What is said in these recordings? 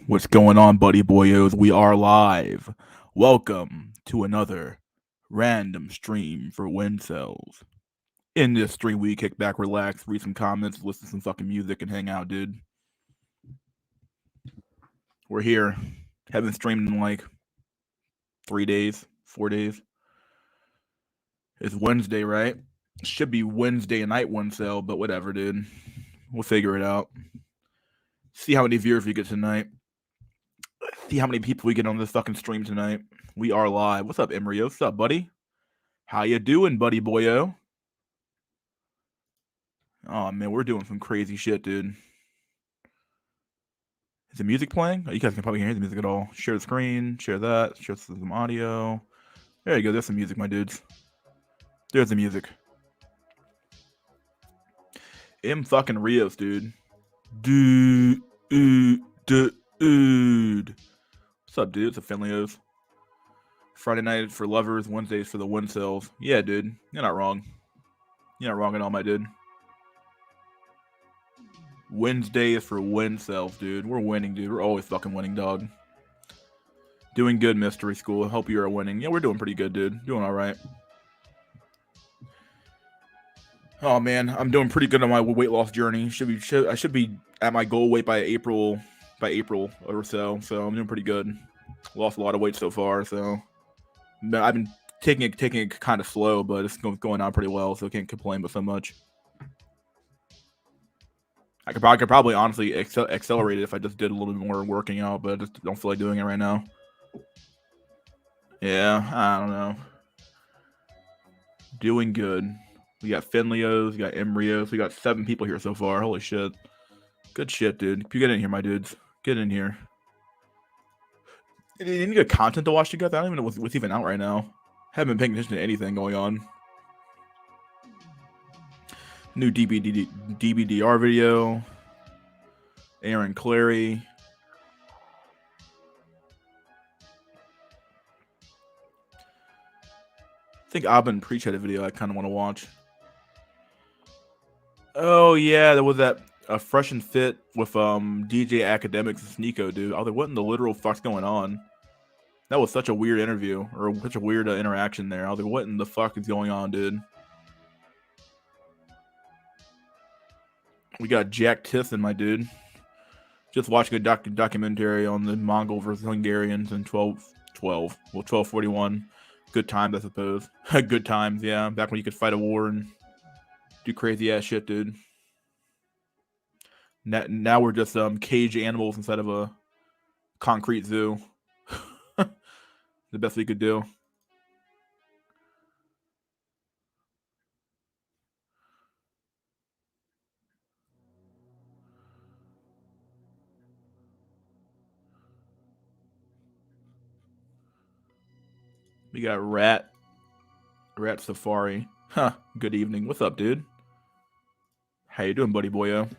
What's going on, buddy boyos? We are live. Welcome to another random stream for WINcells. In this stream, we kick back, relax, read some comments, listen to some fucking music, and hang out, dude. We're here. Haven't streamed in like 3 days, 4 days. It's Wednesday, right? Should be Wednesday night WINcell, but whatever, dude. We'll figure it out. See how many viewers we get tonight. See how many people we get on this fucking stream tonight. We are live. What's up, Emrio? What's up, buddy? How you doing, buddy boyo? Oh man, we're doing some crazy shit, dude. Is the music playing? Oh, you guys can probably hear the music at all. Share the screen, share that, share some audio. There you go. There's some music, my dudes. There's the music. M fucking Rios, dude. Dude. What's up, dude? It's a Finleos. Friday night for lovers, Wednesdays for the WINcells. Yeah, dude. You're not wrong. You're not wrong at all, my dude. Wednesday is for WINcells, dude. We're winning, dude. We're always fucking winning, dog. Doing good, Mystery School. Hope you are winning. Yeah, we're doing pretty good, dude. Doing all right. Oh man, I'm doing pretty good on my weight loss journey. I should be at my goal weight by April or so. So I'm doing pretty good. Lost a lot of weight so far, so I've been taking it kind of slow, but it's going on pretty well. So I can't complain but so much. I could probably honestly accelerate it if I just did a little bit more working out, but I just don't feel like doing it right now. Yeah, I don't know. Doing good. We got Finleos, we got Emrios, we got 7 people here so far. Holy shit. Good shit, dude. You get in here, my dudes. Get in here. Any good content to watch together? I don't even know what's even out right now. Haven't been paying attention to anything going on. New DBDR video. Aaron Clary. I think Abin Preach had a video I kind of want to watch. Oh yeah, there was that Fresh and Fit with DJ Academics and Sneeko, dude. I was like, what in the literal fuck's going on? That was such a weird interview, or such a weird interaction there. I was like, what in the fuck is going on, dude? We got Jack Tisson, my dude. Just watching a documentary on the Mongol versus Hungarians in 1241. Good times, I suppose. Good times, yeah. Back when you could fight a war and do crazy ass shit, dude. Now we're just cage animals inside of a concrete zoo. The best we could do. We got Rat Safari. Huh. Good evening. What's up, dude? How you doing, buddy boyo?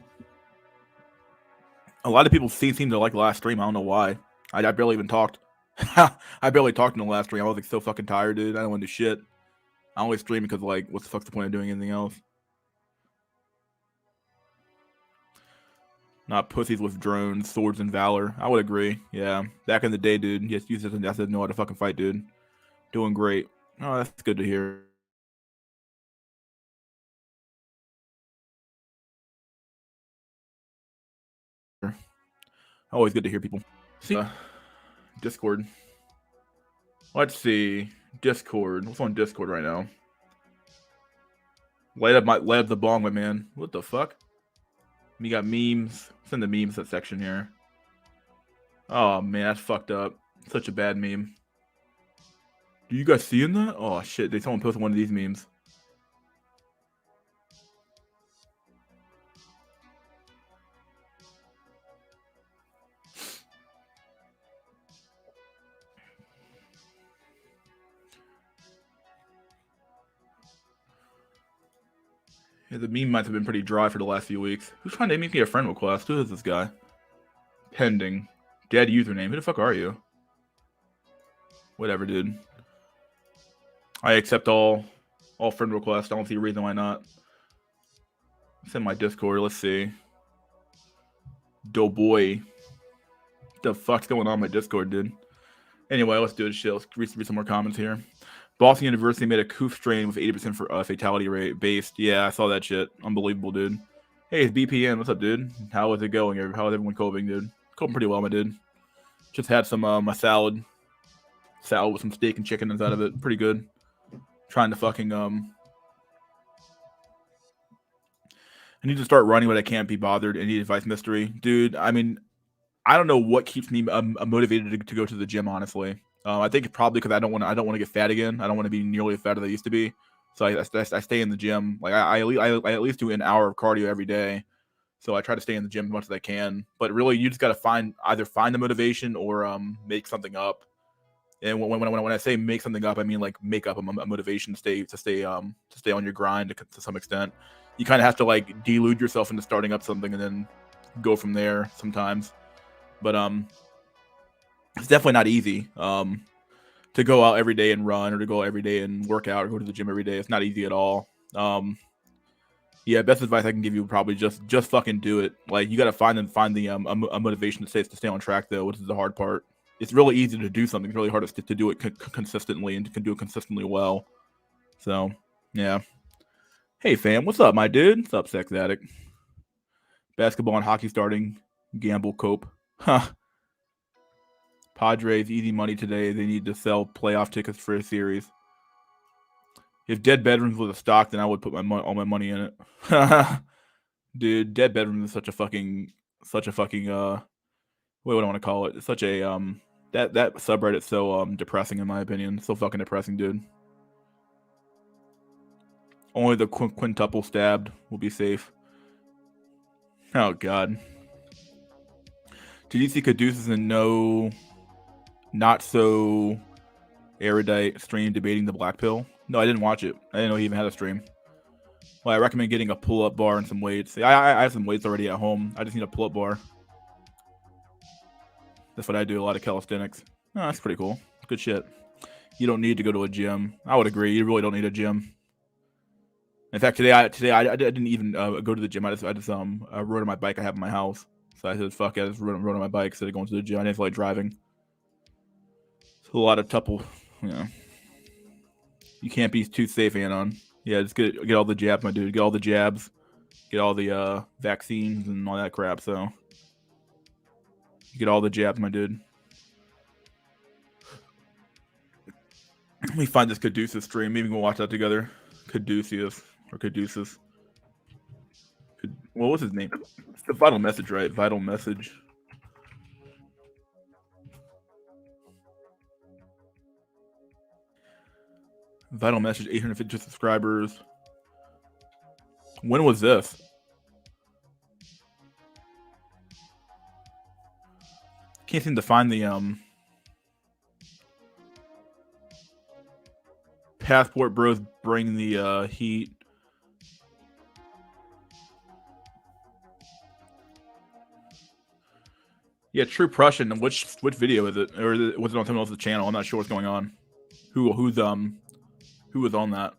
A lot of people seem to like the last stream. I don't know why. I barely even talked. I barely talked in the last stream. I was like so fucking tired, dude. I don't want to do shit. I only stream because like, what's the fuck's the point of doing anything else? Not pussies with drones, swords, and valor. I would agree. Yeah. Back in the day, dude. Yes, you just didn't know how to fucking fight, dude. Doing great. Oh, that's good to hear. Always good to hear people. See, Discord. Let's see. Discord. What's on Discord right now? Light up the bong, my man. What the fuck? We got memes. Send the memes section here. Oh man, that's fucked up. Such a bad meme. Do you guys see in that? Oh shit, someone posted one of these memes. Yeah, the meme might have been pretty dry for the last few weeks. Who's trying to make me a friend request? Who is this guy? Pending. Dead username. Who the fuck are you? Whatever, dude. I accept all friend requests. I don't see a reason why not. It's in my Discord. Let's see. Doughboy. The fuck's going on in my Discord, dude? Anyway, let's do this shit. Let's read some more comments here. Boston University made a coof strain with 80% for fatality rate based. Yeah, I saw that shit. Unbelievable, dude. Hey, it's BPN. What's up, dude? How is it going? How is everyone coping, dude? Coping pretty well, my dude. Just had some my salad with some steak and chicken inside of it. Pretty good. Trying to fucking I need to start running, but I can't be bothered. Any advice, mystery, dude? I mean, I don't know what keeps me motivated to go to the gym. Honestly, I think it's probably because I don't want to get fat again. I don't want to be nearly as fat as I used to be. So I stay in the gym. Like I at least do an hour of cardio every day. So I try to stay in the gym as much as I can. But really, you just got to either find the motivation or make something up. And when I say make something up, I mean like make up a motivation to stay on your grind to some extent. You kind of have to like delude yourself into starting up something and then go from there sometimes. But it's definitely not easy to go out every day and run, or to go every day and work out, or go to the gym every day. It's not easy at all. Yeah, best advice I can give you would probably just fucking do it. Like you got to find the a motivation to stay on track though, which is the hard part. It's really easy to do something. It's really hard to do it consistently and to do it consistently well. So yeah. Hey fam, what's up, my dude? What's up, sex addict? Basketball and hockey starting. Gamble cope. Huh. Padres, easy money today. They need to sell playoff tickets for a series. If Dead Bedrooms was a stock, then I would put all my money in it. Dude, Dead Bedrooms is such a fucking what do I want to call it? It's such a that subreddit's so depressing in my opinion. So fucking depressing, dude. Only the quintuple stabbed will be safe. Oh god. Did you see Caduceus and no not so erudite stream debating the black pill? No, I didn't watch it. I didn't know he even had a stream. Well, I recommend getting a pull-up bar and some weights. I have some weights already at home. I just need a pull-up bar. That's what I do, a lot of calisthenics. Oh, that's pretty cool. Good shit. You don't need to go to a gym. I would agree. You really don't need a gym. In fact, today I didn't even go to the gym. I just rode on my bike I have in my house. So I said, fuck it, I just rode on my bike instead of going to the gym. I didn't feel like driving. It's a lot of you can't be too safe, Anon. Yeah, just get all the jabs, my dude. Get all the jabs. Get all the vaccines and all that crap, so. Get all the jabs, my dude. Let me find this Caduceus stream. Maybe we'll watch that together. Caduceus. Or Caduceus. What was his name? It's the Vital Message, right? Vital Message. Vital Message, 850 subscribers. When was this? Can't seem to find the Passport Bros bring the heat. Yeah, True Prussian. Which video is it? Or was it on someone else's channel? I'm not sure what's going on. Who was on that?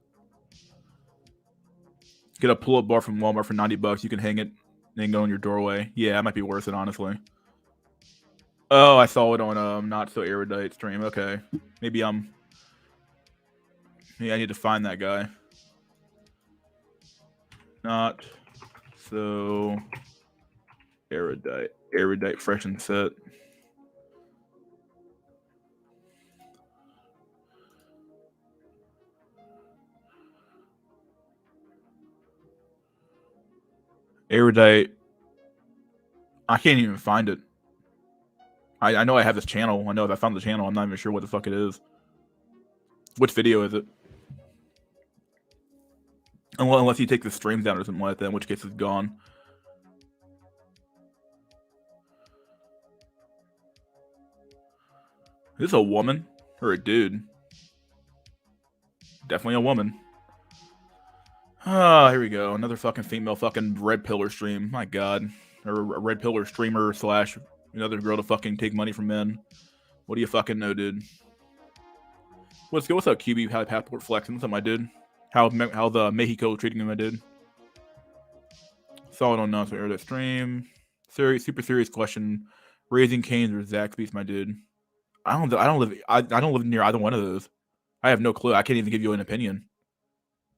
Get a pull-up bar from Walmart for $90. You can hang it and go in your doorway. Yeah, that might be worth it, honestly. Oh, I saw it on Not So Erudite stream. Okay, maybe I need to find that guy. Not So Erudite fresh and set. Erudite. I can't even find it. I know I have this channel. I know if I found the channel, I'm not even sure what the fuck it is. Which video is it? Unless you take the streams down or something like that, in which case it's gone. Is this a woman or a dude? Definitely a woman. Ah, here we go. Another fucking female fucking red pillar stream. My god. Or a red pillar streamer / another girl to fucking take money from men. What do you fucking know, dude? Let's go. What's up, QB? How Passport flexing? What's up, my dude? How the Mexico treating me, my dude? Saw it on Not So Erudite stream. Super serious question. Raising Cane's or Zaxby's, my dude. I don't live near either one of those. I have no clue. I can't even give you an opinion.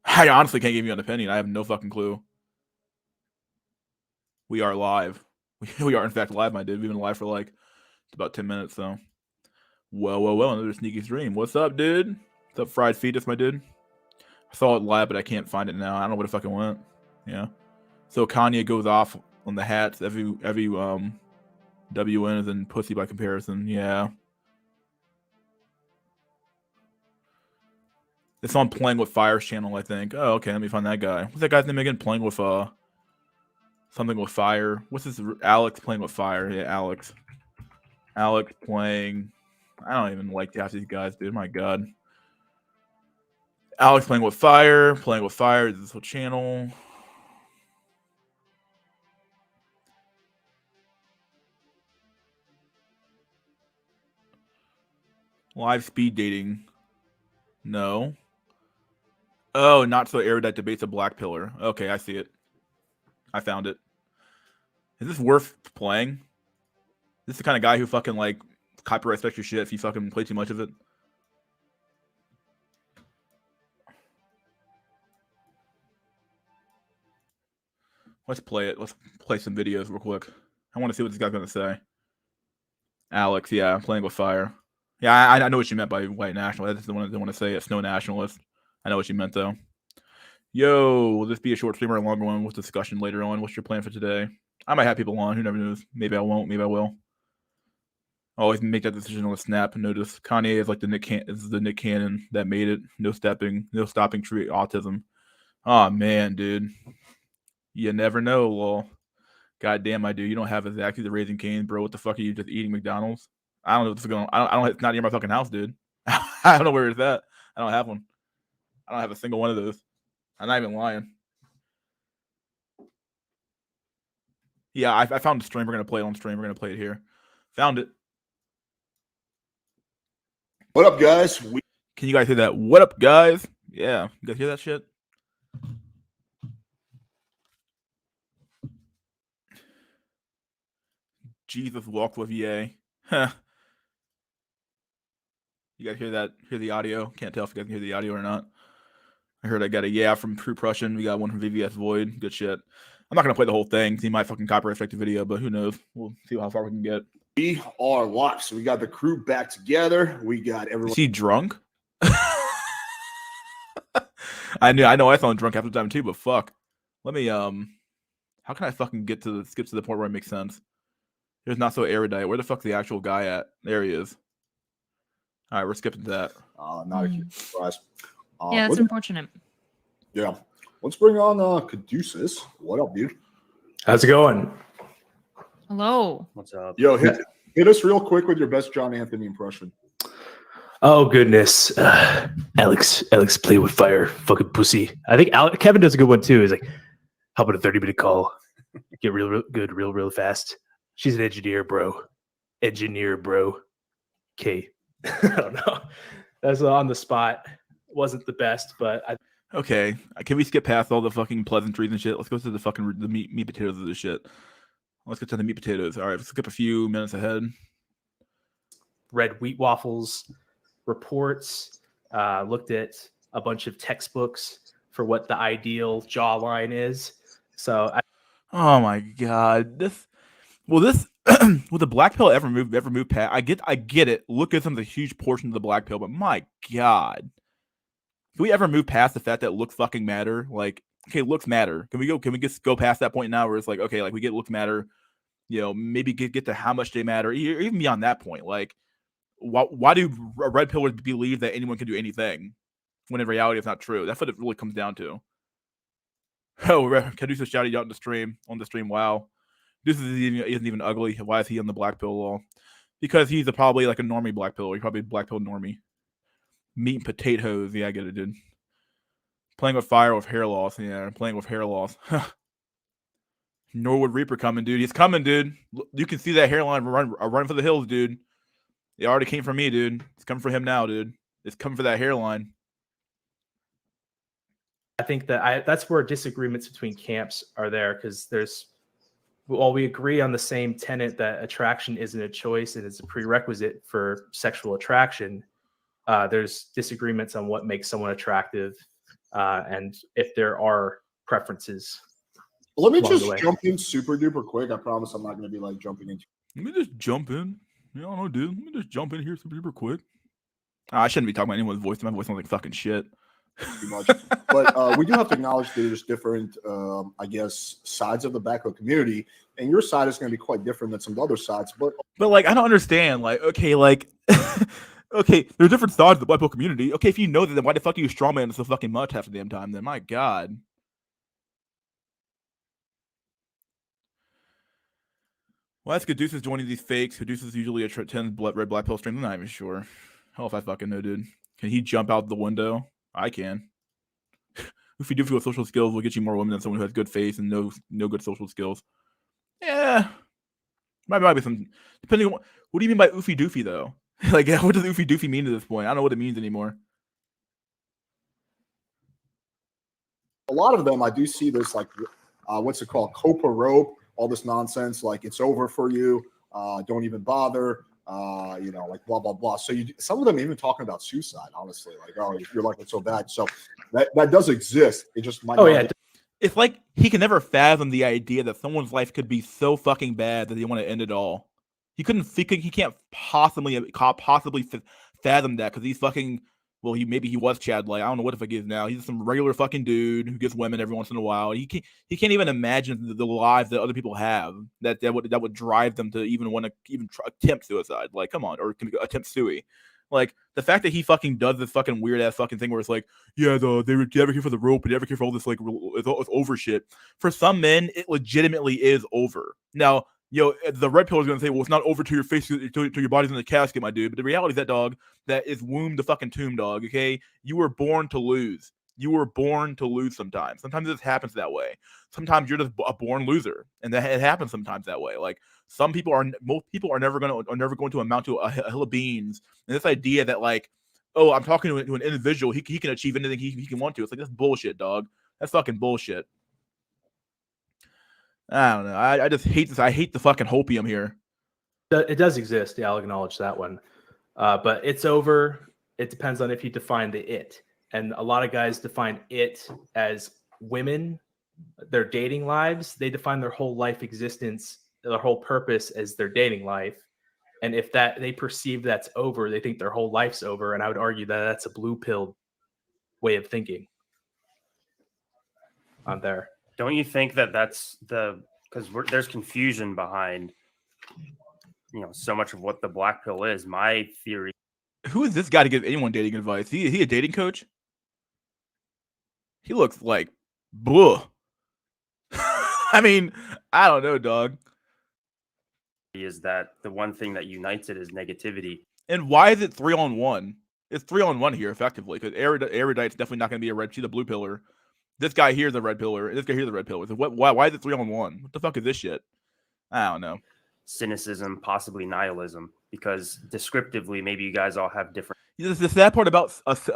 I honestly can't give you an opinion. I have no fucking clue. We are live. We are in fact live, my dude. We've been live for like about 10 minutes, so. Well, another sneaky stream. What's up, dude? What's up, Fried Fetus, my dude? I saw it live, but I can't find it now. I don't know where the fuck it went. Yeah. So Kanye goes off on the hats. Every WN is in pussy by comparison. Yeah. It's on Playing with Fire's channel, I think. Oh, okay. Let me find that guy. What's that guy's name again? Playing with something with fire. What's this? Alex Playing with Fire. Yeah, Alex. Alex playing. I don't even like half these guys, dude. My God. Alex Playing with Fire. Playing with Fire. Is this whole channel? Live speed dating. No. Oh, not so erudite debates a black pillar. Okay, I see it. I found it. Is this worth playing? This is the kind of guy who fucking like copyright strikes your shit if you fucking play too much of it. Let's play it. Let's play some videos real quick. I want to see what this guy's gonna say. Alex, yeah, Playing with Fire. Yeah, I know what you meant by white national. That's the one I didn't want to say it. Snow nationalist. I know what you meant though. Yo, will this be a short stream or a longer one with discussion later on? What's your plan for today? I might have people on. Who never knows? Maybe I won't. Maybe I will. Always make that decision on a snap. Notice Kanye is like the Nick Cannon that made it. No stopping true autism. Oh man, dude. You never know, lol. God damn, my dude. You don't have exactly the Raising Cane's, bro. What the fuck are you just eating McDonald's? I don't know what's going on. I don't. It's not near my fucking house, dude. I don't know where it's at. I don't have one. I don't have a single one of those. I'm not even lying. Yeah, I found the stream. We're gonna play it on stream. We're gonna play it here. Found it. What up, guys? Can you guys hear that? What up, guys? Yeah, you guys hear that shit? Jesus walked with Ye. Huh. You guys hear that? Hear the audio? Can't tell if you guys can hear the audio or not. I heard I got a yeah from True Prussian. We got one from VVS Void. Good shit. I'm not gonna play the whole thing. He might fucking copyright strike the video, but who knows? We'll see how far we can get. We are live, so we got the crew back together. We got everyone. Is he drunk? I know. I sound drunk half the time too, but fuck. Let me how can I fucking skip to the point where it makes sense? There's not so erudite. Where the fuck's the actual guy at? There he is. All right, we're skipping that. Not a huge surprise. Yeah, that's unfortunate. Yeah. Let's bring on Caduceus. What up, dude? How's it going? Hello. What's up? Yo, hit us real quick with your best John Anthony impression. Oh, goodness. Alex Play with Fire. Fucking pussy. I think Kevin does a good one, too. He's like, how about a 30-minute call? Get real good, real fast. She's an engineer, bro. Okay. I don't know. That's on the spot. Wasn't the best, but okay. Can we skip past all the fucking pleasantries and shit? Let's go to the fucking meat potatoes of this shit. Let's get to the meat potatoes. All right, let's skip a few minutes ahead. Read Wheat Waffles reports. Looked at a bunch of textbooks for what the ideal jawline is. So, oh my god, will the black pill ever move past? I get it. Look at some of the huge portion of the black pill, but my god. Can we ever move past the fact that looks fucking matter? Like, okay, looks matter. Can we just go past that point now where it's like, okay, like we get looks matter, you know, maybe get to how much they matter, even beyond that point. Like, why do red pillers believe that anyone can do anything when in reality it's not true? That's what it really comes down to. Oh, Caduceus shouted out on the stream. Wow, this isn't even ugly. Why is he on the black pill law? Because he's probably like a normie black pill. He's probably a black pill normie. Meat and potatoes. Yeah, I get it, dude. Playing with fire with hair loss. Yeah, playing with hair loss. Norwood Reaper coming, dude. He's coming, dude. You can see that hairline running for the hills, dude. It already came for me, dude. It's coming for him now, dude. It's coming for that hairline. I think that that's where disagreements between camps are there, because there's while we agree on the same tenet that attraction isn't a choice and it's a prerequisite for sexual attraction, there's disagreements on what makes someone attractive and if there are preferences. Let me along just the way. jump in super duper quick. I promise I'm not going to be like jumping into. Let me just jump in. I don't know, dude. Let me just jump in here super quick. I shouldn't be talking about anyone's voice. My voice sounds like fucking shit. Too much. But we do have to acknowledge there's different, I guess, sides of the backhoe community, and your side is going to be quite different than some other sides. But like, I don't understand. Like, okay, like, okay, there's different sides of the black people community. Okay, if you know that, then why the fuck are you strawman so fucking much half the damn time? Then, my god. Well, that's Caduceus joining these fakes. Caduceus usually a 10 red black pill stream. I'm not even sure. Hell if I fucking know, dude. Can he jump out the window? I can. If you do feel social skills, will get you more women than someone who has good face and no good social skills. Yeah. Might be some, depending on what do you mean by oofy doofy though? Like, what does oofy doofy mean at this point? I don't know what it means anymore. a lot of them, I do see this like, what's it called? Copa rope, all this nonsense. Like, it's over for you. Don't even bother. Like blah, blah, blah. So some of them even talking about suicide, honestly, like, oh, you're like, it's so bad. So that does exist. It just might. Oh, yeah. It's like he can never fathom the idea that someone's life could be so fucking bad that they want to end it all. He can't possibly fathom that because he's fucking. Well, maybe he was Chad Light. I don't know what the fuck he is now. He's some regular fucking dude who gets women every once in a while. He can't even imagine the lives that other people have that would drive them to even want to attempt suicide. Like, come on, or attempt sui. Like, the fact that he fucking does this fucking weird ass fucking thing where it's like, yeah, they were never here for the rope, but never here for all this like it's over shit. For some men, it legitimately is over. Now, the red pill is going to say, well, it's not over to your face, to your body's in the casket, my dude. But the reality is that, dog, that is womb the fucking tomb, dog, okay? You were born to lose. You were born to lose sometimes. Sometimes this happens that way. Sometimes you're just a born loser. And that it happens sometimes that way. Like, most people are never going to amount to a hill of beans. And this idea that, like, oh, I'm talking to an individual, he can achieve anything he can want to. It's like, that's bullshit, dog. That's fucking bullshit. I don't know. I just hate this. I hate the fucking hopium here. It does exist. Yeah, I'll acknowledge that one. But it's over. It depends on if you define the it. And a lot of guys define it as women, their dating lives. They define their whole life existence, their whole purpose as their dating life. And if that they perceive that's over, they think their whole life's over. And I would argue that that's a blue pill way of thinking on there. Don't you think that that's because there's confusion behind, so much of what the black pill is? My theory. Who is this guy to give anyone dating advice? Is he a dating coach? He looks like, bleh. I mean, I don't know, dog. Is that the one thing that unites it is negativity? And why is it 3-on-1? It's 3-on-1 here, effectively, because Erudite's definitely not going to be a red. She's a blue pillar. This guy here is a red pillar. This guy here is a red pillar. So why is it 3-on-1? What the fuck is this shit? I don't know. Cynicism, possibly nihilism, because descriptively, maybe you guys all have different. The sad part about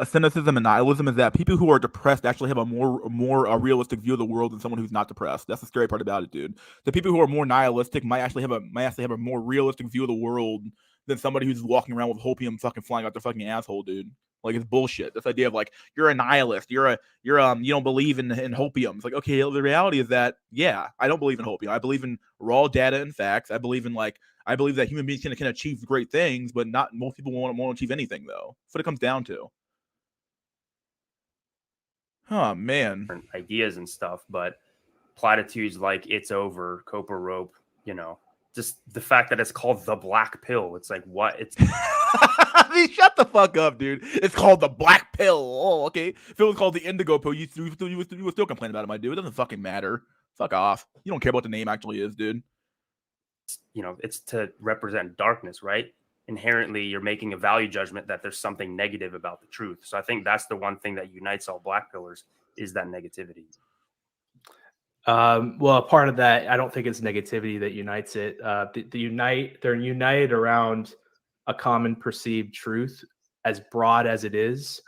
cynicism and nihilism is that people who are depressed actually have a more realistic view of the world than someone who's not depressed. That's the scary part about it, dude. The people who are more nihilistic might actually have a more realistic view of the world than somebody who's walking around with hopium fucking flying out their fucking asshole, dude. Like, it's bullshit. This idea of like, you're a nihilist, you don't believe in hopium. It's like, okay, the reality is that, yeah, I don't believe in hopium. I believe in raw data and facts. I believe that human beings can achieve great things, but not most people won't achieve anything, though. That's what it comes down to. Oh man, Ideas and stuff, but platitudes like it's over, Copa rope, just the fact that it's called the black pill. It's like, what? It's I mean, shut the fuck up, dude. It's called the black pill. Oh, okay. If it was called the indigo pill, you would still complain about it, my dude. It doesn't fucking matter. Fuck off. You don't care what the name actually is, dude. It's to represent darkness, right? Inherently, you're making a value judgment that there's something negative about the truth. So I think that's the one thing that unites all black pillars is that negativity. Well, part of that, I don't think it's negativity that unites it. They're united around a common perceived truth, as broad as it is.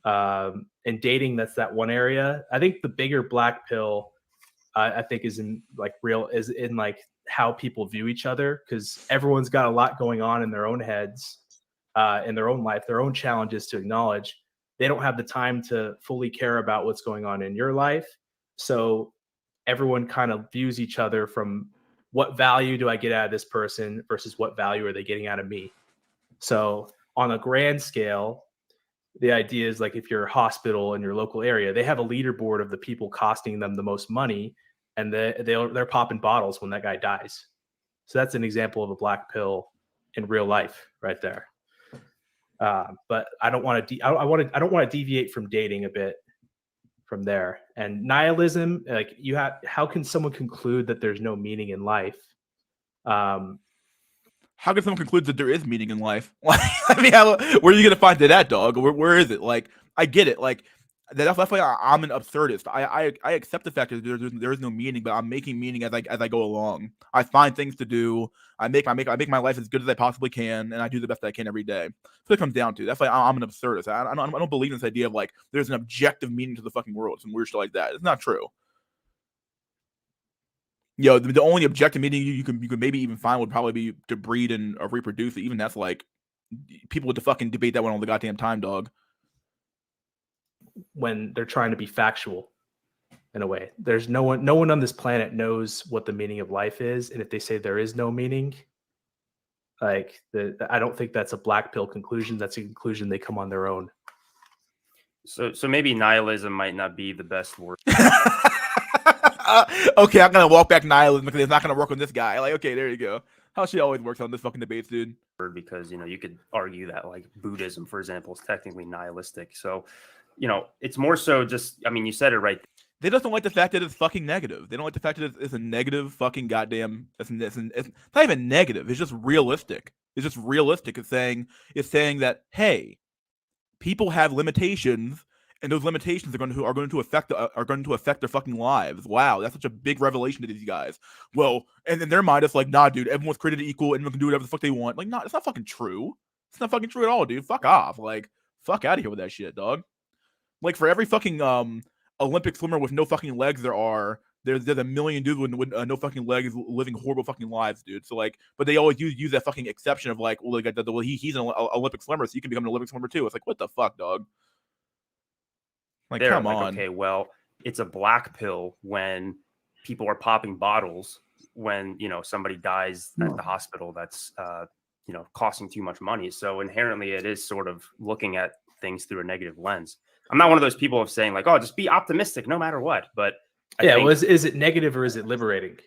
And dating, that's that one area. I think the bigger black pill I think is in like how people view each other, because everyone's got a lot going on in their own heads, in their own life, their own challenges to acknowledge. They don't have the time to fully care about what's going on in your life. So everyone kind of views each other from what value do I get out of this person versus what value are they getting out of me. So on a grand scale, the idea is like if you're a hospital in your local area, they have a leaderboard of the people costing them the most money, and they're popping bottles when that guy dies. So that's an example of a black pill in real life right there. But I don't want to deviate from dating a bit from there. And nihilism, like how can someone conclude that there's no meaning in life? How can someone conclude that there is meaning in life? I mean, where are you gonna find that, dog? Where is it? Like, I get it. Like, that's why I'm an absurdist. I accept the fact that there is no meaning, but I'm making meaning as I go along. I find things to do. I make my life as good as I possibly can, and I do the best I can every day. That's what it comes down to. That's why I'm an absurdist. I don't believe in this idea of like there's an objective meaning to the fucking world, some weird shit like that. It's not true. Yo, the only objective meaning you can maybe even find would probably be to breed and reproduce. Even that's like people would fucking debate that one all the goddamn time, dog. When they're trying to be factual, in a way, there's no one on this planet knows what the meaning of life is, and if they say there is no meaning, like I don't think that's a black pill conclusion. That's a conclusion they come on their own. So maybe nihilism might not be the best word. Okay, I'm gonna walk back nihilism because it's not gonna work on this guy. Like, okay, there you go. How she always works on this fucking debates, dude. Because you could argue that like Buddhism, for example, is technically nihilistic. So, it's more so just. I mean, you said it right. They just don't like the fact that it's fucking negative. They don't like the fact that it's a negative fucking goddamn. It's not even negative. It's just realistic. It's just realistic. It's saying that hey, people have limitations. And those limitations are going to affect their fucking lives. Wow, that's such a big revelation to these guys. Well, and in their mind, it's like, nah, dude, everyone's created equal, everyone can do whatever the fuck they want. Like, nah, it's not fucking true. It's not fucking true at all, dude. Fuck off. Like, fuck out of here with that shit, dog. Like, for every fucking Olympic swimmer with no fucking legs there's a million dudes with no fucking legs living horrible fucking lives, dude. So like, but they always use that fucking exception of like, well, he's an Olympic swimmer, so you can become an Olympic swimmer too. It's like, what the fuck, dog? Like, come on. Okay, well, it's a black pill when people are popping bottles when, somebody dies at the hospital that's, costing too much money. So inherently it is sort of looking at things through a negative lens. I'm not one of those people of saying like, oh, just be optimistic no matter what. But is it negative or is it liberating?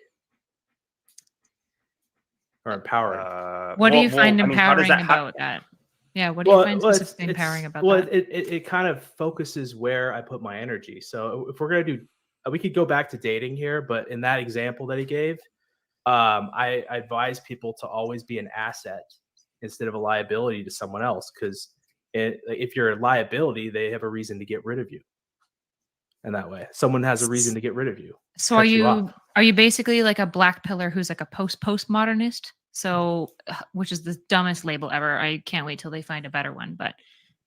Or empowering? What do you find empowering about that? Yeah, what do you find specifically empowering about that? Well, it kind of focuses where I put my energy. So if we're going to we could go back to dating here, but in that example that he gave, I advise people to always be an asset instead of a liability to someone else. Because if you're a liability, they have a reason to get rid of you. And that way, someone has a reason to get rid of you. So are you basically like a black pillar who's like a postmodernist? So, which is the dumbest label ever. I can't wait till they find a better one. But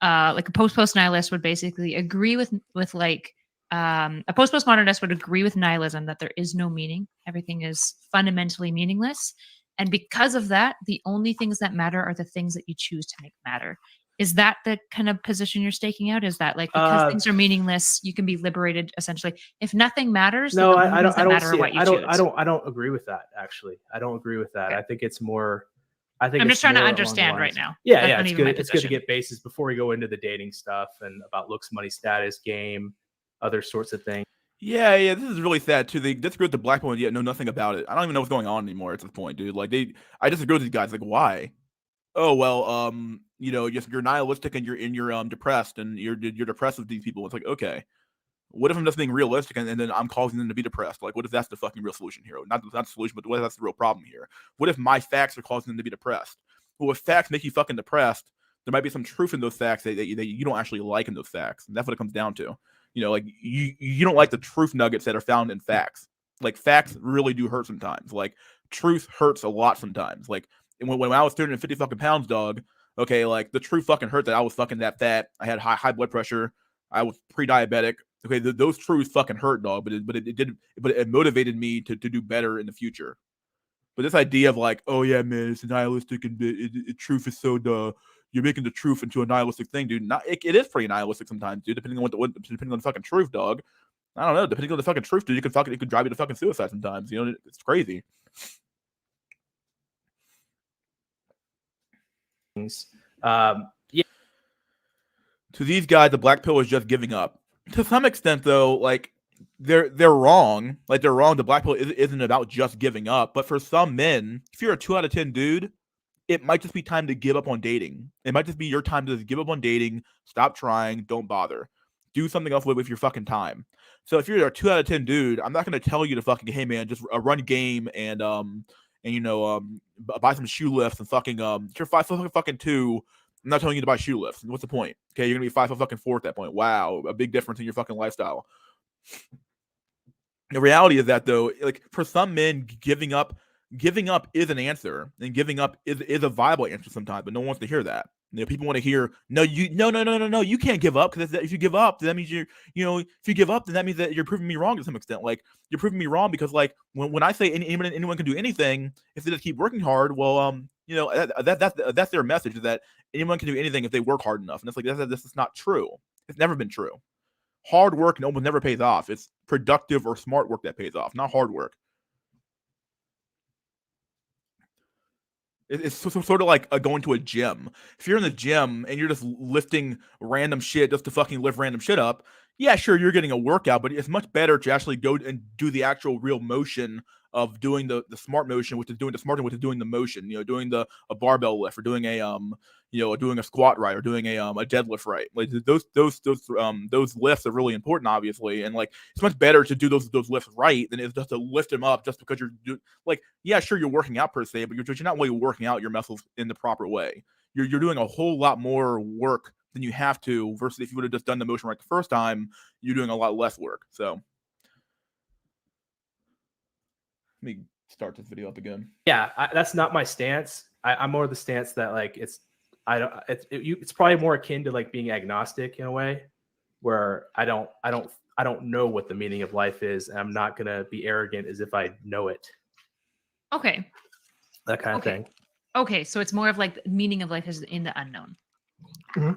like a post nihilist would basically agree with like a postmodernist would agree with nihilism that there is no meaning. Everything is fundamentally meaningless. And because of that, the only things that matter are the things that you choose to make matter. Is that the kind of position you're staking out? Is that like because things are meaningless, you can be liberated essentially? If nothing matters, no, then I don't matter see what it. you choose. I don't agree with that. Actually, I don't agree with that. Okay. I think it's more. I think I'm it's just trying to more understand right now. Yeah, That's it's not good. even my It's good to position. get bases before we go into the dating stuff and about looks, money, status, game, other sorts of things. Yeah, this is really sad too. They disagree with the black one, yet know nothing about it. I don't even know what's going on anymore at this point, dude. Like I disagree with these guys. Like, why? Oh well, you're nihilistic and you're depressed and you're depressed with these people. It's like, okay, what if I'm just being realistic and then I'm causing them to be depressed? Like, what if that's the fucking real solution here? Not the solution, but what if that's the real problem here? What if my facts are causing them to be depressed? Well, if facts make you fucking depressed, there might be some truth in those facts that you don't actually like in those facts. And that's what it comes down to. Like you don't like the truth nuggets that are found in facts. Like, facts really do hurt sometimes. Like, truth hurts a lot sometimes. Like, when I was 350 fucking pounds, dog, okay, like, the truth fucking hurt that I was fucking that fat. I had high blood pressure. I was pre-diabetic. Okay, those truths fucking hurt, dog. But it motivated me to do better in the future. But this idea of like, oh yeah, man, it's nihilistic and truth is so you're making the truth into a nihilistic thing, dude. It is pretty nihilistic sometimes, dude. Depending on depending on the fucking truth, dog. I don't know. Depending on the fucking truth, dude, it could drive you to fucking suicide sometimes. You know, it's crazy. Yeah. To these guys, the black pill is just giving up. To some extent, though, like they're wrong. Like they're wrong. The black pill isn't about just giving up. But for some men, if you're a 2 out of 10 dude, it might just be time to give up on dating. It might just be your time to just give up on dating. Stop trying. Don't bother. Do something else with your fucking time. So if you're a 2 out of 10 dude, I'm not gonna tell you to fucking, hey man, just run game and buy some shoe lifts and fucking if you're 5'2". I'm not telling you to buy shoe lifts. What's the point? Okay, you're gonna be 5'4" at that point. Wow, a big difference in your fucking lifestyle. The reality is that though, like for some men, giving up is an answer, and giving up is a viable answer sometimes, but no one wants to hear that. You know, people want to hear, no, you can't give up, because if you give up, that means if you give up, then that means that you're proving me wrong to some extent. Like you're proving me wrong because like when I say anyone can do anything if they just keep working hard, well, that's their message, is that anyone can do anything if they work hard enough, and it's like this is not true. It's never been true. Hard work almost never pays off. It's productive or smart work that pays off, not hard work. It's sort of like going to a gym. If you're in the gym and you're just lifting random shit just to fucking lift random shit up, yeah, sure, you're getting a workout, but it's much better to actually go and do the actual real motion of doing the smart motion, which is doing the smart, which is doing the motion, doing a barbell lift, or doing doing a squat right, or doing a deadlift right. Like those lifts are really important, obviously, and like it's much better to do those lifts right than it's just to lift them up just because you're like, yeah, sure, you're working out per se, but you're not really working out your muscles in the proper way. You're doing a whole lot more work than you have to, versus if you would have just done the motion right the first time, you're doing a lot less work. So let me start this video up again. Yeah, that's not my stance. I'm more of the stance that like it's probably more akin to like being agnostic in a way, where I don't know what the meaning of life is, and I'm not gonna be arrogant as if I know it. Okay. That kind of thing. Okay, so it's more of like the meaning of life is in the unknown. Mm-hmm.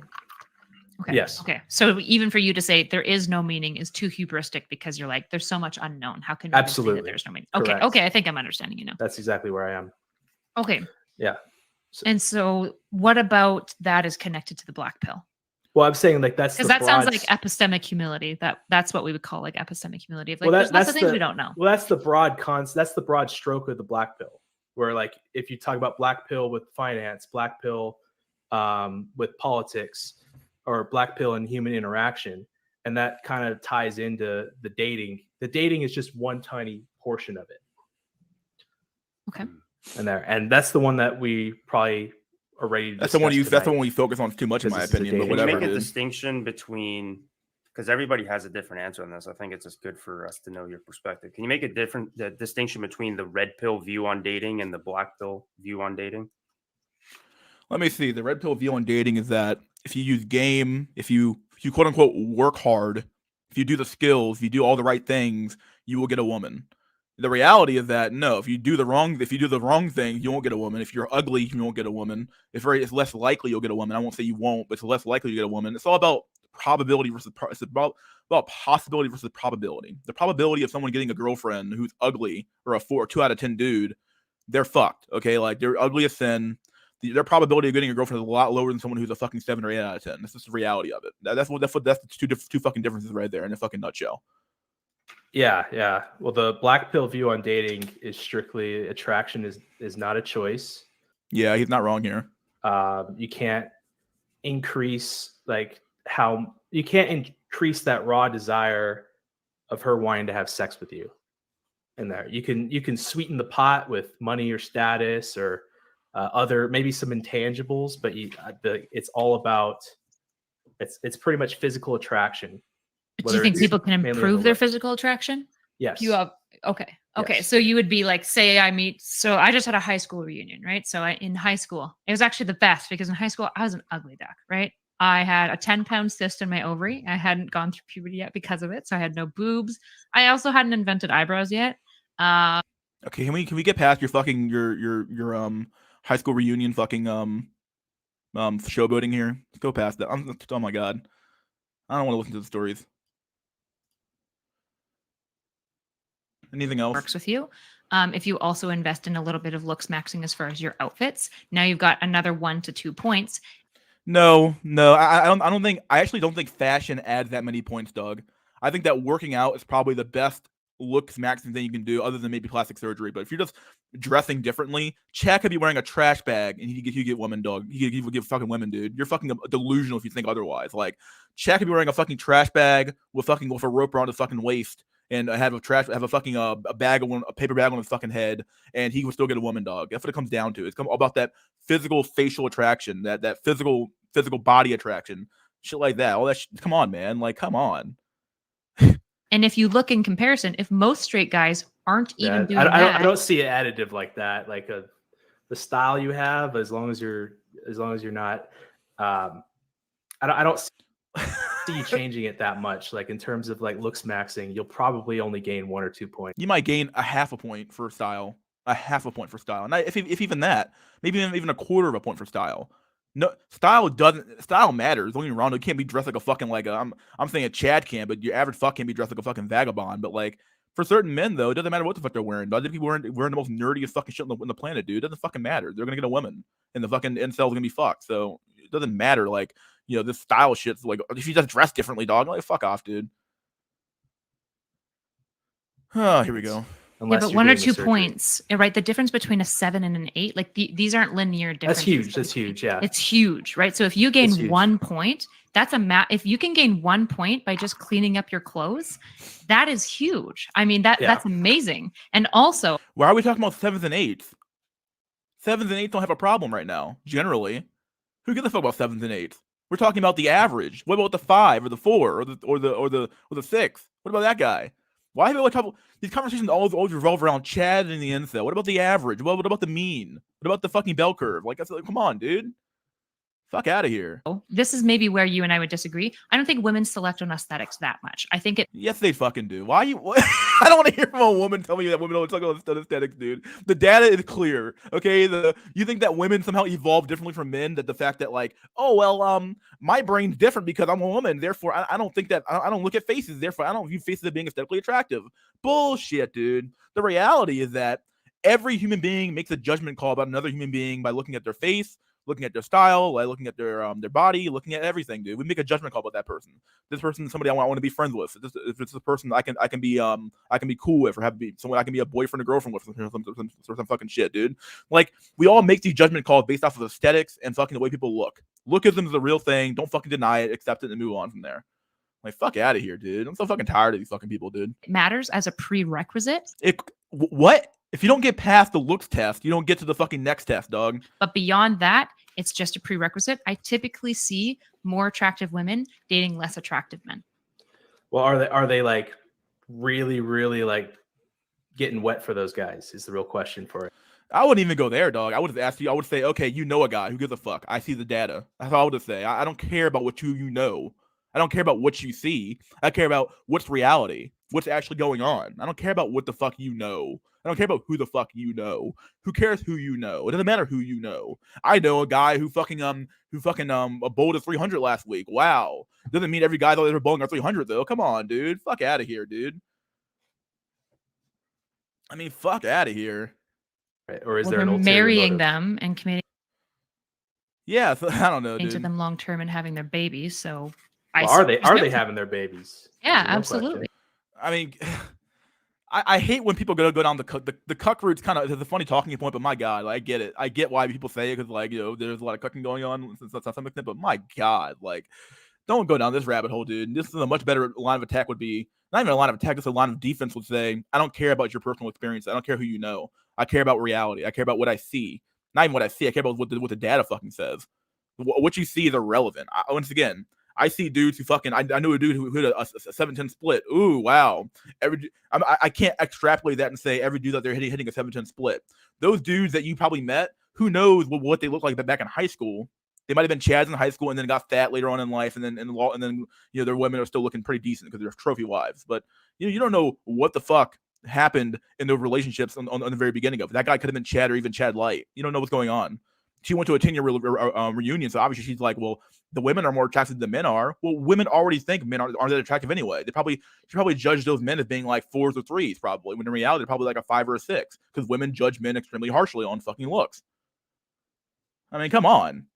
Okay. Yes. Okay. So even for you to say there is no meaning is too hubristic, because you're like, there's so much unknown. How can you say that there's no meaning? Okay. Correct. Okay. I think I'm understanding you now. That's exactly where I am. Okay. Yeah. And so what about that is connected to the black pill? Well, I'm saying like that's because that sounds like epistemic humility. That's what we would call like epistemic humility. Like, there's lots of things we don't know. Well, that's the broad that's the broad stroke of the black pill. Where like if you talk about black pill with finance, black pill with politics, or black pill and human interaction, and that kind of ties into the dating. The dating is just one tiny portion of it. Okay. And that's the one that we probably are ready to That's the one you focus on too much, in my opinion. But whatever. Can you make a distinction between, because everybody has a different answer on this. I think it's just good for us to know your perspective. Can you make the distinction between the red pill view on dating and the black pill view on dating? Let me see. The red pill view on dating is that if you use game, if you quote unquote work hard, if you do the skills, if you do all the right things, you will get a woman. The reality is that no, if you do the wrong thing, you won't get a woman. If you're ugly, you won't get a woman. It's less likely you'll get a woman. I won't say you won't, but it's less likely you get a woman. It's all about probability versus it's about possibility versus probability. The probability of someone getting a girlfriend who's ugly, or a 2 out of 10 dude, they're fucked. Okay, like they're ugly as sin. Their probability of getting a girlfriend is a lot lower than someone who's a fucking 7 or 8 out of 10. That's just the reality of it. That's the two fucking differences right there in a fucking nutshell. Yeah. Well, the black pill view on dating is strictly attraction is not a choice. Yeah, he's not wrong here. You can't increase that raw desire of her wanting to have sex with you in there. You can sweeten the pot with money or status or other, maybe some intangibles, but it's all about it's pretty much physical attraction. Do you think people can improve their physical attraction? Yes. Okay. Yes. So you would be like, say so I just had a high school reunion, right? So in high school, it was actually the best, because in high school I was an ugly duck, right? I had a 10-pound cyst in my ovary. I hadn't gone through puberty yet because of it, so I had no boobs. I also hadn't invented eyebrows yet. Okay, can we get past your fucking your high school reunion fucking showboating here? Let's go past that. Oh my god, I don't want to listen to the stories. Anything else? Works with you. If you also invest in a little bit of looks maxing as far as your outfits, now you've got another 1 to 2 points. No, I don't think. I actually don't think fashion adds that many points, Doug. I think that working out is probably the best looks maxing thing you can do, other than maybe plastic surgery. But if you're just dressing differently, Chad could be wearing a trash bag and he could get women, dog. He would give fucking women, dude. You're fucking delusional if you think otherwise. Like, Chad could be wearing a fucking trash bag with a rope around his fucking waist and have a fucking a paper bag on his fucking head, and he would still get a woman, dog. That's what it comes down to. It's all about that physical facial attraction, that physical body attraction, shit like that. All that come on, man. Like, come on. And if you look in comparison, if most straight guys aren't even doing that, I don't see it additive like that. Like the style you have, as long as you're not, I don't see you changing it that much. Like in terms of like looks maxing, you'll probably only gain 1 or 2 points. You might gain a half a point for style, and if even that, maybe even a quarter of a point for style. No, style matters. Don't get me wrong. It can't be dressed like a fucking I'm saying Chad can, but your average fuck can't be dressed like a fucking vagabond. But like for certain men though, it doesn't matter what the fuck they're wearing. Other people wearing the most nerdiest fucking shit on the planet, dude. It doesn't fucking matter. They're gonna get a woman, and the fucking incel's gonna be fucked. So it doesn't matter. Like, you know, this style shit's like, if you just dress differently, dog, like fuck off, dude. Oh, here we go. Yeah, but 1 or 2 points, right? The difference between a 7 and an 8, like these aren't linear differences. That's huge. That's huge. Yeah, it's huge, right? So if you gain 1 point, that's if you can gain 1 point by just cleaning up your clothes, that is huge. I mean, that's amazing. And also, why are we talking about 7th and 8th? 7th and 8th don't have a problem right now. Generally, who gives a fuck about 7th and 8th? We're talking about the average. What about the 5 or the 4 or the 6? What about that guy? Why have we trouble? These conversations always revolve around Chad and the incel. What about the average? What about the mean? What about the fucking bell curve? Like, come on, dude. Fuck out of here. This is maybe where you and I would disagree. I don't think women select on aesthetics that much. I think Yes, they fucking do. Why you? I don't want to hear from a woman tell me that women don't select on aesthetics, dude. The data is clear. Okay, you think that women somehow evolve differently from men? That the fact that like, oh well, my brain's different because I'm a woman. Therefore, I don't think that I don't look at faces. Therefore, I don't view faces as being aesthetically attractive. Bullshit, dude. The reality is that every human being makes a judgment call about another human being by looking at their face, looking at their style, like looking at their body, looking at everything, dude. We make a judgment call about that person. This person is somebody I want to be friends with. If it's a person I can be cool with, or have be someone I can be a boyfriend or girlfriend with, or some fucking shit, dude. Like, we all make these judgment calls based off of aesthetics and fucking the way people look. Lookism is a real thing. Don't fucking deny it, accept it, and move on from there. Like, fuck out of here, dude. I'm so fucking tired of these fucking people, dude. it matters as a prerequisite. What? If you don't get past the looks test, you don't get to the fucking next test, dog. But beyond that, it's just a prerequisite. I typically see more attractive women dating less attractive men. Well, are they like really, really like getting wet for those guys? Is the real question for it. I wouldn't even go there, dog. I would have asked you. I would say, okay, you know a guy. Who gives a fuck? I see the data. That's all I would say. I don't care about what you know. I don't care about what you see. I care about what's reality. What's actually going on. I don't care about what the fuck you know. I don't care about who the fuck you know. Who cares who you know? It doesn't matter who you know. I know a guy who fucking bowled a 300 last week. Wow. Doesn't mean every guy's always ever bowling a 300 though. Come on, dude. Fuck out of here, dude. I mean, fuck out of here. Right. Or is Well, there an they're ulterior marrying motive? them and committing Yeah, so, I don't know, to dude. them long term and having their babies. So Well, are they having their babies? Yeah, Is the real absolutely. question. I mean, I hate when people go down the cuck route's kind of a funny talking point, but my God, like, I get it. I get why people say it because, like, you know, there's a lot of cucking going on to some extent, but my God, like, don't go down this rabbit hole, dude. This is a much better line of attack would be, not even a line of attack, just a line of defense would say, I don't care about your personal experience. I don't care who you know. I care about reality. I care about what I see. Not even what I see. I care about what the data fucking says. What you see is irrelevant. Once again, I see dudes who fucking. I knew a dude who hit a 7-10 split. Ooh, wow. I can't extrapolate that and say every dude that they're hitting a 7-10 split. Those dudes that you probably met, who knows what they look like back in high school? They might have been Chads in high school and then got fat later on in life, and then their women are still looking pretty decent because they're trophy wives. But you don't know what the fuck happened in those relationships on the very beginning of it. That guy could have been Chad or even Chad Light. You don't know what's going on. She went to a 10-year reunion, so obviously she's like, well, the women are more attractive than men are. Well, women already think men aren't that attractive anyway. She probably judge those men as being like 4s or 3s, probably, when in reality they're probably like a 5 or a 6, because women judge men extremely harshly on fucking looks. I mean, come on.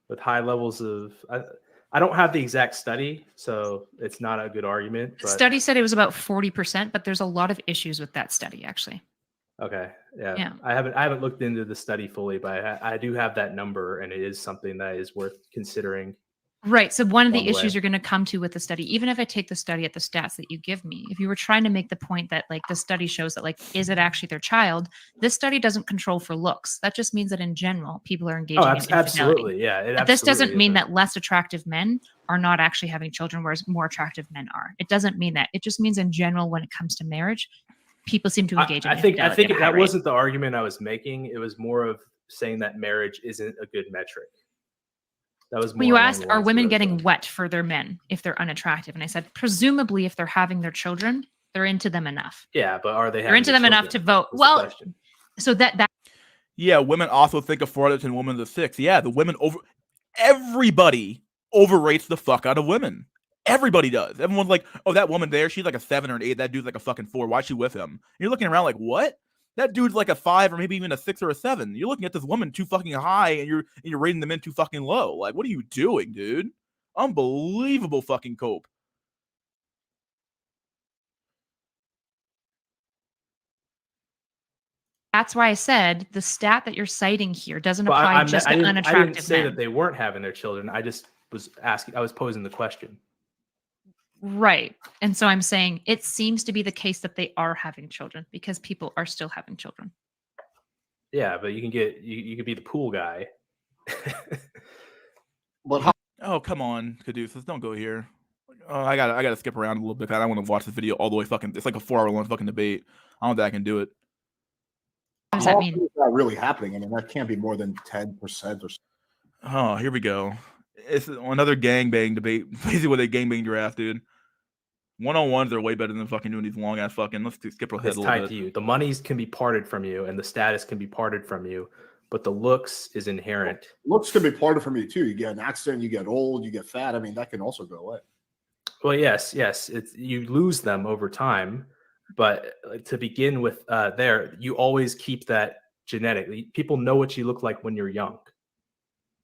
With high levels of, I don't have the exact study, so it's not a good argument. The study said it was about 40%, but there's a lot of issues with that study, actually. Okay. Yeah. I haven't looked into the study fully, but I do have that number, and it is something that is worth considering. Right. So one of the issues you're going to come to with the study, even if I take the study at the stats that you give me, if you were trying to make the point that like the study shows that like, is it actually their child? This study doesn't control for looks. That just means that in general, people are engaging in infidelity. Absolutely. Yeah. But this doesn't mean that less attractive men are not actually having children, whereas more attractive men are. It doesn't mean that. It just means in general, when it comes to marriage, people seem to engage in infidelity. I think that wasn't the argument I was making. It was more of saying that marriage isn't a good metric. That was more when you asked, are women getting wet for their men if they're unattractive? And I said, presumably, if they're having their children, they're into them enough. Yeah, but are they? They're into them enough to vote. Well, so that. Yeah, women also think of 4 and women of 6. Yeah, the women everybody overrates the fuck out of women. Everybody does. Everyone's like, oh, that woman there, she's like a 7 or an 8. That dude's like a fucking 4. Why's she with him? And you're looking around like, what? That dude's like a 5 or maybe even a 6 or a 7. You're looking at this woman too fucking high, and you're rating the men too fucking low. Like, what are you doing, dude? Unbelievable fucking cope. That's why I said the stat that you're citing here doesn't apply just to unattractive men. I didn't say that they weren't having their children. I just was asking. I was posing the question. Right. And so I'm saying it seems to be the case that they are having children because people are still having children. Yeah, but you could be the pool guy. Oh, come on, Caduceus, don't go here. Oh, I gotta skip around a little bit. I don't want to watch this video all the way fucking. It's like a 4-hour long fucking debate. I don't think I can do it. What does that mean? Is that really happening? I mean, that can't be more than 10% or so. Oh, here we go. It's another gangbang debate. Basically, what they gangbang your ass, dude. 1-on-1s are way better than fucking doing these long ass fucking. Let's skip ahead a little bit. It's tied to you. The monies can be parted from you, and the status can be parted from you, but the looks is inherent. Looks can be parted from you too. You get an accident, you get old, you get fat. I mean, that can also go away. Well, yes. It's you lose them over time, but to begin with, you always keep that genetically. People know what you look like when you're young.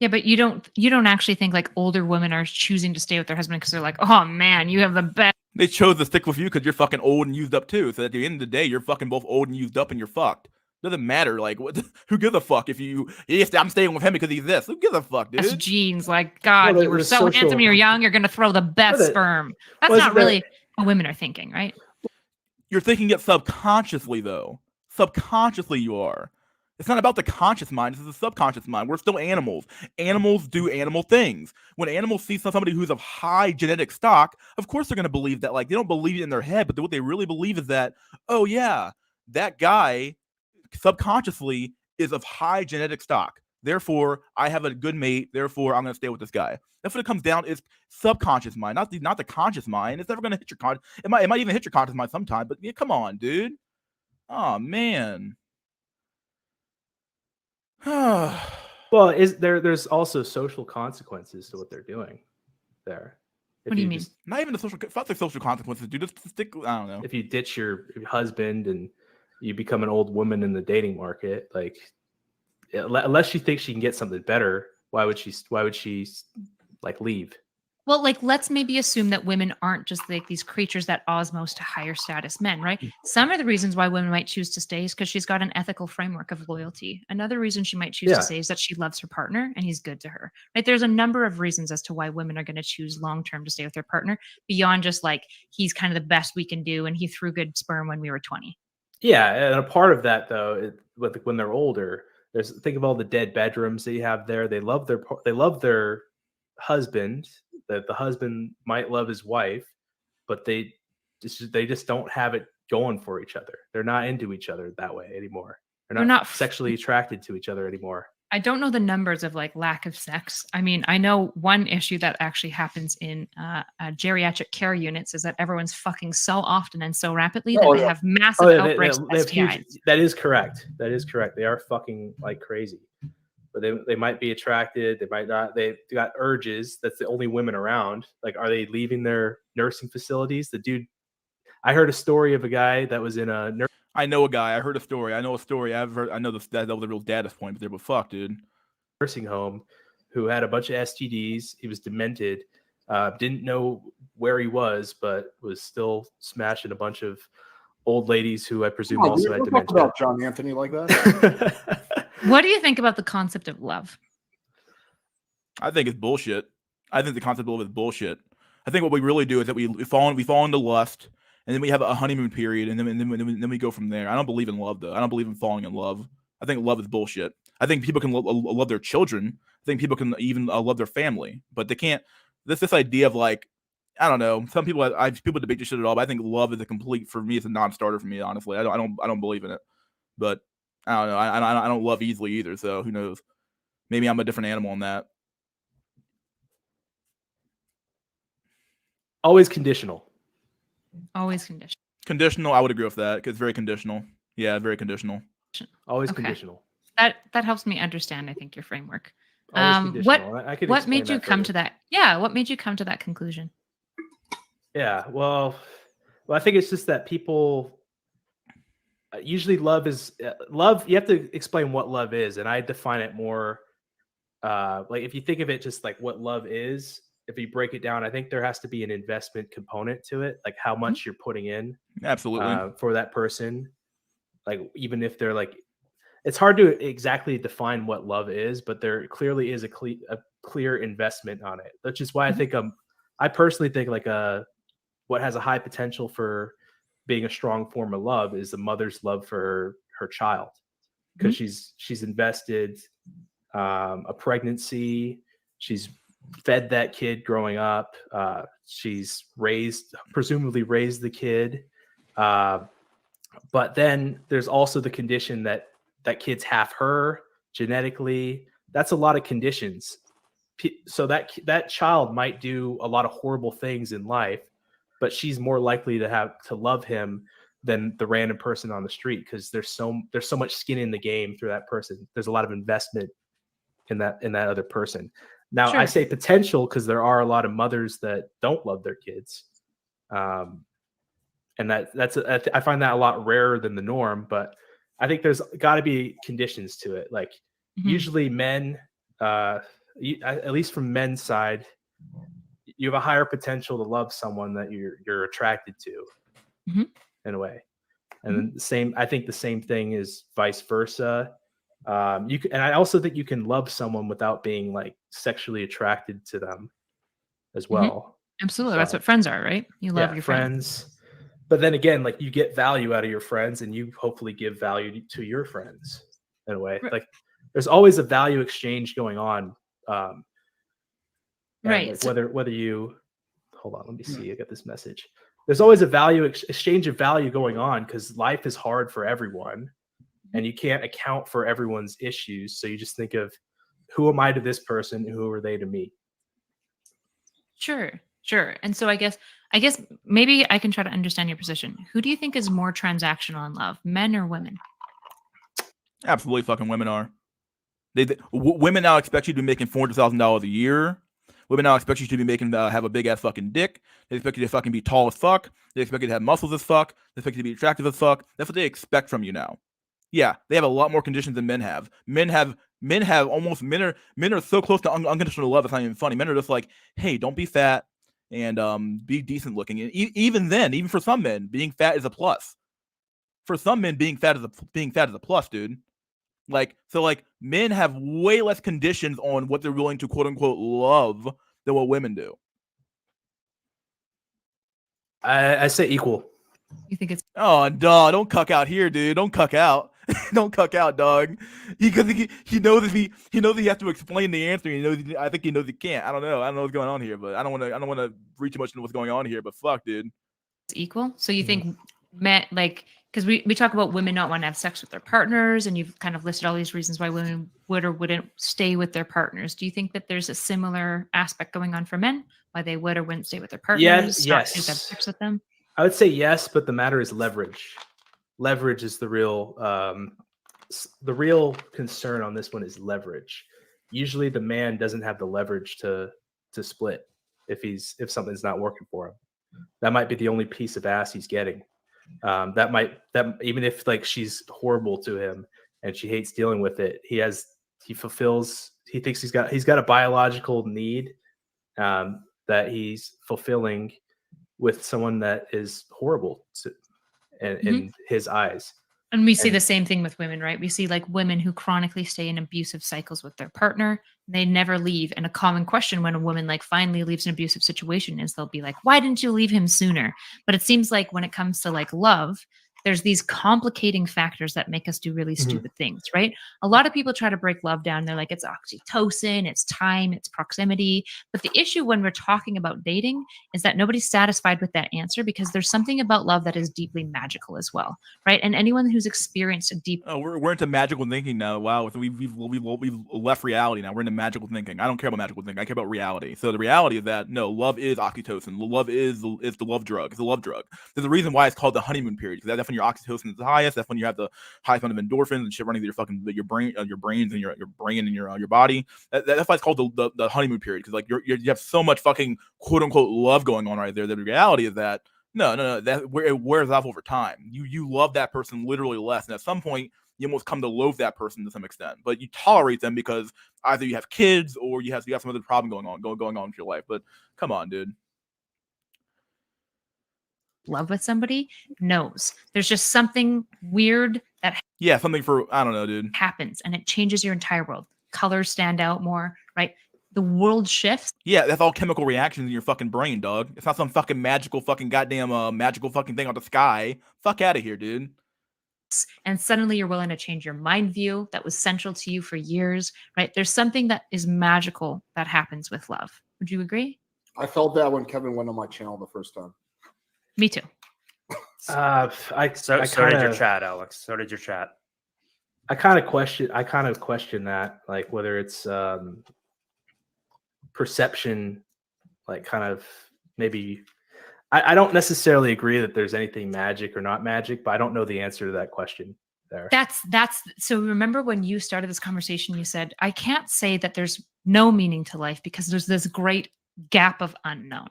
Yeah, but you don't actually think like older women are choosing to stay with their husband because they're like, oh man, you have the best. They chose to stick with you because you're fucking old and used up too. So at the end of the day, you're fucking both old and used up, and you're fucked. Doesn't matter. Like, who gives a fuck if I'm staying with him because he's this? Who gives a fuck, dude? That's genes. Like, God, you were so handsome when you were young. You're gonna throw the best sperm. That's not really what women are thinking, right? You're thinking it subconsciously, though. Subconsciously, you are. It's not about the conscious mind. This is the subconscious mind. We're still animals. Animals do animal things. When animals see somebody who's of high genetic stock, of course they're going to believe that. Like, they don't believe it in their head, but what they really believe is that, oh, yeah, that guy subconsciously is of high genetic stock. Therefore, I have a good mate. Therefore, I'm going to stay with this guy. That's what it comes down. Is subconscious mind, not the conscious mind. It's never going to hit your conscious. It might even hit your conscious mind sometime. But yeah, come on, dude. Oh man. Well, there's also social consequences to what they're doing there. What do you mean? Not even the social consequences, dude. Just stick. I don't know. If you ditch your husband and you become an old woman in the dating market, like unless she thinks she can get something better, why would she like leave? Well, like, let's maybe assume that women aren't just like these creatures that osmose to higher status men, right? Some of the reasons why women might choose to stay is because she's got an ethical framework of loyalty. Another reason she might choose to stay is that she loves her partner and he's good to her, right? There's a number of reasons as to why women are going to choose long-term to stay with their partner beyond just like, he's kind of the best we can do and he threw good sperm when we were 20. Yeah, and a part of that though, when they're older, think of all the dead bedrooms that you have there. They love their husband. That the husband might love his wife, but they just don't have it going for each other. They're not into each other that way anymore. They're not sexually attracted to each other anymore. I don't know the numbers of like lack of sex. I mean, I know one issue that actually happens in geriatric care units is that everyone's fucking so often and so rapidly that they have massive outbreaks of they have STIs. huge. That is correct. That is correct. They are fucking like crazy. But they might be attracted. They might not. They've got urges. That's the only women around. Like, are they leaving their nursing facilities? The dude, I heard a story of a guy that was in a I know a guy. I heard a story. I know a story. I've heard. I know that was a real data point there, but fuck, dude. nursing home who had a bunch of STDs. He was demented. Didn't know where he was, but was still smashing a bunch of old ladies who I presume also had Don't talk dementia. about John Anthony like that. What do you think about the concept of love? I think it's bullshit. I think the concept of love is bullshit. I think what we really do is that we fall into lust, and then we have a honeymoon period, and then we go from there. I don't believe in love, though. I don't believe in falling in love. I think love is bullshit. I think people can love their children. I think people can even love their family, but they can't. This idea of like, I don't know. Some people people debate this shit at all, but I think love is a complete, for me, it's a non-starter for me. Honestly, I don't believe in it. But I don't know. I don't love easily either. So who knows? Maybe I'm a different animal in that. Always conditional. Always conditional. Conditional. I would agree with that because it's very conditional. Yeah, very conditional. Always Okay. conditional. That helps me understand, I think, your framework. Always What conditional. I could what explain made you that come further. to that? Yeah, what made you come to that conclusion? Yeah, well, I think it's just that people usually love is love. You have to explain what love is, and I define it more like if you think of it just like what love is. If you break it down, I think there has to be an investment component to it, like how much you're putting in Absolutely. for that person. Like even if they're like, it's hard to exactly define what love is, but there clearly is a clear investment on it. Which is why I think I personally think like what has a high potential for being a strong form of love is the mother's love for her child, because she's invested a pregnancy, she's fed that kid growing up, she's presumably raised the kid, but then there's also the condition that kid's half her genetically. That's a lot of conditions. So that child might do a lot of horrible things in life, but she's more likely to love him than the random person on the street, because there's so much skin in the game through that person. There's a lot of investment in that other person. Now, Sure. I say potential because there are a lot of mothers that don't love their kids, and I find that a lot rarer than the norm. But I think there's got to be conditions to it. Like usually men, at least from men's side, you have a higher potential to love someone that you're attracted to, in a way. And then I think the same thing is vice versa. And I also think you can love someone without being like sexually attracted to them as well. Absolutely. So, That's what friends are, right? You love your friends. But then again, like you get value out of your friends, and you hopefully give value to your friends in a way. Right. Like there's always a value exchange going on. Right. Like whether you hold on, let me see. I got this message. There's always a value exchange of value going on, because life is hard for everyone, and you can't account for everyone's issues. So you just think of, who am I to this person? Who are they to me? Sure. And so I guess maybe I can try to understand your position. Who do you think is more transactional in love, men or women? Absolutely, fucking women are. Women now expect you to be making $400,000 a year. Women now expect you to be making have a big ass fucking dick. They expect you to fucking be tall as fuck. They expect you to have muscles as fuck. They expect you to be attractive as fuck. That's what they expect from you now. Yeah, they have a lot more conditions than men have. Men are so close to unconditional love. It's not even funny. Men are just like, hey, don't be fat and be decent looking. And even for some men, being fat is a plus. For some men, being fat is a plus, dude. Like, so like men have way less conditions on what they're willing to quote unquote love than what women do. I say equal. You think it's Oh, dog, don't cuck out here, dude. Don't cuck out. Don't cuck out, dog. He knows if he knows he has to explain the answer. I think he knows he can't. I don't know what's going on here, but I don't want to read too much into what's going on here. But fuck, dude. equal? So you think men, like Because we talk about women not wanting to have sex with their partners, and you've kind of listed all these reasons why women would or wouldn't stay with their partners. Do you think that there's a similar aspect going on for men, why they would or wouldn't stay with their partners? Yes, not choose to have yes. sex with them? I would say yes, but the matter is leverage. Leverage is the real concern on this one is leverage. Usually the man doesn't have the leverage to split if something's not working for him. That might be the only piece of ass he's getting. That even if like she's horrible to him and she hates dealing with it, he thinks he's got a biological need that he's fulfilling with someone that is horrible in his eyes. And we see the same thing with women, right? We see like women who chronically stay in abusive cycles with their partner. They never leave. And a common question when a woman like finally leaves an abusive situation is they'll be like, why didn't you leave him sooner? But it seems like when it comes to like love, there's these complicating factors that make us do really stupid things, right? A lot of people try to break love down. They're like, it's oxytocin, it's time, it's proximity. But the issue when we're talking about dating is that nobody's satisfied with that answer because there's something about love that is deeply magical as well, right? And anyone who's experienced a deep... Oh, we're into magical thinking now. Wow, we've left reality now. We're into magical thinking. I don't care about magical thinking. I care about reality. So the reality is that no, love is oxytocin. Love is the love drug. It's a love drug. There's a reason why it's called the honeymoon period. Because that's when your oxytocin is the highest. That's when you have the highest amount of endorphins and shit running through your brains and your brain and your body. That's why it's called the honeymoon period. Because like you have so much fucking quote unquote love going on right there. The reality is that no, that it wears off over time. You love that person literally less, and at some point you almost come to loathe that person to some extent. But you tolerate them because either you have kids or you have some other problem going on with your life. But come on, dude. Love with somebody knows there's just something weird that something for I don't know, dude, happens, and it changes your entire world. Colors stand out more, right? The world shifts. Yeah, that's all chemical reactions in your fucking brain, dog. It's not some fucking magical fucking goddamn magical fucking thing out the sky. Fuck out of here, dude. And suddenly you're willing to change your mind view that was central to you for years, right? There's something that is magical that happens with love. Would you agree? I felt that when Kevin went on my channel the first time. Me too. So did your chat, Alex. So did your chat. I kind of question that, like whether it's perception, like kind of maybe. I don't necessarily agree that there's anything magic or not magic, but I don't know the answer to that question there. That's so remember when you started this conversation, you said, I can't say that there's no meaning to life because there's this great gap of unknown,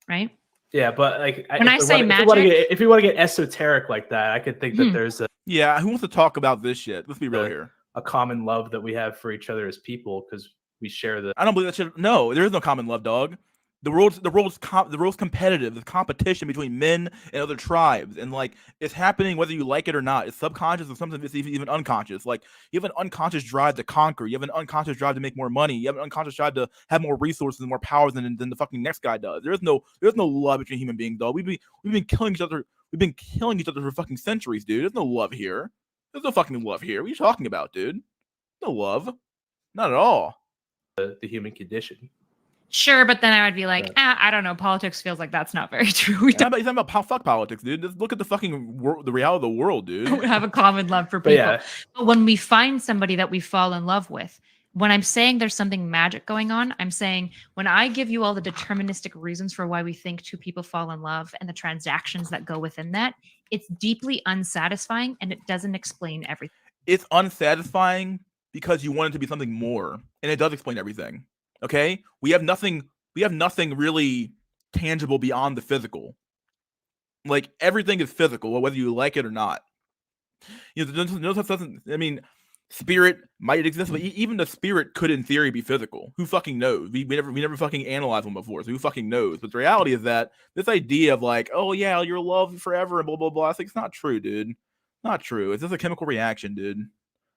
right? Yeah, but like when I say magic, if you want to get esoteric like that, I could think that there's who wants to talk about this shit? Let's be real here. A common love that we have for each other as people because we share the. I don't believe that shit. No, there is no common love, dog. The world's competitive. There's competition between men and other tribes, and like it's happening whether you like it or not. It's subconscious or something that's even unconscious. Like you have an unconscious drive to conquer. You have an unconscious drive to make more money. You have an unconscious drive to have more resources and more powers than the fucking next guy does. There's no love between human beings, dog. We've been killing each other. We've been killing each other for fucking centuries, dude. There's no love here. There's no fucking love here. What are you talking about, dude? No love, not at all. The human condition. Sure, but then I would be like, I don't know. Politics feels like that's not very true. It's not about fuck politics, dude. Just look at the fucking the reality of the world, dude. We don't have a common love for people. But when we find somebody that we fall in love with, when I'm saying there's something magic going on, I'm saying when I give you all the deterministic reasons for why we think two people fall in love and the transactions that go within that, it's deeply unsatisfying and it doesn't explain everything. It's unsatisfying because you want it to be something more, and it does explain everything. Okay, we have nothing really tangible beyond the physical. Like everything is physical, whether you like it or not. You know, I mean, spirit might exist, but even the spirit could, in theory, be physical. Who fucking knows? We never fucking analyzed one before, so who fucking knows? But the reality is that this idea of like, oh yeah, you're loved forever and blah blah blah. It's not true, dude. Not true. It's just a chemical reaction, dude.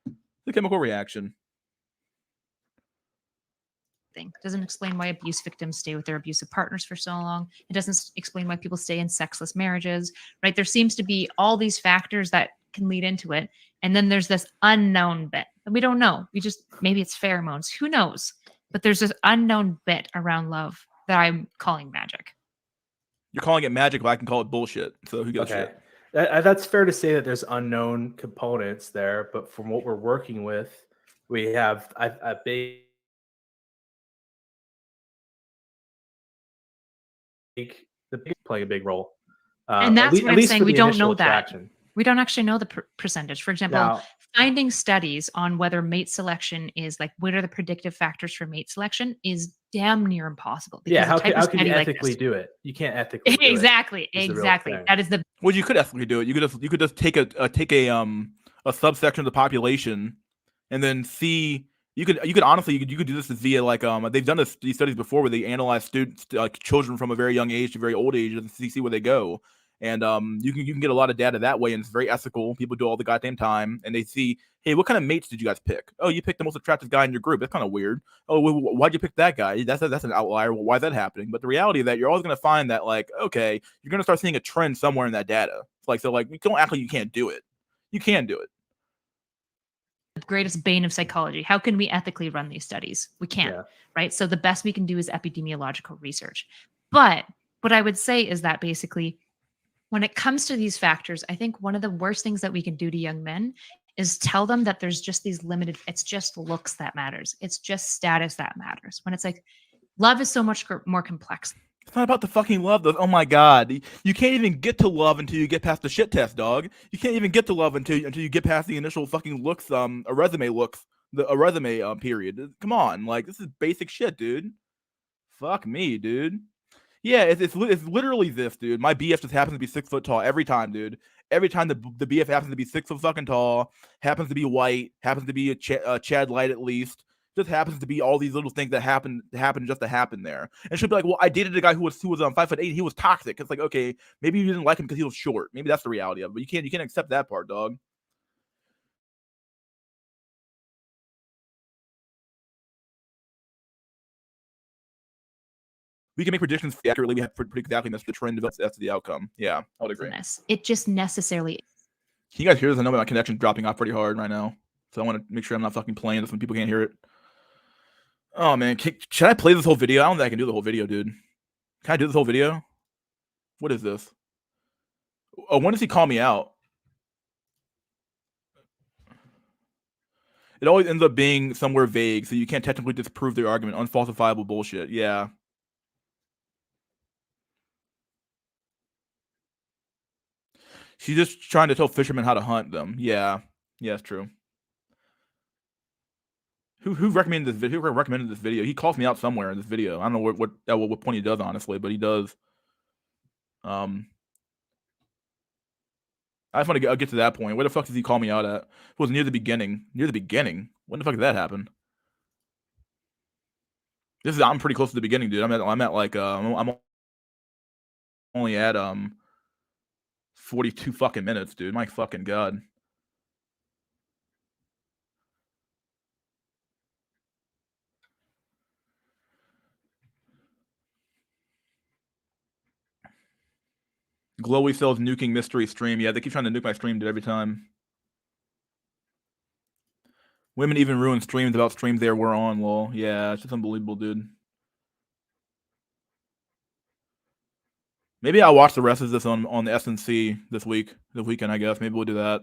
It's a chemical reaction. It doesn't explain why abuse victims stay with their abusive partners for so long. It doesn't explain why people stay in sexless marriages, right? There seems to be all these factors that can lead into it. And then there's this unknown bit that we don't know. Maybe it's pheromones. Who knows? But there's this unknown bit around love that I'm calling magic. You're calling it magic, but I can call it bullshit. So who gives a shit? That's fair to say that there's unknown components there, but from what we're working with, we have a big the big playing a big role. And that's what at I'm least saying. for We the don't initial know that. attraction. We don't actually know the percentage. For example, Now, finding studies on whether mate selection is like what are the predictive factors for mate selection is damn near impossible. yeah, Because the type how of can you study like ethically this, do it? You can't ethically do it. exactly, is the real exactly. thing. That is the Well, you could ethically do it. You could just take a subsection of the population, and then see. You could honestly you could do this via like they've done these studies before where they analyze students like children from a very young age to very old age and see where they go. And you can get a lot of data that way, and it's very ethical. People do all the goddamn time, and they see, hey, what kind of mates did you guys pick? Oh, you picked the most attractive guy in your group. That's kind of weird. Oh, why'd you pick that guy? That's an outlier. Well, why is that happening? But the reality is that you're always going to find that, like, okay, you're going to start seeing a trend somewhere in that data. It's like, you don't act like you can't do it. You can do it. greatest bane of psychology. How can we ethically run these studies? We can't, Yeah. right? So the best we can do is epidemiological research. But what I would say is that basically, when it comes to these factors, I think one of the worst things that we can do to young men is tell them that there's just these limited, it's just looks that matters. It's just status that matters. When it's like, love is so much more complex. It's not about the fucking love, though. Oh my god, you can't even get to love until you get past the shit test, dog. You can't even get to love until you get past the initial fucking looks, a resume period. Come on, like this is basic shit, dude. Fuck me, dude. Yeah, it's literally this, dude. My BF just happens to be 6 foot tall every time, dude. Every time the BF happens to be 6 foot fucking tall, happens to be white, happens to be a Chad Light at least. Just happens to be all these little things that happen just to happen there. And she'll be like, well, I dated a guy who was 5'8". He was toxic. It's like, okay, maybe you didn't like him because he was short. Maybe that's the reality of it. But you can't accept that part, dog. We can make predictions accurately. We have pretty exactly that's the trend. That's the outcome. Yeah, I would agree. It just necessarily. Can you guys hear this? I know my connection's dropping off pretty hard right now, so I want to make sure I'm not fucking playing this when people can't hear it. Oh man, should I play this whole video? I don't think I can do the whole video, dude. Can I do this whole video? What is this? Oh, when does he call me out? It always ends up being somewhere vague, so you can't technically disprove their argument. Unfalsifiable bullshit. Yeah. She's just trying to tell fishermen how to hunt them. Yeah. Yeah, it's true. Who recommended this video? Who recommended this video? He calls me out somewhere in this video. I don't know what point he does, honestly, but he does. I just want to get to that point. Where the fuck does he call me out at? It was near the beginning. Near the beginning? When the fuck did that happen? I'm pretty close to the beginning, dude. I'm at like I'm only at 42 fucking minutes, dude. My fucking god. Glowy sells nuking mystery stream. Yeah, they keep trying to nuke my stream, dude, every time. Women even ruin streams about streams they were on, lol. Yeah, it's just unbelievable, dude. Maybe I'll watch the rest of this on the SNC this weekend, I guess. Maybe we'll do that.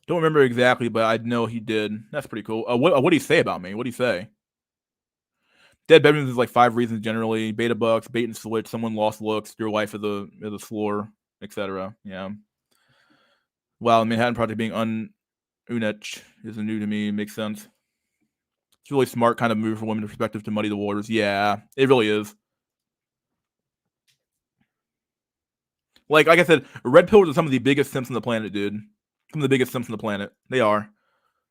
Don't remember exactly, but I know he did. That's pretty cool. What did he say about me? What did he say? Dead bedrooms is like 5 reasons generally. Beta bucks, bait and switch, someone lost looks, your wife is a floor, etc. Yeah. Wow, the Manhattan Project being ununech is new to me. Makes sense. It's a really smart kind of move from women's perspective to muddy the waters. Yeah, it really is. Like I said, red pillars are some of the biggest simps on the planet, dude. Some of the biggest simps on the planet. They are.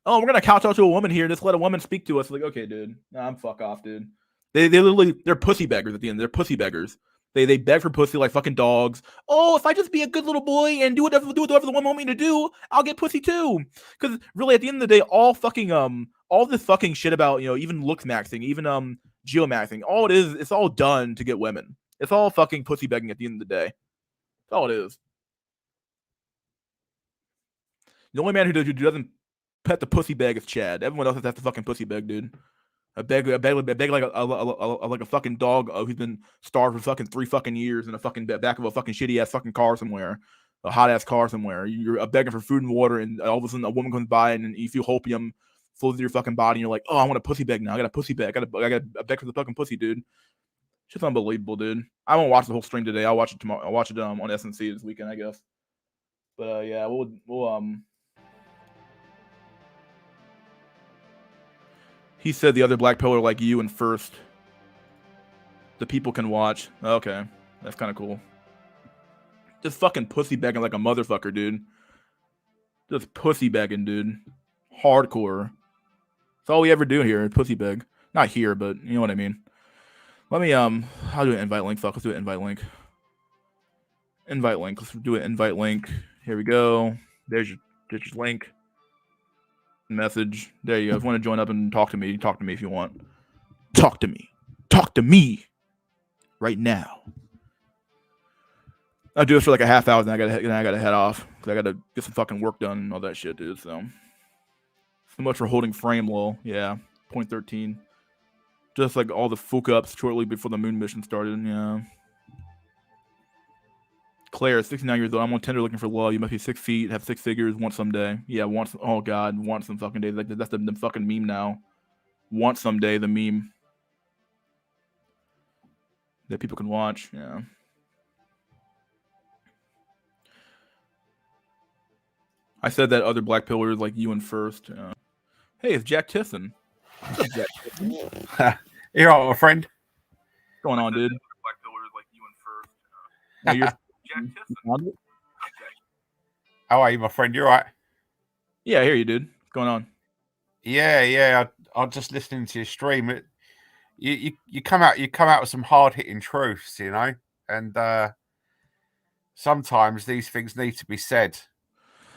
Oh, we're gonna couch out to a woman here. Just let a woman speak to us. Like, okay, dude. Nah, I'm fuck off, dude. They're pussy beggars at the end. They're pussy beggars. They beg for pussy like fucking dogs. Oh, if I just be a good little boy and do whatever the woman want me to do, I'll get pussy too. Because really, at the end of the day, all this fucking shit about even looks maxing, even geomaxing, all it is, it's all done to get women. It's all fucking pussy begging at the end of the day. That's all it is. The only man who doesn't pet the pussy bag is Chad. Everyone else has to fucking pussy bag, dude. I beg like like a fucking dog who's been starved for fucking 3 fucking years in a fucking back of a fucking shitty ass fucking car somewhere, a hot ass car somewhere. You're begging for food and water, and all of a sudden a woman comes by and you feel hopium flows through your fucking body, and you're like, oh, I want a pussy beg now. I got a pussy beg. I got a beg for the fucking pussy, dude. Shit's unbelievable, dude. I won't watch the whole stream today. I'll watch it tomorrow. I'll watch it on SNC this weekend, I guess. But yeah, we'll He said the other black pillar like you and first. The people can watch. Okay, that's kind of cool. Just fucking pussy begging like a motherfucker, dude. Just pussy begging, dude. Hardcore. That's all we ever do here. Pussy beg. Not here, but you know what I mean. Let me I'll do an invite link. Fuck, let's do an invite link. Invite link. Let's do an invite link. Here we go. There's your link. Message. There you go. If you want to join up and talk to me if you want. Talk to me. Talk to me right now. I'll do this for like a half hour, then I gotta head off because I gotta get some fucking work done and all that shit, dude. So much for holding frame, lol. Yeah, 0.13. Just like all the fuck ups shortly before the moon mission started. Yeah. Claire, 69 years old. I'm on Tinder looking for love. You must be 6 feet, have 6 figures, want someday. Yeah, want. Oh god, want some fucking day. Like that's the fucking meme now. Want someday, the meme that people can watch. Yeah. I said that other black pillars like you and first. Hey, it's Jack Tisson. What's up, Jack Tisson? You're all my friend. What's going on, dude? Black pillars like you and first. You're Jack Tisson. How are you, my friend? You all right? Yeah, I hear you, dude. What's going on? Yeah. I'm just listening to your stream. You come out with some hard hitting truths, you know, and sometimes these things need to be said.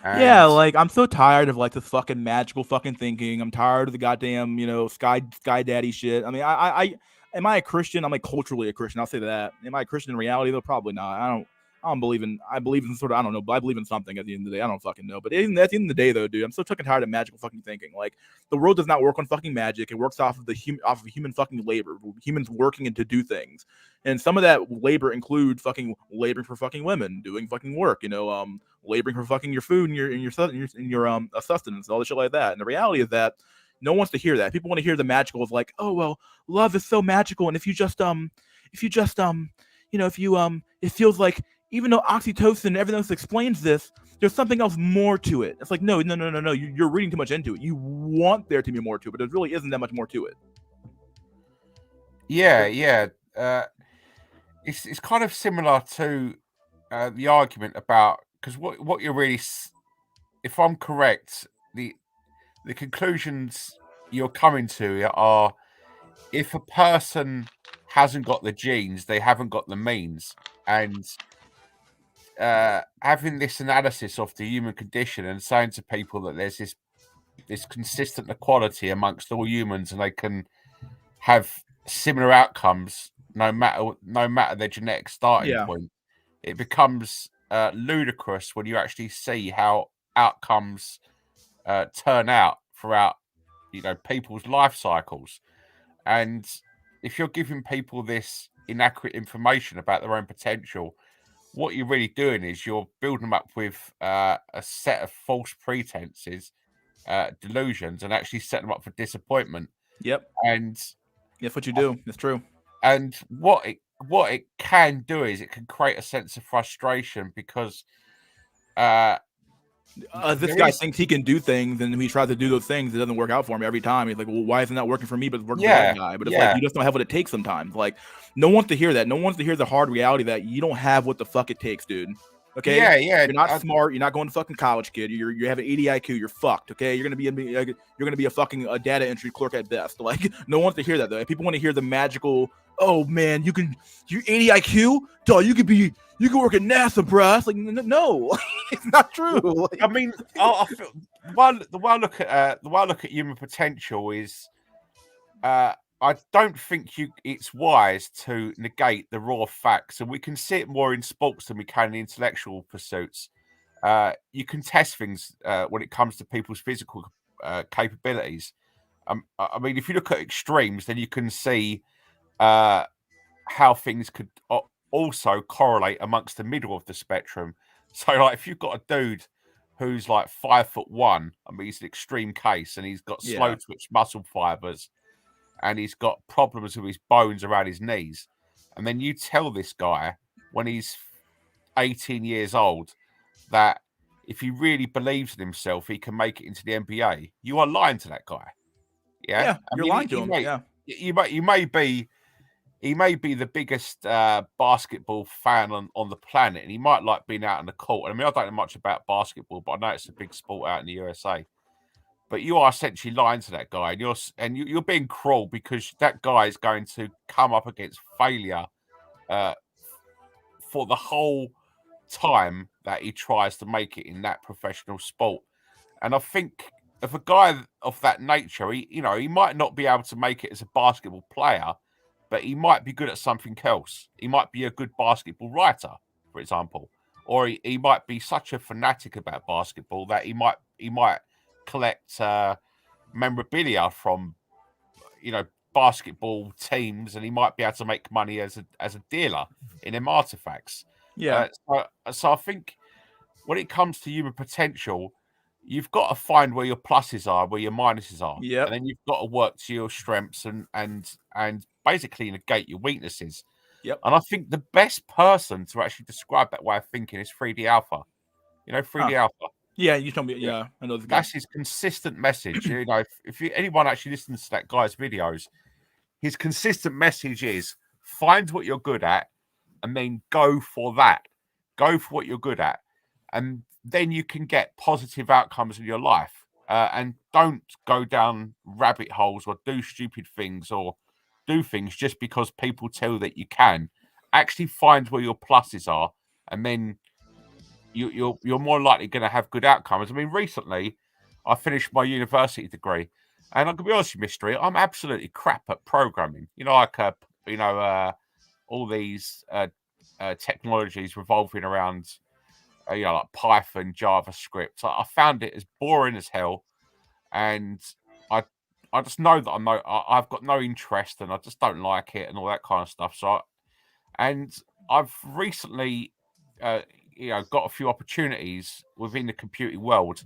Yeah, like I'm so tired of like this fucking magical fucking thinking. I'm tired of the goddamn, sky daddy shit. I mean, I am I a Christian? I'm like culturally a Christian. I'll say that. Am I a Christian in reality though? Probably not. I believe in sort of, I don't know, but I believe in something at the end of the day. I don't fucking know. But at the end of the day though, dude, I'm so fucking tired of magical fucking thinking. Like the world does not work on fucking magic. It works off of human fucking labor. Humans working and to do things. And some of that labor includes fucking laboring for fucking women, doing fucking work, laboring for fucking your food and your sustenance and all the shit like that. And the reality is that no one wants to hear that. People want to hear the magical of like, oh well, love is so magical, and if you it feels like even though oxytocin and everything else explains this, there's something else more to it. It's like no. You're reading too much into it. You want there to be more to it, but there really isn't that much more to it. Yeah. It's kind of similar to the argument about, because what you're really, if I'm correct, the conclusions you're coming to are, if a person hasn't got the genes, they haven't got the means, and having this analysis of the human condition and saying to people that there's this consistent equality amongst all humans and they can have similar outcomes no matter their genetic starting point, it becomes ludicrous when you actually see how outcomes turn out throughout people's life cycles. And if you're giving people this inaccurate information about their own potential, what you're really doing is you're building them up with a set of false pretenses, delusions, and actually setting them up for disappointment. Yep. And that's what you do. It's true. And what it can do is it can create a sense of frustration because this guy thinks he can do things, and he tries to do those things. It doesn't work out for him every time. He's like, well, why isn't that working for me, but it's working for that guy? But it's like, you just don't have what it takes sometimes. Like, no one wants to hear that. No one wants to hear the hard reality that you don't have what the fuck it takes, dude. Okay? Yeah. You're not smart. You're not going to fucking college, kid. You have an 80 IQ. You're fucked, okay? You're gonna be a fucking data entry clerk at best. Like, no one wants to hear that, though. People want to hear the magical, oh, man, you're 80 IQ? Duh, you can work at NASA, bruh. It's like, no, it's not true. Like, I mean, I feel the way I look at human potential is, I don't think it's wise to negate the raw facts, and we can see it more in sports than we can in intellectual pursuits. You can test things when it comes to people's physical capabilities. I mean, if you look at extremes, then you can see how things could also correlate amongst the middle of the spectrum. So, like, if you've got a dude who's like 5'1", I mean, he's an extreme case, and he's got slow twitch muscle fibers, and he's got problems with his bones around his knees, and then you tell this guy when he's 18 years old that if he really believes in himself, he can make it into the NBA. You are lying to that guy. Yeah, I you're mean, lying to him. He may be the biggest basketball fan on the planet, and he might like being out on the court. I mean, I don't know much about basketball, but I know it's a big sport out in the USA. But you are essentially lying to that guy, and you're being cruel, because that guy is going to come up against failure for the whole time that he tries to make it in that professional sport. And I think if a guy of that nature, he might not be able to make it as a basketball player, but he might be good at something else. He might be a good basketball writer, for example, or he might be such a fanatic about basketball that he might collect memorabilia from basketball teams, and he might be able to make money as a dealer in them artifacts. So I think when it comes to human potential, you've got to find where your pluses are, where your minuses are, and then you've got to work to your strengths and basically negate your weaknesses. And I think the best person to actually describe that way of thinking is 3D Alpha. 3D Alpha. Yeah, you told me. Yeah, I know. That's his consistent message. If anyone actually listens to that guy's videos, his consistent message is find what you're good at, and then go for that. Go for what you're good at, and then you can get positive outcomes in your life. And don't go down rabbit holes or do stupid things or do things just because people tell you that you can. Actually find where your pluses are, and then you're more likely going to have good outcomes. I mean, recently I finished my university degree, and I'm gonna be honest with you, Mystery, I'm absolutely crap at programming. All these technologies revolving around like Python, JavaScript. I found it as boring as hell, and I just know that I've got no interest, and I just don't like it, and all that kind of stuff. And I've recently got a few opportunities within the computing world,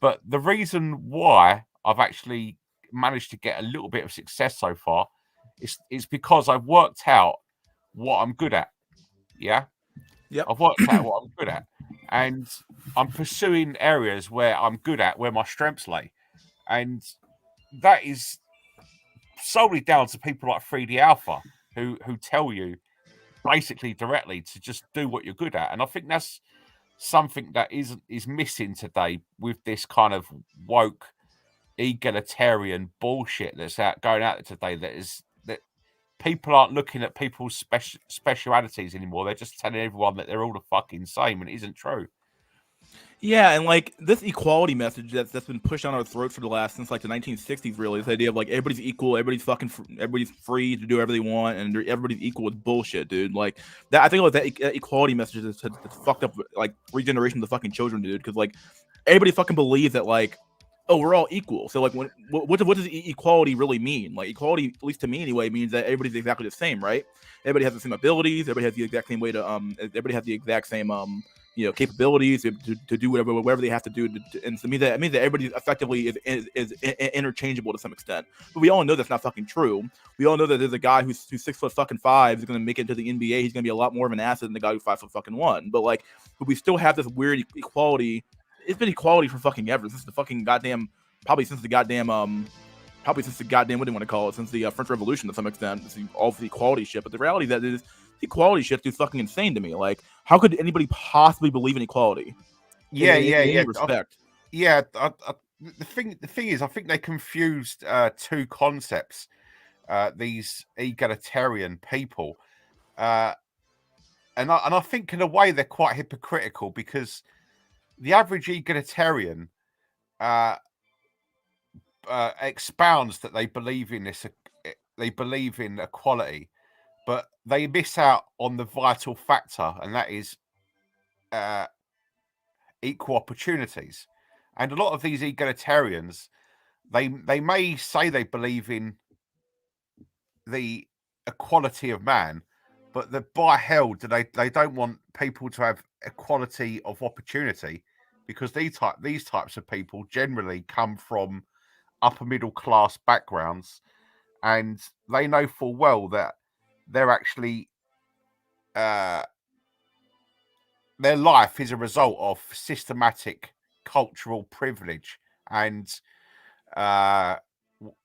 but the reason why I've actually managed to get a little bit of success so far is because I've worked out what I'm good at. I've worked out what I'm good at, and I'm pursuing areas where I'm good at, where my strengths lay, and that is solely down to people like 3D Alpha who tell you basically directly to just do what you're good at. And I think that's something that is missing today with this kind of woke egalitarian bullshit that's going out there today. That people aren't looking at people's specialities anymore. They're just telling everyone that they're all the fucking same, and it isn't true. Yeah, and like this equality message that's been pushed on our throats for the last since like the 1960s. Really, this idea of like everybody's equal, everybody's free to do whatever they want, and everybody's equal is bullshit, dude. Like that, I think like that equality message that's fucked up like 3 generations of fucking children, dude. Because like everybody fucking believes that like, oh, we're all equal. So like, what does equality really mean? Like equality, at least to me anyway, means that everybody's exactly the same, right? Everybody has the same abilities. Everybody has the exact same way to Everybody has the exact same capabilities to do whatever they have to do, and to me that means that everybody effectively is interchangeable to some extent. But we all know that's not fucking true. We all know that there's a guy who's 6'5" is going to make it into the NBA. He's going to be a lot more of an asset than the guy who's 5'1". But we still have this weird equality. It's been equality for fucking ever since the fucking goddamn what do you want to call it, since the French Revolution to some extent. It's all the equality shit. But the reality that is equality shit is fucking insane to me. Like, how could anybody possibly believe in equality? Respect. The thing is, I think they confused two concepts. These egalitarian people, and I think in a way they're quite hypocritical, because the average egalitarian expounds that they believe in this, they believe in equality, but they miss out on the vital factor, and that is equal opportunities. And a lot of these egalitarians they may say they believe in the equality of man, but by hell do they don't want people to have equality of opportunity, because these types of people generally come from upper middle class backgrounds, and they know full well that they're actually their life is a result of systematic cultural privilege and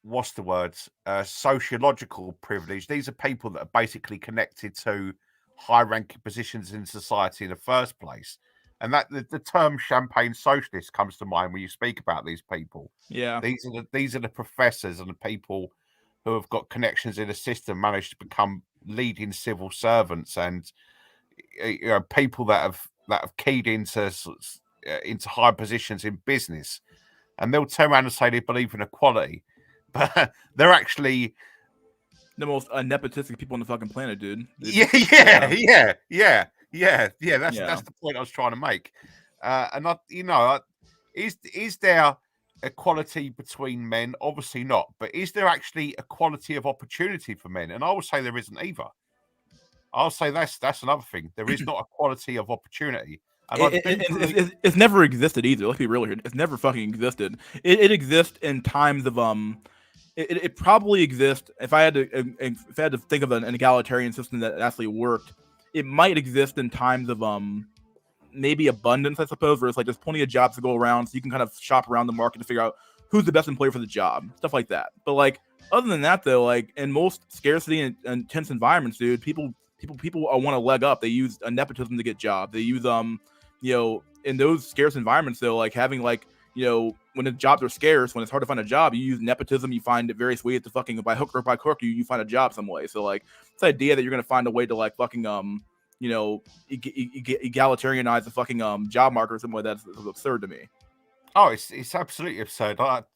what's the words? Sociological privilege. These are people that are basically connected to high-ranking positions in society in the first place, and that the term "champagne socialist" comes to mind when you speak about these people. Yeah. These are the professors and the people who have got connections in the system, managed to become leading civil servants, and people that have keyed into high positions in business, and they'll turn around and say they believe in equality, but they're actually The most nepotistic people on the fucking planet, dude. yeah. That's the point I was trying to make. Is there equality between men? Obviously not. But is there actually equality of opportunity for men? And I would say there isn't either. I'll say that's another thing. There is not equality of opportunity. And It's never existed either. Let's be real here. It's never fucking existed. It exists in times of It probably exists. If I had to think of an egalitarian system that actually worked, it might exist in times of maybe abundance, I suppose, where it's like there's plenty of jobs to go around, so you can kind of shop around the market to figure out who's the best employer for the job, stuff like that. But like other than that, though, like in most scarcity and intense environments, dude, people want to leg up. They use nepotism to get jobs. They use in those scarce environments, though, like having like when the jobs are scarce, when it's hard to find a job, you use nepotism. You find it various ways to fucking by hook or by crook, you find a job some way. So like this idea that you're gonna find a way to like fucking egalitarianize the fucking job market or something like that is absurd to me. Oh, it's absolutely absurd. I'll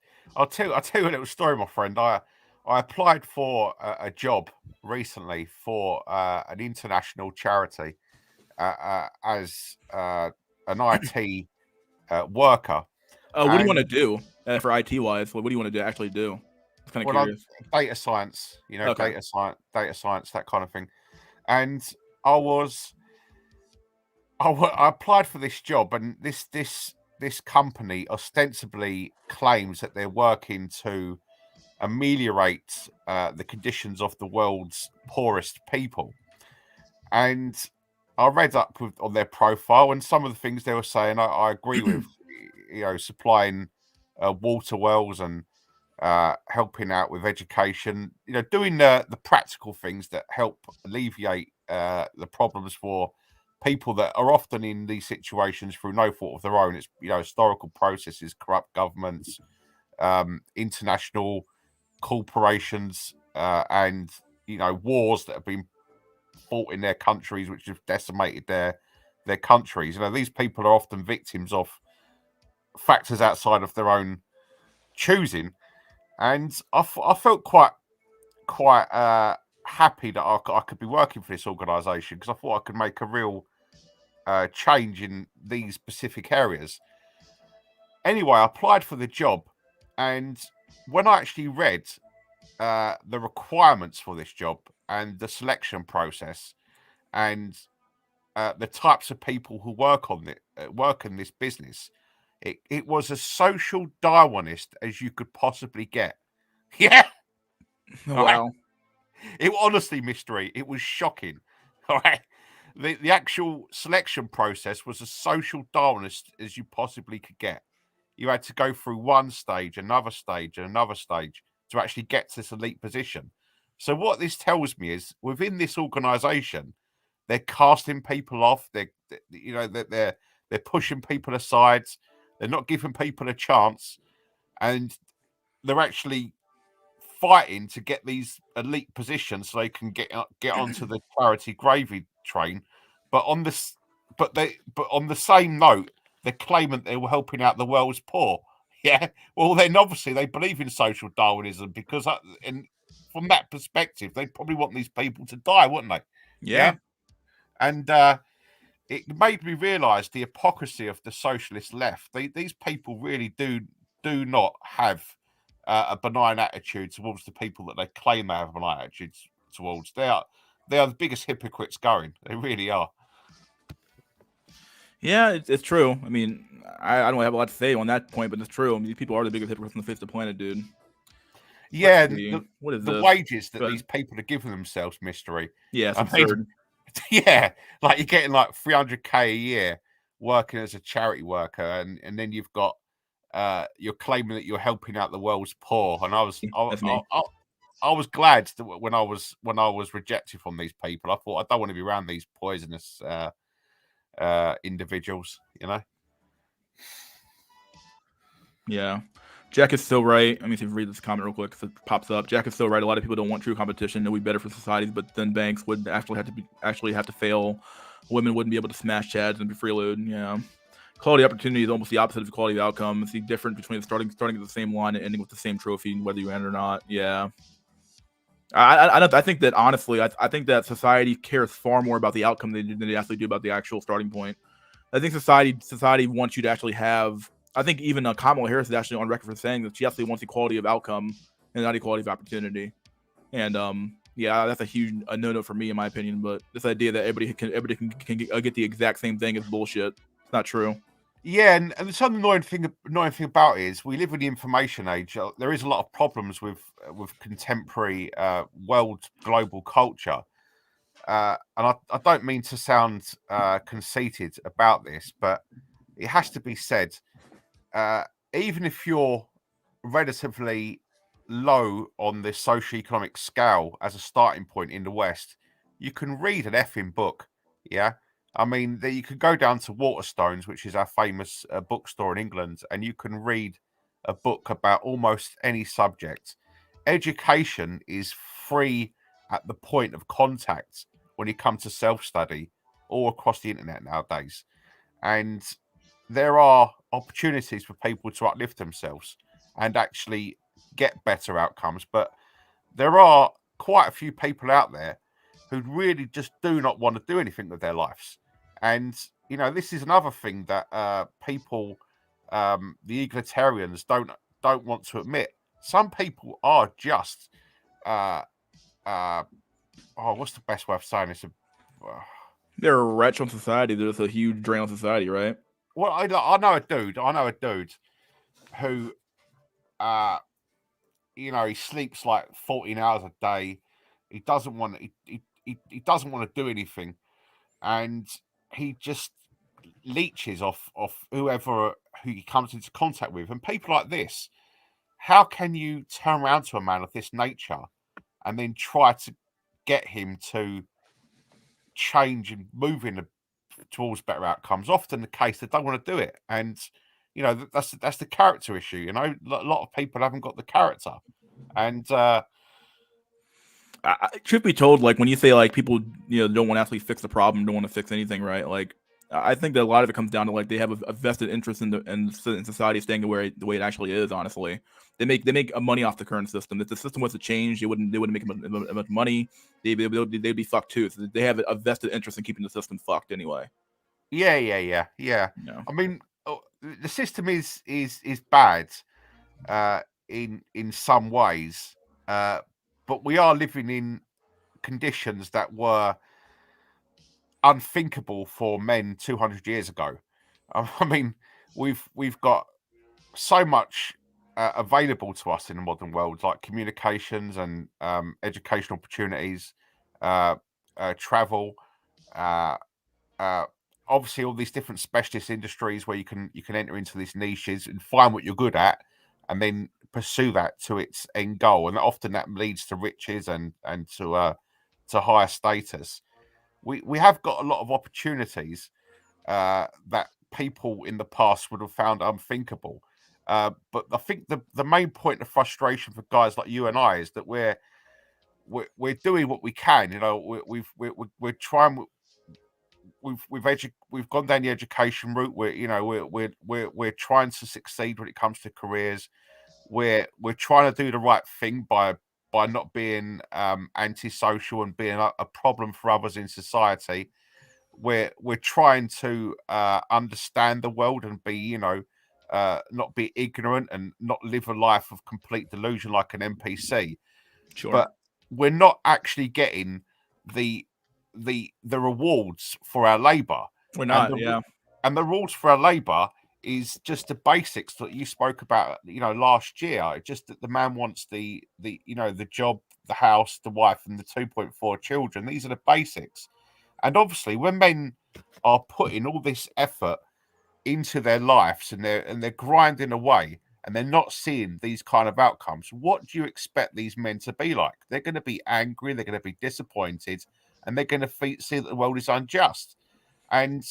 tell you a little story, my friend. I applied for a job recently for an international charity as an IT worker. What do you want to do for IT wise? What do you want to actually do? I'm kind of curious. Data science, Okay. data science, that kind of thing. And I applied for this job, and this company ostensibly claims that they're working to ameliorate the conditions of the world's poorest people. And I read up on their profile, and some of the things they were saying I agree with. Supplying water wells and helping out with education, doing the practical things that help alleviate the problems for people that are often in these situations through no fault of their own. It's historical processes, corrupt governments, international corporations, and wars that have been fought in their countries, which have decimated their countries. These people are often victims of factors outside of their own choosing, and I felt quite happy that I could be working for this organisation, because I thought I could make a real change in these specific areas. Anyway, I applied for the job, and when I actually read the requirements for this job and the selection process and the types of people who work in this business, it was as social Darwinist as you could possibly get. Yeah. Wow. Right. It honestly, mystery. It was shocking. All right. The actual selection process was as social Darwinist as you possibly could get. You had to go through one stage, another stage, and another stage to actually get to this elite position. So what this tells me is, within this organization, they're casting people off. They're pushing people aside. They're not giving people a chance, and they're actually fighting to get these elite positions so they can get onto the charity gravy train. But on the same note, they're claiming they were helping out the world's poor. Yeah, well then obviously they believe in social Darwinism, because from that perspective, they probably want these people to die, wouldn't they? Yeah. And it made me realise the hypocrisy of the socialist left. These people really do not have a benign attitude towards the people that they claim they have a benign attitude towards. They are the biggest hypocrites going. They really are. Yeah, it's true. I mean, I don't have a lot to say on that point, but it's true. I mean, these people are the biggest hypocrites on the face of the planet, dude. Yeah, what is the this? wages that But, these people are giving themselves, mystery. yeah, it's I mean, absurd. yeah, like you're getting like 300K a year working as a charity worker, and then you've got you're claiming that you're helping out the world's poor. And That's me. I was glad that when I was rejected from these people. I thought I don't want to be around these poisonous individuals, you know. Yeah. Jack is so right. Let me see if I read this comment real quick because it pops up. Jack is so right. A lot of people don't want true competition. It would be better for societies, but then banks would actually have to fail. Women wouldn't be able to smash chads and be freeload. Yeah. Quality opportunity is almost the opposite of quality of outcome. It's the difference between starting at the same line and ending with the same trophy, whether you end or not. Yeah. I think that honestly, I think that society cares far more about the outcome than they actually do about the actual starting point. I think society wants you to actually have. I think even Kamala Harris is actually on record for saying that she actually wants equality of outcome and not equality of opportunity. And yeah, that's a huge no-no for me in my opinion. But this idea that everybody can get the exact same thing is bullshit. It's not true. Yeah, and the some annoying thing about it is we live in the information age. There is a lot of problems with contemporary world global culture, and I don't mean to sound conceited about this, but it has to be said. Even if you're relatively low on the socioeconomic scale as a starting point in the West, you can read an effing book. Yeah. I mean, you could go down to Waterstones, which is our famous bookstore in England, and you can read a book about almost any subject. Education is free at the point of contact when you come to self-study all across the internet nowadays. And there are opportunities for people to uplift themselves and actually get better outcomes. But there are quite a few people out there who really just do not want to do anything with their lives. And, you know, this is another thing that people, the egalitarians, don't want to admit. Some people are just, what's the best way of saying this? They're a wretch on society. There's a huge drain on society, right? Well, I know a dude who, you know, he sleeps like 14 hours a day. He doesn't want he doesn't want to do anything, and he just leeches off who he comes into contact with. And people like this, how can you turn around to a man of this nature and then try to get him to change and move towards better outcomes? Often the case they don't want to do it, and you know that's the character issue. You know, a lot of people haven't got the character, and truth be told, like when you say like people, you know, don't want to actually fix the problem, don't want to fix anything, right? Like I think that a lot of it comes down to like they have a vested interest in society staying the way it actually is. Honestly, they make money off the current system. If the system was to change, they wouldn't make much money. They'd be fucked too. So they have a vested interest in keeping the system fucked anyway. Yeah. No. I mean, the system is bad in some ways, but we are living in conditions that were unthinkable for men 200 years ago. I mean, we've got so much available to us in the modern world, like communications and educational opportunities, travel. Obviously all these different specialist industries where you can enter into these niches and find what you're good at and then pursue that to its end goal, and often that leads to riches and to higher status. We have got a lot of opportunities that people in the past would have found unthinkable, but I think the main point of frustration for guys like you and I is that we're doing what we can. You know, we're trying. We've gone down the education route. We're trying to succeed when it comes to careers. We're trying to do the right thing by not being antisocial and being a problem for others in society. We're trying to understand the world and be not be ignorant and not live a life of complete delusion like an NPC. Sure. But we're not actually getting the rewards for our labor. We're not, and the, yeah. And the rewards for our labor is just the basics that you spoke about, last year. Just that the man wants the job, the house, the wife, and the 2.4 children. These are the basics. And obviously, when men are putting all this effort into their lives and they're grinding away and they're not seeing these kind of outcomes, what do you expect these men to be like? They're going to be angry, they're going to be disappointed, and they're going to see that the world is unjust. And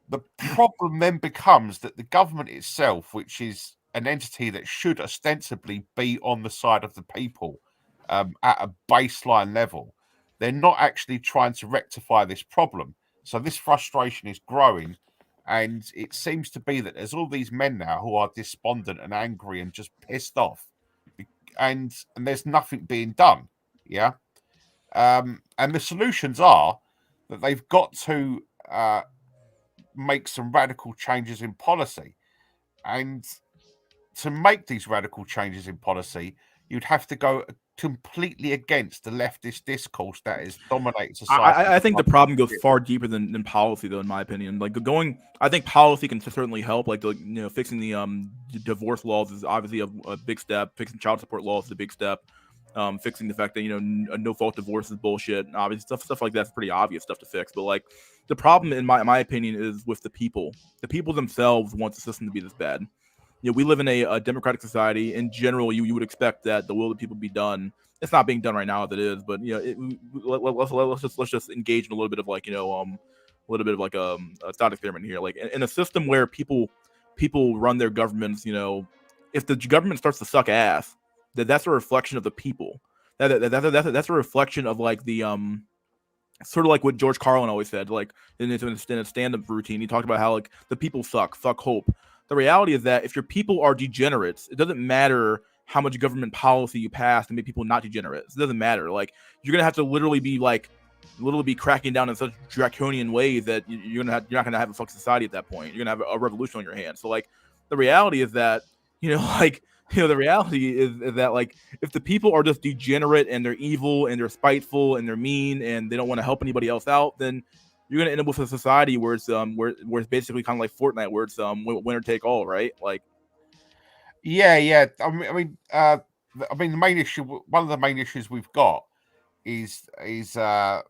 the problem then becomes that the government itself, which is an entity that should ostensibly be on the side of the people at a baseline level, they're not actually trying to rectify this problem. So this frustration is growing, and it seems to be that there's all these men now who are despondent and angry and just pissed off, and there's nothing being done. Yeah. And the solutions are that they've got to make some radical changes in policy. And to make these radical changes in policy, you'd have to go completely against the leftist discourse that is dominating society. I think the problem goes far deeper than policy, though, in my opinion. Like I think policy can certainly help. Like fixing the divorce laws is obviously a big step. Fixing child support laws is a big step. Fixing the fact that a no fault divorce is bullshit. Obviously, stuff like that's pretty obvious stuff to fix. But like the problem, in my opinion, is with the people. The people themselves want the system to be this bad. We live in a democratic society. In general, you would expect that the will of the people be done. It's not being done right now as it is, but let's just engage in a little bit of like a little bit of like a thought experiment here. Like in a system where people run their governments, if the government starts to suck ass, that's a reflection of the people. That's a reflection of like the sort of like what George Carlin always said, like in a stand-up routine. He talked about how like the people suck, fuck hope. The reality is that if your people are degenerates, it doesn't matter how much government policy you pass to make people not degenerates. It doesn't matter. Like you're gonna have to literally be cracking down in such draconian ways that you're not gonna have a fucking society at that point. You're gonna have a revolution on your hands. So like the reality is that the reality is that like if the people are just degenerate and they're evil and they're spiteful and they're mean and they don't want to help anybody else out, then you're gonna end up with a society where it's where it's basically kind of like Fortnite, where it's winner take all, right? Like, yeah. I mean, the main issue, one of the main issues we've got is the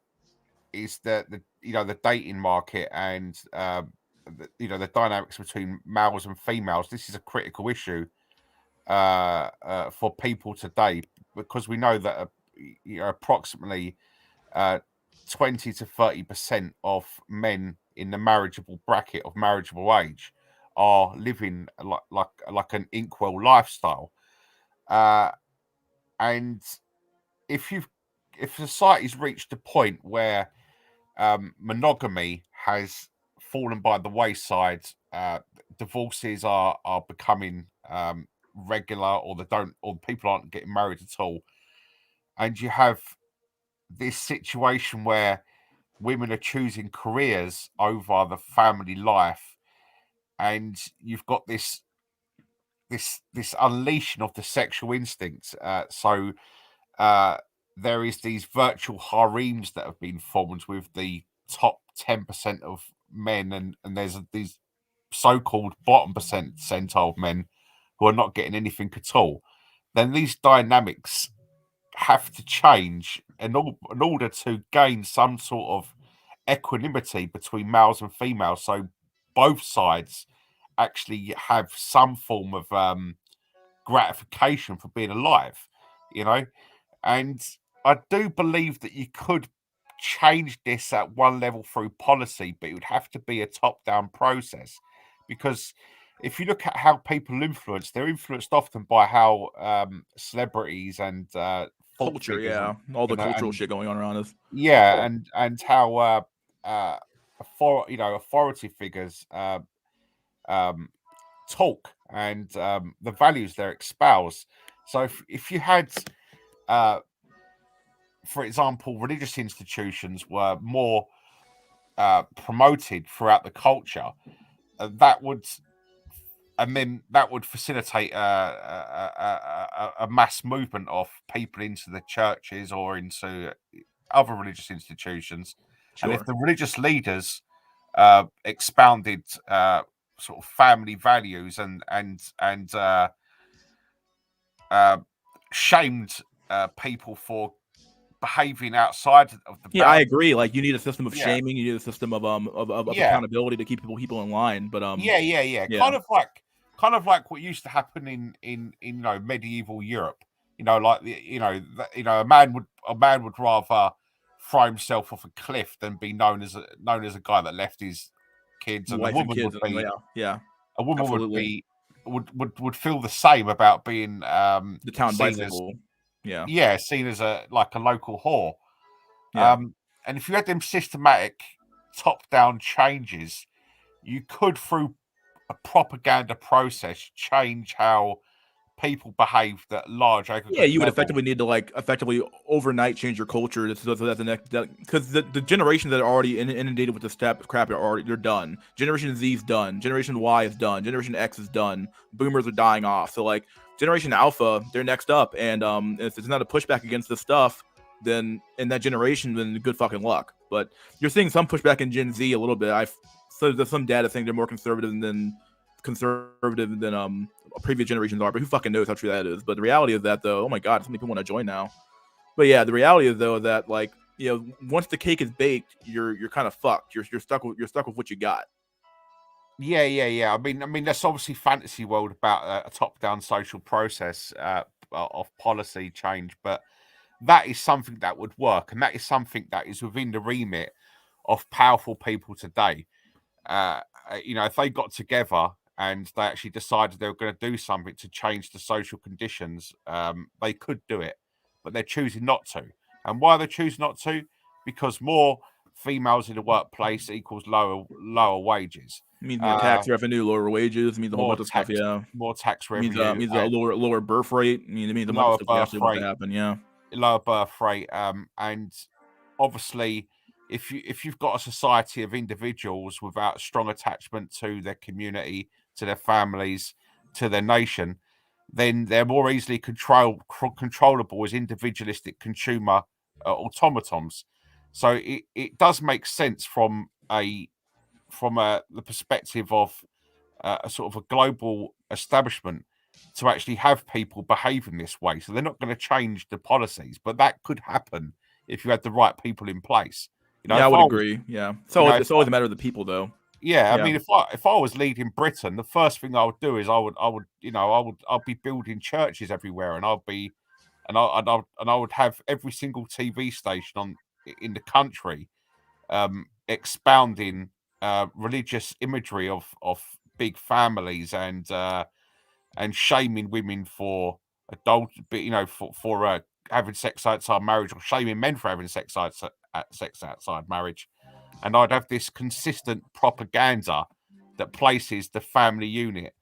dating market and the dynamics between males and females. This is a critical issue for people today, because we know that approximately 20 to 30% of men in the marriageable bracket of marriageable age are living like an inkwell lifestyle, and if society's reached a point where monogamy has fallen by the wayside, divorces are becoming regular, or people aren't getting married at all, and you have this situation where women are choosing careers over the family life, and you've got this unleashing of the sexual instincts. So there is these virtual harems that have been formed with the top 10% of men, and there's these so-called bottom percentile men who are not getting anything at all. Then these dynamics have to change in order to gain some sort of equanimity between males and females, so both sides actually have some form of gratification for being alive, and I do believe that you could change this at one level through policy, but it would have to be a top-down process, because if you look at how people influence, they're influenced often by how celebrities and culture, yeah, all the cultural shit going on around us. Yeah, and how authority figures talk, and the values they espouse. So if you had, for example, religious institutions were more promoted throughout the culture, that would and then that would facilitate a mass movement of people into the churches or into other religious institutions. And if Sure. the religious leaders expounded sort of family values and shamed people for behaving outside of the Yeah, I boundaries. agree. Like you need a system of Yeah. shaming, you need a system of Yeah. accountability to keep people in line. But Yeah. yeah. Kind of like what used to happen in you know, medieval Europe. You know, like a man would rather throw himself off a cliff than be known as a guy that left his kids, and wife and kids, yeah, a woman absolutely. would feel the same about being The town seen as bicycle. seen as a local whore. Yeah. And if you had them systematic top-down changes, you could, through a propaganda process, change how people behaved at large aggregate Yeah, you would level. effectively need to like effectively overnight change your culture so that's the next, because the generations that are already inundated with this crap they're done. Generation Z is done. Generation Y is done. Generation X is done. Boomers are dying off. So like Generation Alpha, they're next up, and if it's not a pushback against this stuff, then in that generation, then good fucking luck. But you're seeing some pushback in Gen Z a little bit. So there's some data saying they're more conservative than previous generations are, but who fucking knows how true that is. But the reality is that, though, oh my god, so many people want to join now. But yeah, the reality is though that, like, you know, once the cake is baked, you're kind of fucked. You're stuck with what you got. Yeah. I mean, there's obviously fantasy world about a top-down social process of policy change, but that is something that would work, and that is something that is within the remit of powerful people today. You know, if they got together and they actually decided they were going to do something to change the social conditions, they could do it, but they're choosing not to. And why they choose not to? Because more females in the workplace equals lower wages. It means more tax revenue, lower wages. It means a whole More bunch of stuff. Yeah, more tax means revenue. means a lower birth rate. I mean, it means a bunch Lower of stuff actually birth want to rate. happen. Yeah. Lower birth rate, and obviously, if you've got a society of individuals without strong attachment to their community, to their families, to their nation, then they're more easily controllable as individualistic consumer automatons. So it does make sense from the perspective of a sort of a global establishment to actually have people behave in this way. So they're not going to change the policies, but that could happen if you had the right people in place. You know, yeah, I would agree. Yeah, so it's always a matter of the people, though. Yeah, I mean, if I was leading Britain, the first thing I would do is I'd be building churches everywhere, and I would have every single TV station in the country expounding religious imagery of big families and shaming women for having sex outside marriage, or shaming men for having sex outside marriage. And I'd have this consistent propaganda that places the family unit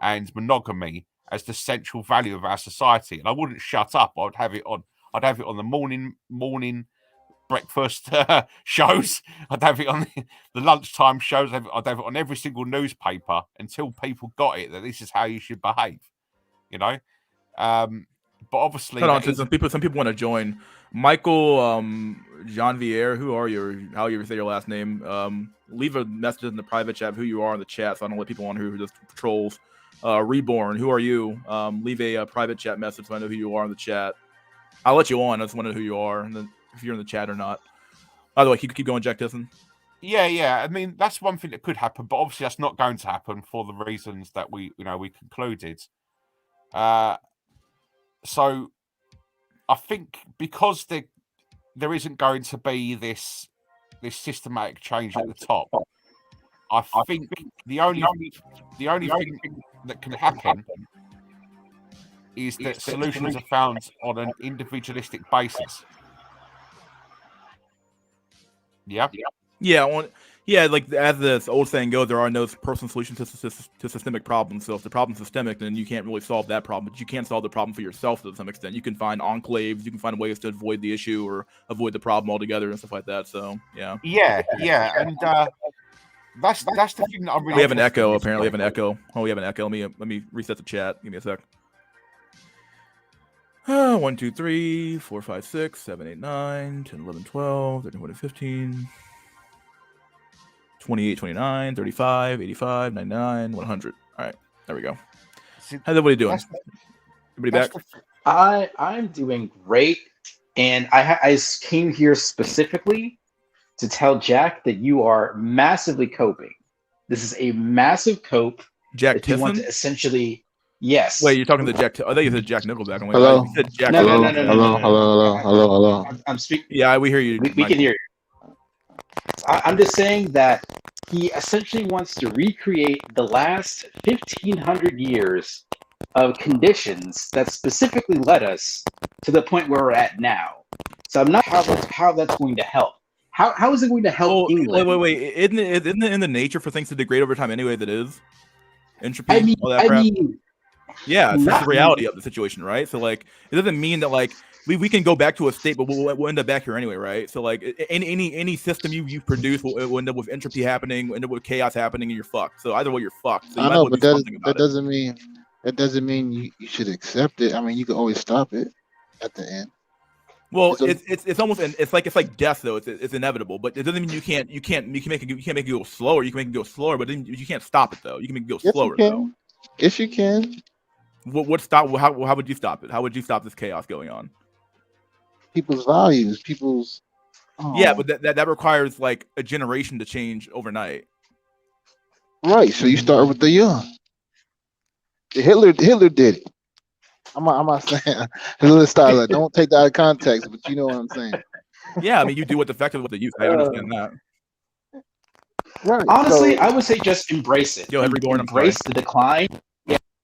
and monogamy as the central value of our society. And I wouldn't shut up. I'd have it on the morning breakfast shows. I'd have it on the lunchtime shows. I'd have it on every single newspaper until people got it that this is how you should behave. You know, but obviously, hold on. Some people want to join. Michael Janvier, who are you? Or how you say your last name? Leave a message in the private chat who you are in the chat, so I don't let people on who just trolls. Reborn, who are you? Leave a private chat message so I know who you are in the chat. I'll let you on. I just want to know who you are, and then if you're in the chat or not. By the way, keep going, Jack Tisson. Yeah. I mean, that's one thing that could happen, but obviously that's not going to happen for the reasons that we concluded. So I think because there isn't going to be this systematic change at the top, I think the only thing that can happen is that solutions are found on an individualistic basis. Yeah, like as this old saying goes, there are no personal solutions to systemic problems. So if the problem's systemic, then you can't really solve that problem. But you can solve the problem for yourself to some extent. You can find enclaves, you can find ways to avoid the issue or avoid the problem altogether and stuff like that. So yeah, and That's the thing that I'm really. We have an interested in echo. this Apparently, we have an one. echo. Oh, we have an echo. Let me reset the chat. Give me a sec. 1, 2, 3, 4, 5, 6, 7, 8, 9, 10, 11, 12, 13, 14, 15, 28, 29, 35, 85, 99, 100. All right, there we go. See, How's everybody doing? that's Everybody back? I'm doing great, and I came here specifically to tell Jack that you are massively coping. This is a massive cope Jack that you want to Tiffin? essentially. Yes. Wait, you're talking to Jack? I ththink you said Jack Nickelback. I'm like, Hello? you said Jack. No, no, Hello, no, no, no, hello, no, no, hello, no. hello, hello. I'm speaking. Yeah, we hear you. We can hear you. I'm just saying that he essentially wants to recreate the last 1,500 years of conditions that specifically led us to the point where we're at now. So I'm not sure how that's going to help. How is it going to help England? Wait. Isn't it in the nature for things to degrade over time anyway? That is entropy. I mean, all that crap. Yeah, it's just not the reality of the situation, right? So like, it doesn't mean that like we can go back to a state, but we'll end up back here anyway, right? So like, any system you produce will end up with entropy happening, will end up with chaos happening, and you're fucked. So either way, you're fucked. So you I might know, as well but do something about that doesn't mean you should accept it. I mean, you can always stop it at the end. Well, It's it's almost it's like death though. It's inevitable, but it doesn't mean you can't make it go slower. You can make it go slower, but then you can't stop it though. You can make it go Yes, slower you though. can. Yes, you can. What stop? How would you stop it? How would you stop this chaos going on? People's values, Yeah, but that requires like a generation to change overnight. right. So you start with the young. Hitler did it. I'm not saying Hitler style. Don't take that out of context, but you know what I'm saying. Yeah, I mean, you do what's effective with the youth. I understand that. Right. Honestly, so, I would say just embrace it. Yo, Reborn, I'm sorry. Embrace the decline.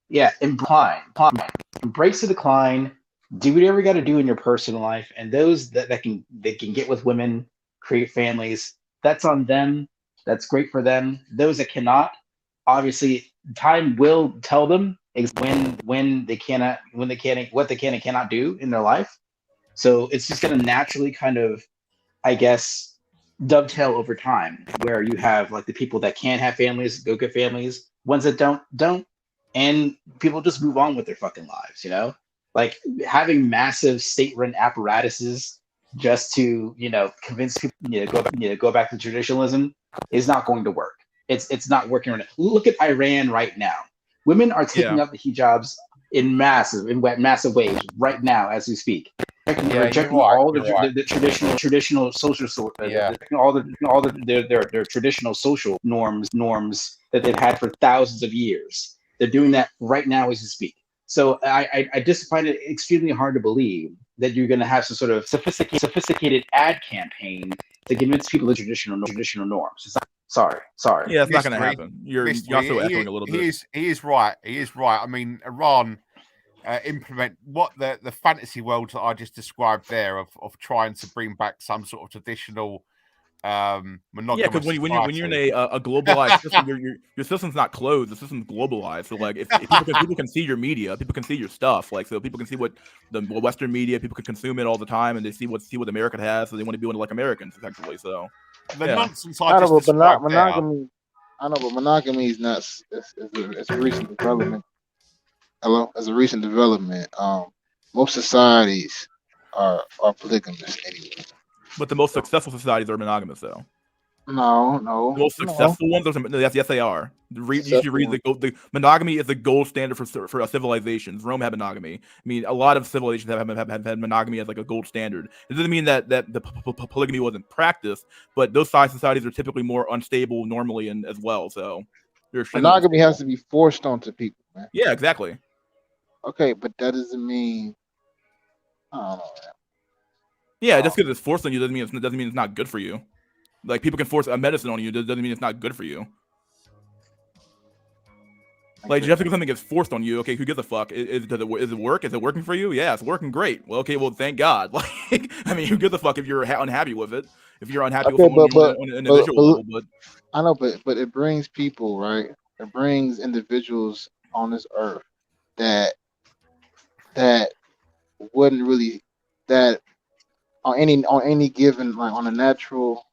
Yeah, embrace the decline. Do whatever you got to do in your personal life, and those that can get with women, create families. That's on them. That's great for them. Those that cannot, obviously, time will tell them when they cannot, what they can and cannot do in their life. So it's just going to naturally kind of, I guess, dovetail over time, where you have like the people that can have families, go get families. Ones that don't, and people just move on with their fucking lives. You know, like having massive state-run apparatuses just to convince people go back to traditionalism is not going to work. It's not working right now. Look at Iran right now. Women are taking up the hijabs in massive ways right now as we speak. Rejecting all the traditional social their traditional social norms that they've had for thousands of years. They're doing that right now as we speak. So I just find it extremely hard to believe that you're going to have some sort of sophisticated ad campaign to convince people of traditional norms. Sorry. Yeah, it's not going to happen. You're also echoing a little bit. He is right. I mean, Iran implement what the fantasy world that I just described there of trying to bring back some sort of traditional monogamous. Yeah, because when you're in a globalized system, your system's not closed. The system's globalized. So like, if people can see your media, people can see your stuff. Like, so people can see what the Western media, people can consume it all the time, and they see what America has, so they want to be like Americans, effectively. So the nonsense I know, but monogamy. I know, but monogamy is not. It's a recent development. Hello, as a recent development, most societies are polygamous anyway. But the most successful societies are monogamous, though. No. The most successful ones, yes, they are. You should read the monogamy is the gold standard for civilizations. Rome had monogamy. I mean, a lot of civilizations have had monogamy as like a gold standard. It doesn't mean that the polygamy wasn't practiced, but those societies are typically more unstable normally and as well. So monogamy has to be forced onto people, man. Yeah, exactly. Okay, but that doesn't mean. I don't know, man. Yeah, just because it's forced on you doesn't mean it's not good for you. Like, people can force a medicine on you, doesn't mean it's not good for you. Like, just because something gets forced on you, okay, who gives a fuck? Is it work? Is it working for you? Yeah, it's working great. Well, okay, well, thank God. Like, I mean, who gives a fuck if you're unhappy with it? If you're unhappy with someone on an individual level, but I know, but it brings people, right? It brings individuals on this earth that wouldn't really on any given, like on a natural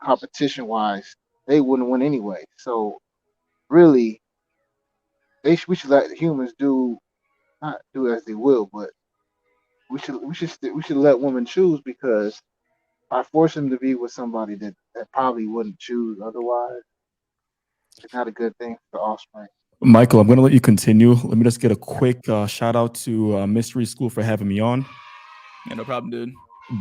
competition wise, they wouldn't win anyway. So really, we should let humans do not do as they will, but we should let women choose because I force them to be with somebody that probably wouldn't choose otherwise. It's not a good thing for the offspring. Michael, I'm going to let you continue. Let me just get a quick shout out to Mystery School for having me on. Yeah, no problem, dude.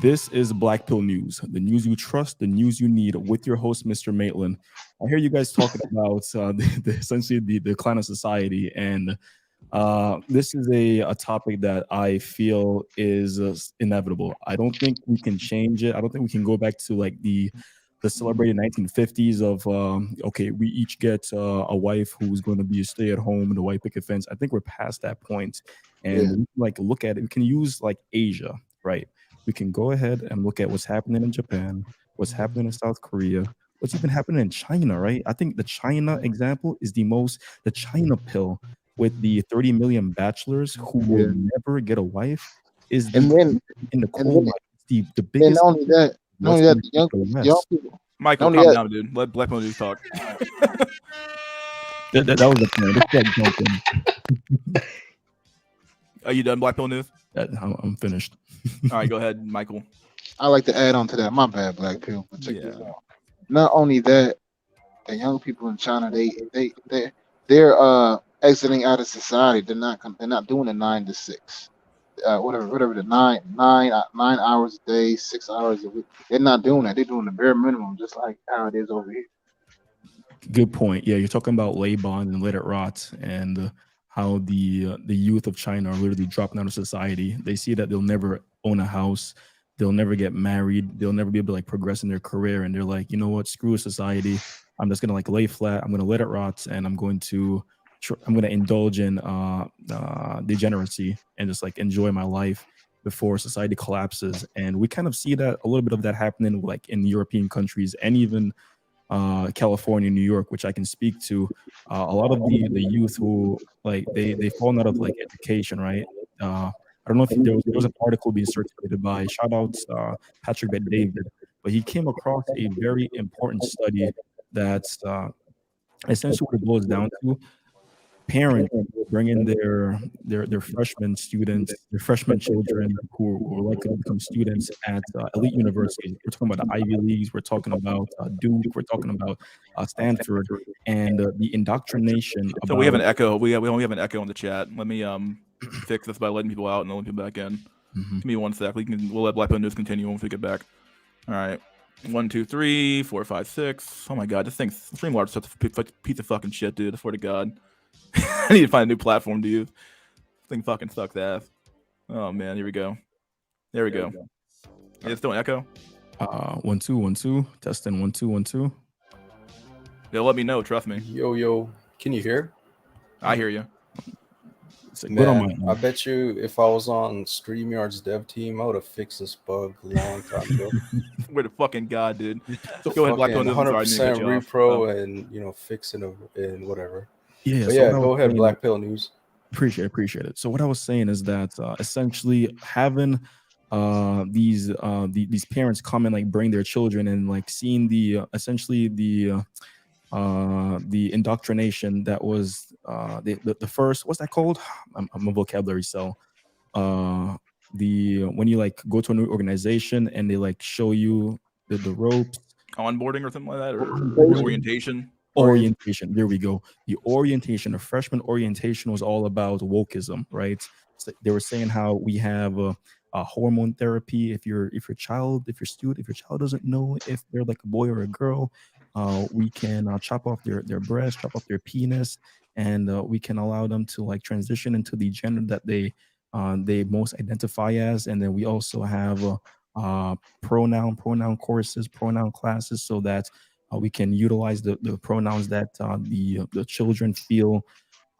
This is Black Pill News, the news you trust, the news you need, with your host, Mr. Maitland. I hear you guys talking about essentially the decline of society, and this is a topic that I feel is inevitable. I don't think we can change it. I don't think we can go back to like the celebrated 1950s of okay, we each get a wife who's going to be a stay-at-home and a white picket fence. I think we're past that point, and Yeah. we can, like, look at it. We can use like Asia, right? We can go ahead and look at what's happening in Japan, what's happening in South Korea, what's even happening in China, right? I think the China example is the China pill with the 30 million bachelors who will Yeah. never get a wife is And then in the and coal then mine. It's the and biggest not only that, Western the young West. people. Michael, Not only calm that, down, dude. Let Black Pill News talk. That was the point. Let's get jumping. Are you done, Black Pill News? I'm finished. All right, go ahead, Michael. I like to add on to that. My bad, Black Pill. But check this Yeah. out. Not only that, the young people in China, they're exiting out of society. They're not doing the 9 to 6. Whatever the 9 hours a day, 6 hours a week. They're not doing that. They're doing the bare minimum, just like how it is over here. Good point. Yeah, you're talking about lay bond and let it rot, and how the youth of China are literally dropping out of society. They see that they'll never own a house, they'll never get married, they'll never be able to like progress in their career, and they're like, you know what, screw society. I'm just gonna like lay flat. I'm gonna let it rot, and I'm going to indulge in degeneracy and just like enjoy my life before society collapses. And we kind of see that a little bit of that happening like in European countries and even California, New York, which I can speak to. A lot of the youth who like they've fallen out of like education, right? I don't know if there was an article being circulated by shout outs Patrick Bet David, but he came across a very important study that's essentially what it boils down to. Parents bringing their freshman students, their freshman children who are likely to become students at elite universities. We're talking about the Ivy Leagues. We're talking about Duke. We're talking about Stanford, and the indoctrination. So we have an echo. We only have an echo in the chat. Let me fix this by letting people out and letting people back in. Give me 1 sec. We'll let Black Pill News continue once we get back. All right. 1, 2, 3, 4, 5, 6. Oh my god, this thing's Streamlabs is such a piece of fucking shit, dude. I swear to God. I need to find a new platform to use. This thing fucking sucks ass. Oh man, here we go. There we go. Yeah, it's still an echo. 1 2 1 2 testing 1 2 1 2. They'll let me know. Trust me. Yo, can you hear? I hear you. Man, I bet you if I was on StreamYard's dev team, I would have fixed this bug a long time ago. We're the fucking god, dude. Go ahead, Black Pill News. 100% repro and fixing it and whatever. Yeah, but yeah, go ahead, Black Pill News. Appreciate it. So what I was saying is that essentially having these parents come and like bring their children and like seeing the essentially the indoctrination that was the first, what's that called? I'm a vocabulary cell. When you like go to a new organization and they like show you the ropes, onboarding or something like that, or orientation. Orientation. There we go. The orientation, the freshman orientation was all about wokeism, right? So they were saying how we have a hormone therapy. If your child doesn't know if they're like a boy or a girl, we can chop off their breast, chop off their penis, and we can allow them to like transition into the gender that they most identify as. And then we also have pronoun courses, pronoun classes, so that we can utilize the pronouns that the children feel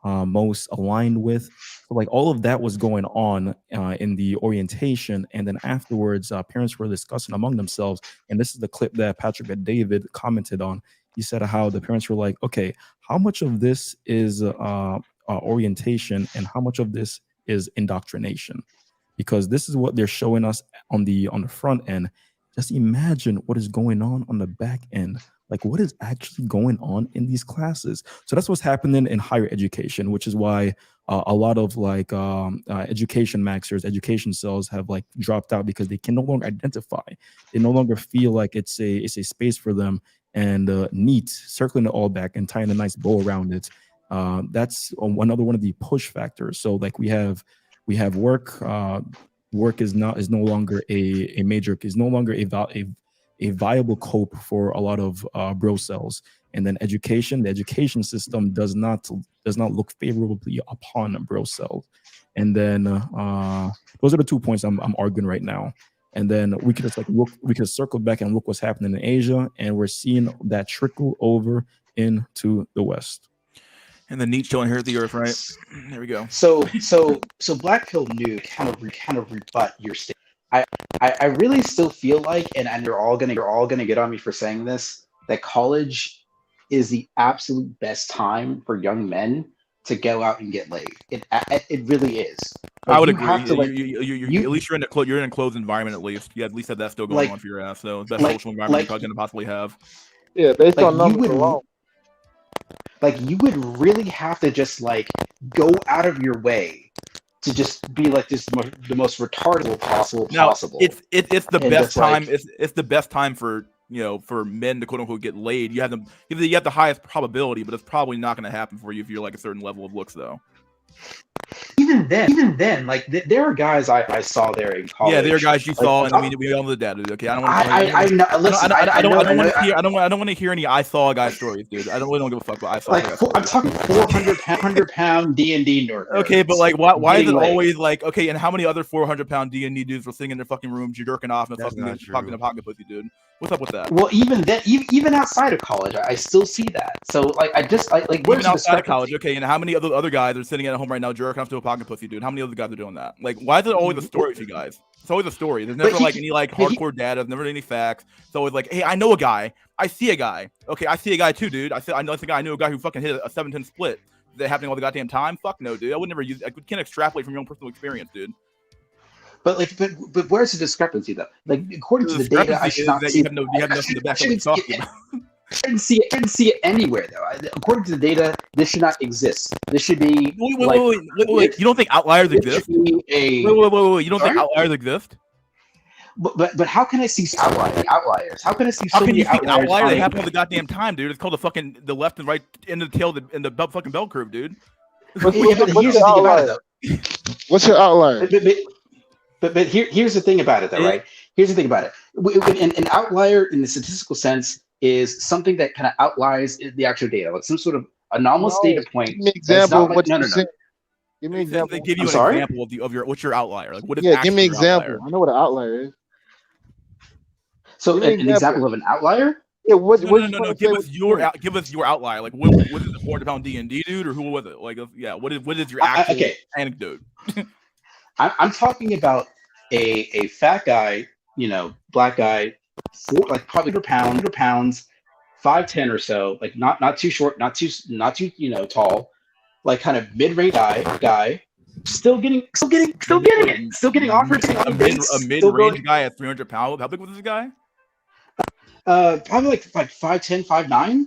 most aligned with. So like all of that was going on in the orientation, and then afterwards parents were discussing among themselves, and this is the clip that Patrick and David commented on. He said how the parents were like, okay, how much of this is orientation and how much of this is indoctrination? Because this is what they're showing us on the front end, just imagine what is going on the back end. Like, what is actually going on in these classes? So that's what's happening in higher education, which is why a lot of like education maxers, education cells have like dropped out, because they can no longer identify. They no longer feel like it's a space for them. And neat, circling it all back and tying a nice bow around it. That's another one of the push factors. So like we have work. Work is no longer a major, is no longer a viable cope for a lot of bro cells. And then education, the education system does not look favorably upon bro cells. And then those are the 2 points I'm arguing right now. And then we could just like look, we could circle back and look what's happening in Asia, and we're seeing that trickle over into the West. And the NEET showing here the Earth, right? There we go. So Black Pill New kind of rebut your statement. I really still feel like, and you're all gonna get on me for saying this, that college is the absolute best time for young men to go out and get laid. It really is. Like, I would you agree. have to, like, At least you're in a closed environment. At least, yeah, at least that's still going like, on for your ass. So best like, social environment like, you're going to possibly have. Yeah, based like, on numbers you would, alone. like, you would really have to just like go out of your way to just be like this the most retarded possible. It's the And best it's like- time. It's the best time for for men to quote unquote get laid. You have the highest probability, but it's probably not going to happen for you if you're like a certain level of looks though. Even then, like there are guys I saw there in college. Yeah, there are guys you like, saw, and I mean, we all know the data, dude. Okay, I don't want I don't want to hear any I saw a guy stories, dude. I don't give a fuck what I saw. Like I'm talking 400-pound D&D nerds. Okay, but like, why is it getting laid. always like okay? And how many other 400-pound D&D dudes were sitting in their fucking rooms, jerking off and That's fucking not true. pocket pussy, dude? What's up with that? Well, even then, even outside of college, I still see that. So like, I just like where's Even the outside of discrepancy? college, okay, and how many other guys are sitting at home right now jerking off to a pocket pussy, dude? How many other guys are doing that? Like, why is it always a story with you guys? It's always a story. There's never like any like hardcore data. There's never any facts. It's always like, hey, I know a guy. I see a guy. Okay, I see a guy too, dude. I know a guy who fucking hit a 7-10 split. Is that happening all the goddamn time? Fuck no, dude. I would never use. I can't extrapolate from your own personal experience, dude. But like, but where's the discrepancy though? Like according to the data, I should not see. You have nothing to back up what you're talking about. I didn't see it anywhere though. According to the data, this should not exist. This should be. Wait. You don't think outliers exist? Wait. You don't think outliers exist? But how can I see outliers? How can I see How so can many you see outliers? outliers? They happen all the goddamn time, dude. It's called the left and right end of the tail in the fucking bell curve, dude. But here's the thing about it though. What's your outlier? But here's the thing about it though, right? Here's the thing about it. An outlier in the statistical sense is something that kind of outlies the actual data, like some sort of anomalous data point. Give me an example of what no. you're saying. Give me an example. They give you an example of your what's your outlier? Like what is give me an actually your example. outlier? I know what an outlier is. So Give me an example of an outlier? Yeah, what? No. Give us your outlier. Like what is it? 400-pound D&D dude, or who was it? Like yeah, what is your actual anecdote? I'm talking about a fat guy, black guy, probably 100 pounds, 5'10" or so, like not too short, not too tall, like kind of mid-range guy, still getting offered a mid-range guy at 300 pounds. How big was this guy? Probably like 5'10", 5'9".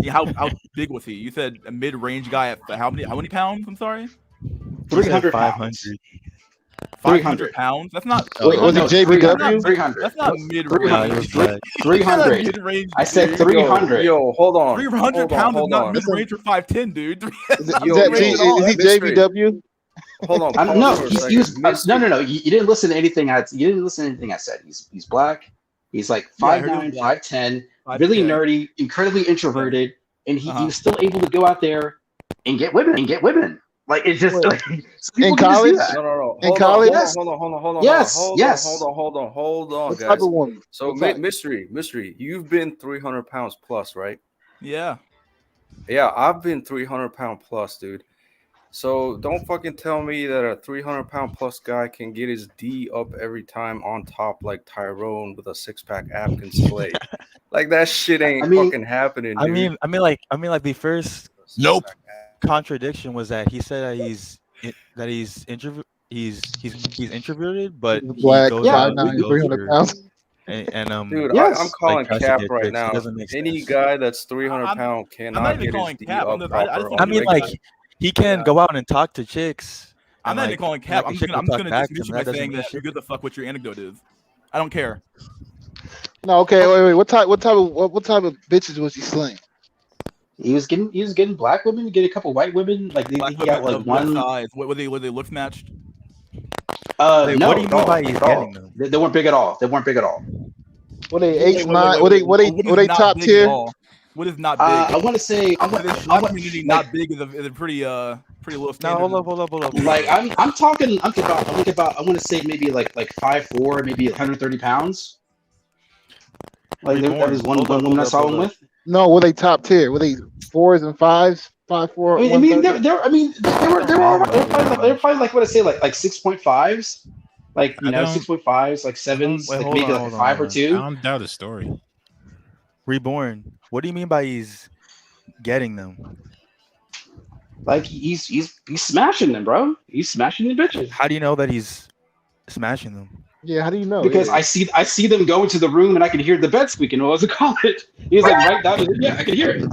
Yeah, how big was he? You said a mid-range guy at how many pounds? I'm sorry. 300 500. 500 pounds? That's not. Wait, was it JBW? 300. That's not mid-range. 300. I said 300. Yo, hold on. 300 pounds is not mid-range for 5'10", dude. Is he JBW? Hold on. No, he was. No. You didn't listen to anything. You didn't listen to anything I said. He's black. He's like 5'9", 5'10", really nerdy, incredibly introverted, and he was still able to go out there and get women. Like it's just like in college. No. In college. Hold on. Yes. Hold on, What guys. type of woman? So mystery. You've been 300 pounds plus, right? Yeah. Yeah, I've been 300 pound plus, dude. So don't fucking tell me that a 300-pound plus guy can get his D up every time on top like Tyrone with a 6-pack ab can slay. Like that shit ain't fucking happening, dude. I mean, like the first contradiction was that he said that he's introverted, but Black, he goes out 5'9", 300 pounds. and Dude, Yes. I'm calling trashing cap their right chicks. It now. doesn't make Any sense. guy that's 300 I'm- pound I'm cannot not even get his calling D cap. up I just proper think I on mean, it's like regular. he can Yeah. go out and talk to chicks. I'm And, not like, even calling and, cap. like, a I'm chick will just talk gonna back to dismiss him. you by That doesn't saying mean that who shit. gives a fuck what your anecdote is. I don't care. No, okay, wait. What type of bitches was he slaying? He was getting black women, get a couple white women. Like he Black got women like of what one. size? What were they look matched? Wait, No, what do you at mean all, by he's at all. getting them? They weren't big at all. They weren't big at all. Were they Wait, 8, 9? Were What is they not top big at tier? all? What is not big? I want to say I In the want Shabbat community, like not big is a pretty low No, standard. hold up. like I'm talking about I want to say maybe like 5'4", maybe 130 pounds. Like that was one woman I saw him with. No, were they top tier? Were they 4s and 5s? 5'4", I mean, 130? they were probably like what I say like 6.5s, like I don't 6.5s, like 7s, Wait, like hold maybe on, like a 5 or I 2. don't doubt his story. Reborn. What do you mean by he's getting them? Like he's smashing them, bro. He's smashing the bitches. How do you know that he's smashing them? Yeah, how do you know? Because Yeah. I see them go into the room and I can hear the bed squeaking. What was it called? He was like right down to yeah, I can hear it.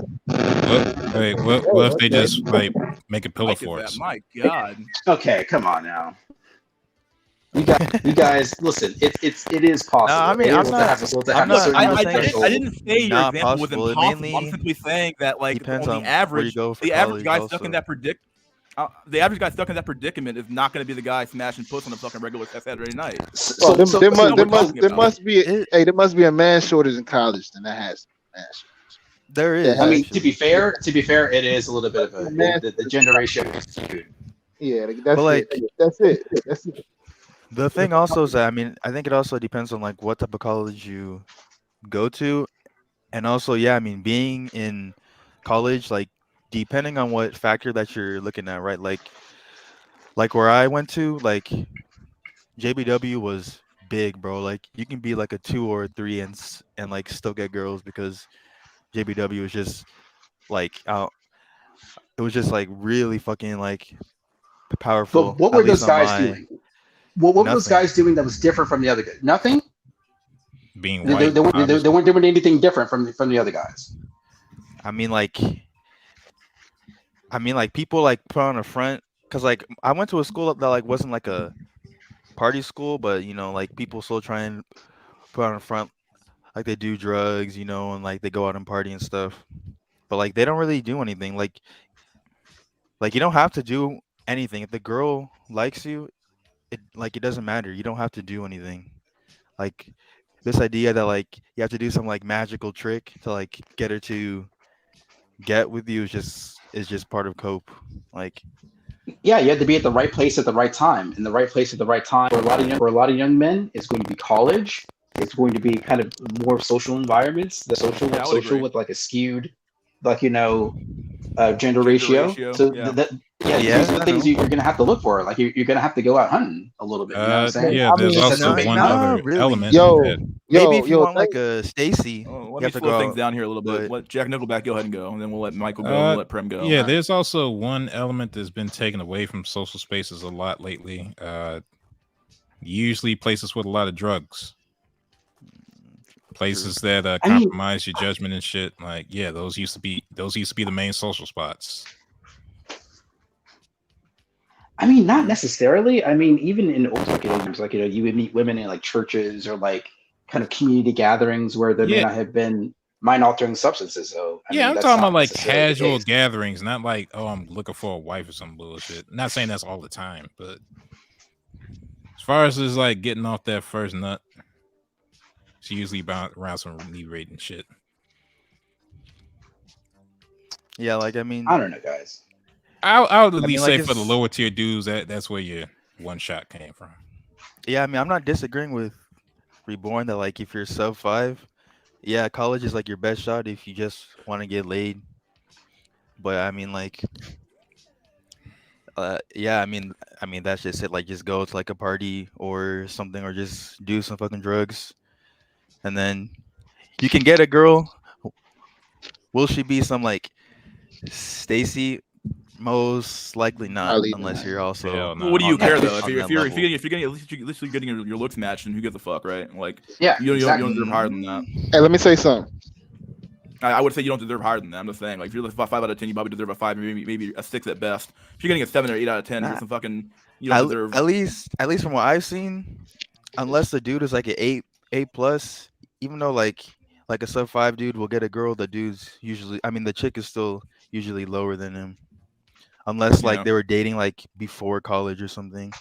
What if they just like make a pillow Mike is for that? us? My God. Okay, come on now. You guys, listen. It is possible. No, I mean, It I'm is to not- have a I'm not- certain I'm I not amount of saying threshold. I didn't say your not example was possible. It impossible. I'm mainly simply saying that, like, depends on on the where you average, go for the average college guy stuck in also. that the average guy stuck in that predicament is not going to be the guy smashing puss on a fucking regular Saturday night. Well, there about. must be there must be a man shortage in college, then that has man shortage. There is. I mean, actually. to be fair, it is a little bit of the gender ratio is skewed. Yeah, But, like, that's it. The thing also is that, I mean, I think it also depends on like what type of college you go to, and also, yeah, I mean, being in college, like depending on what factor that you're looking at, right? Like where I went to, like JBW was big, bro. Like you can be like a 2 or a 3 and like still get girls because JBW was just like it was just like really fucking like powerful. But what at were least those on guys my- doing? What were those Nothing. guys doing that was different from the other guys? Nothing. Being They white, weren't doing anything different from the other guys. I mean, like people like put on a front because like I went to a school that like wasn't like a party school, but you know, like people still try and put on a front like they do drugs, you know, and like they go out and party and stuff. But like they don't really do anything. Like you don't have to do anything. If the girl likes you, it doesn't matter. You don't have to do anything. Like this idea that like you have to do some like magical trick to like get her to get with you is just part of cope. Like Yeah, you have to be at the right place at the right time. In the right place at the right time for a lot of young men, it's going to be college. It's going to be kind of more social environments. The social agree. with like a skewed, like gender ratio. So yeah. These are the things you're going to have to look for. Like you're going to have to go out hunting a little bit. You know what I'm saying? Yeah, there's also one other element. Maybe if you want like a Stacy, Let me slow things down here a little bit. Let Jack Nickelback go ahead and go, and then we'll let Michael go, and we'll let Prem go. Yeah, there's also one element that's been taken away from social spaces a lot lately. Usually places with a lot of drugs. Places that compromise your judgment and shit. Like, yeah, those used to be the main social spots. I mean, not necessarily. I mean, even in old times, like you would meet women in like churches or like kind of community gatherings where there may not have been mind-altering substances. So I mean, I'm that's talking not about like necessarily the casual case. gatherings, not like, oh, I'm looking for a wife or some bullshit. Not saying that's all the time, but as far as just like getting off that first nut, it's usually around some inebriating shit. Yeah, like I mean, I don't know, guys. I would at least like, say for the lower tier dudes, that's where your one shot came from. Yeah, I mean, I'm not disagreeing with Reborn that like if you're sub 5, yeah, college is like your best shot if you just want to get laid. But I mean, like, yeah, I mean that's just it. Like, just go to like a party or something, or just do some fucking drugs, and then you can get a girl. Will she be some like Stacy? Most likely not, Probably unless not. you're also. Hell no. Well, what do you on care that- though? If on you're that if you're if level. you're getting at least you're getting your looks matched, and who gives a fuck, right? Like Yeah, you exactly. don't deserve higher than that. Hey, let me say something. I would say you don't deserve higher than that. I'm just saying, like if you're like 5 out of 10, you probably deserve a 5, maybe a 6 at best. If you're getting a 7 or 8 out of 10, you're Nah, some fucking you don't deserve. At least from what I've seen, unless the dude is like an 8 plus, even though like a sub 5 dude will get a girl, the dude's usually, I mean, the chick is still usually lower than him, unless like Yeah. they were dating like before college or something.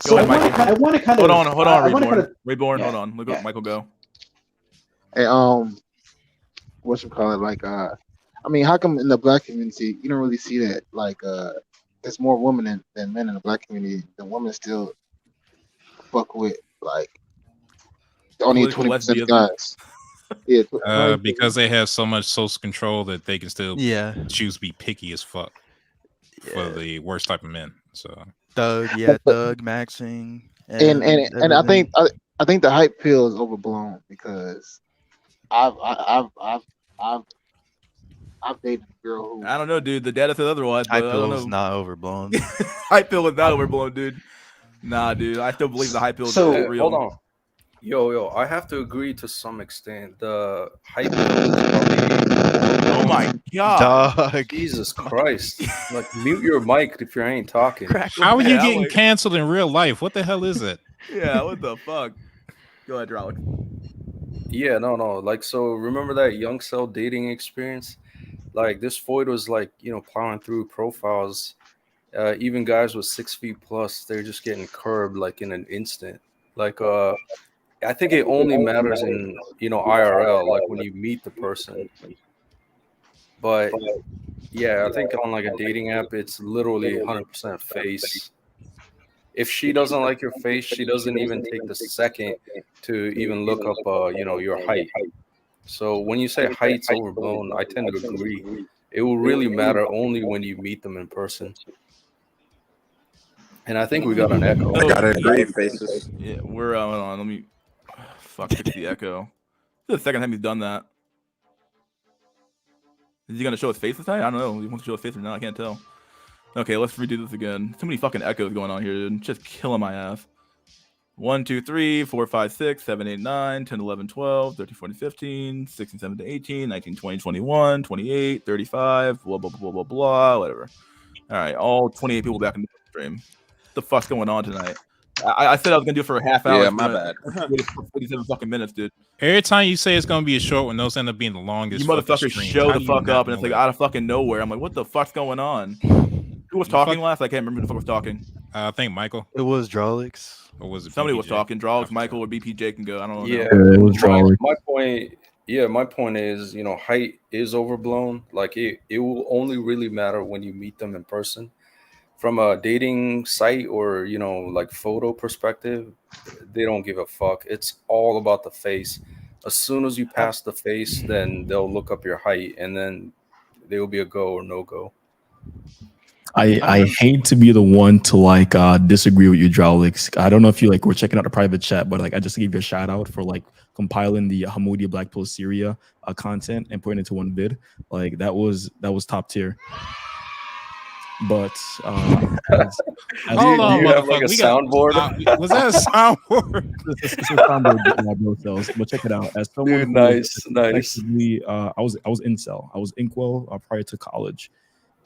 So ahead, Mikey. I want to kind Hold of on, I want to Reborn. kind of Reborn, yeah, hold on. Look yeah. up, Michael, go. Hey, what you call it? Like, I mean, how come in the black community you don't really see that? Like, there's more women than men in the black community. The women still fuck with like only Political 20% of lesbianism. guys. Yeah, Because they have so much social control that they can still Yeah, choose to be picky as fuck for yeah. the worst type of men. So Thug, maxing, and I everything. think the hype pill is overblown because I've dated a girl who I don't know, dude. The data says otherwise, but Hype I don't pill's know. not overblown. Hype pill is not overblown, dude. Nah, dude. I still believe the hype pill is So- real. Hold on. Yo, I have to agree to some extent. The hype pill is probably Oh my god. Dog. Jesus Christ. Like, mute your mic if you ain't talking. how are you Yeah, getting like- canceled in real life? What the hell is it? Yeah, what the fuck? Go ahead, Alex. Yeah, no. Like, so remember that WINcel dating experience? Like, this Floyd was like, plowing through profiles. Even guys with 6 feet plus, they're just getting curbed like in an instant. Like, I think it only matters in, IRL, like when you meet the person. But yeah, I think on like a dating app, it's literally 100% face. If she doesn't like your face, she doesn't even take the second to even look up, your height. So when you say height's overblown, I tend to agree. It will really matter only when you meet them in person. And I think we got an echo. I gotta agree, faces. Yeah, we're hold on. Let me fix the echo. This is the second time he's done that. Is he gonna show his face this time? I don't know. He wants to show his face or not. I can't tell. Okay, let's redo this again. Too many fucking echoes going on here, dude. Just killing my ass. 1, 2, 3, 4, 5, 6, 7, 8, 9, 10, 11, 12, 13, 14, 15, 16, 17, 18, 19, 20, 21, 28, 35, blah, blah, blah, blah, blah, whatever. All right, all 28 people back in the stream. What the fuck's going on tonight? I said I was gonna do it for a half hour. Yeah, my bad. Waited for 47 fucking minutes, dude. Every time you say it's gonna be a short one, those end up being the longest. You motherfuckers streams. show How the do you fuck not up, and it's know like that? out of fucking nowhere. I'm like, what the fuck's going on? Who was talking last? I can't remember who the fuck was talking. I think Michael. It was Drolix. Or was it Somebody was BPJ? talking. Draws, Michael, or BPJ can go. I don't know. Yeah, it was Charlie. my point. Yeah, my point is, height is overblown. Like it will only really matter when you meet them in person. From a dating site or like photo perspective, they don't give a fuck. It's all about the face. As soon as you pass the face, then they'll look up your height, and then they will be a go or no go. I hate to be the one to like disagree with you, Drowlix. I don't know if you like were checking out the private chat, but like I just gave you a shout out for like compiling the Hamoudi Black Pill Syria content and putting it into one vid. Like that was top tier. But Hold on, do you have like a motherfucker. We got- soundboard? Was that a soundboard? it's a soundboard my bro sells. But check it out. As someone Dude, who nice. effectively, I was incel. I was inkwell prior to college.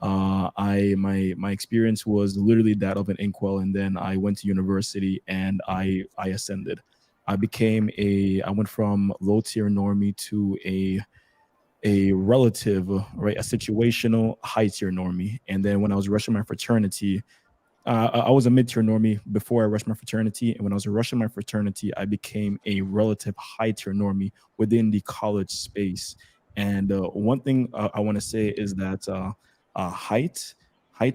My experience was literally that of an inkwell, and then I went to university and I ascended. I went from low tier normie to a relative, right, a situational high tier normie. And then when I was rushing my fraternity, I was a mid tier normie before I rushed my fraternity. And when I was rushing my fraternity, I became a relative high tier normie within the college space. And one thing I want to say is that height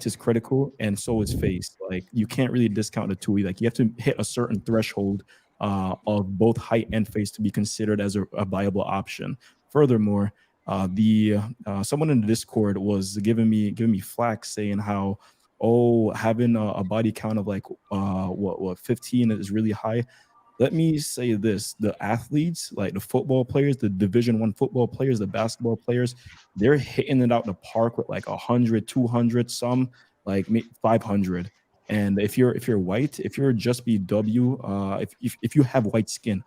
is critical, and so is face. Like you can't really discount the two. Like you have to hit a certain threshold of both height and face to be considered as a viable option. Furthermore, someone in the Discord was giving me flack, saying how having a body count of like 15 is really high. let me say this: the athletes, like the football players, the Division 1 football players, the basketball players, they're hitting it out the park with like 100, 200, some like 500. And if you're white, if you're just BW, if you have white skin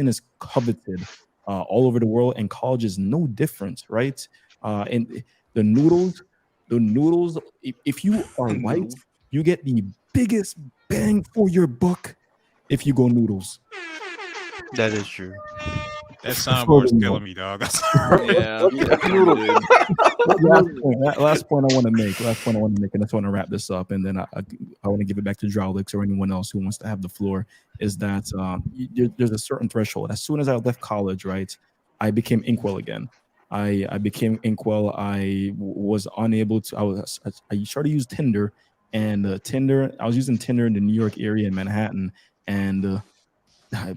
is coveted all over the world, and college is no different, right? And the noodles, if you are white, you get the biggest bang for your buck if you go noodles. That is true. That For soundboard's the killing noodles. me, dog. Yeah, Noodles. Last point I want to make. Last point I want to make, and I just want to wrap this up, and then I want to give it back to Jowlix or anyone else who wants to have the floor. Is that there's a certain threshold. As soon as I left college, right, I became inkwell again. I became inkwell. I was unable to. I started to use Tinder, and Tinder. I was using Tinder in the New York area in Manhattan, and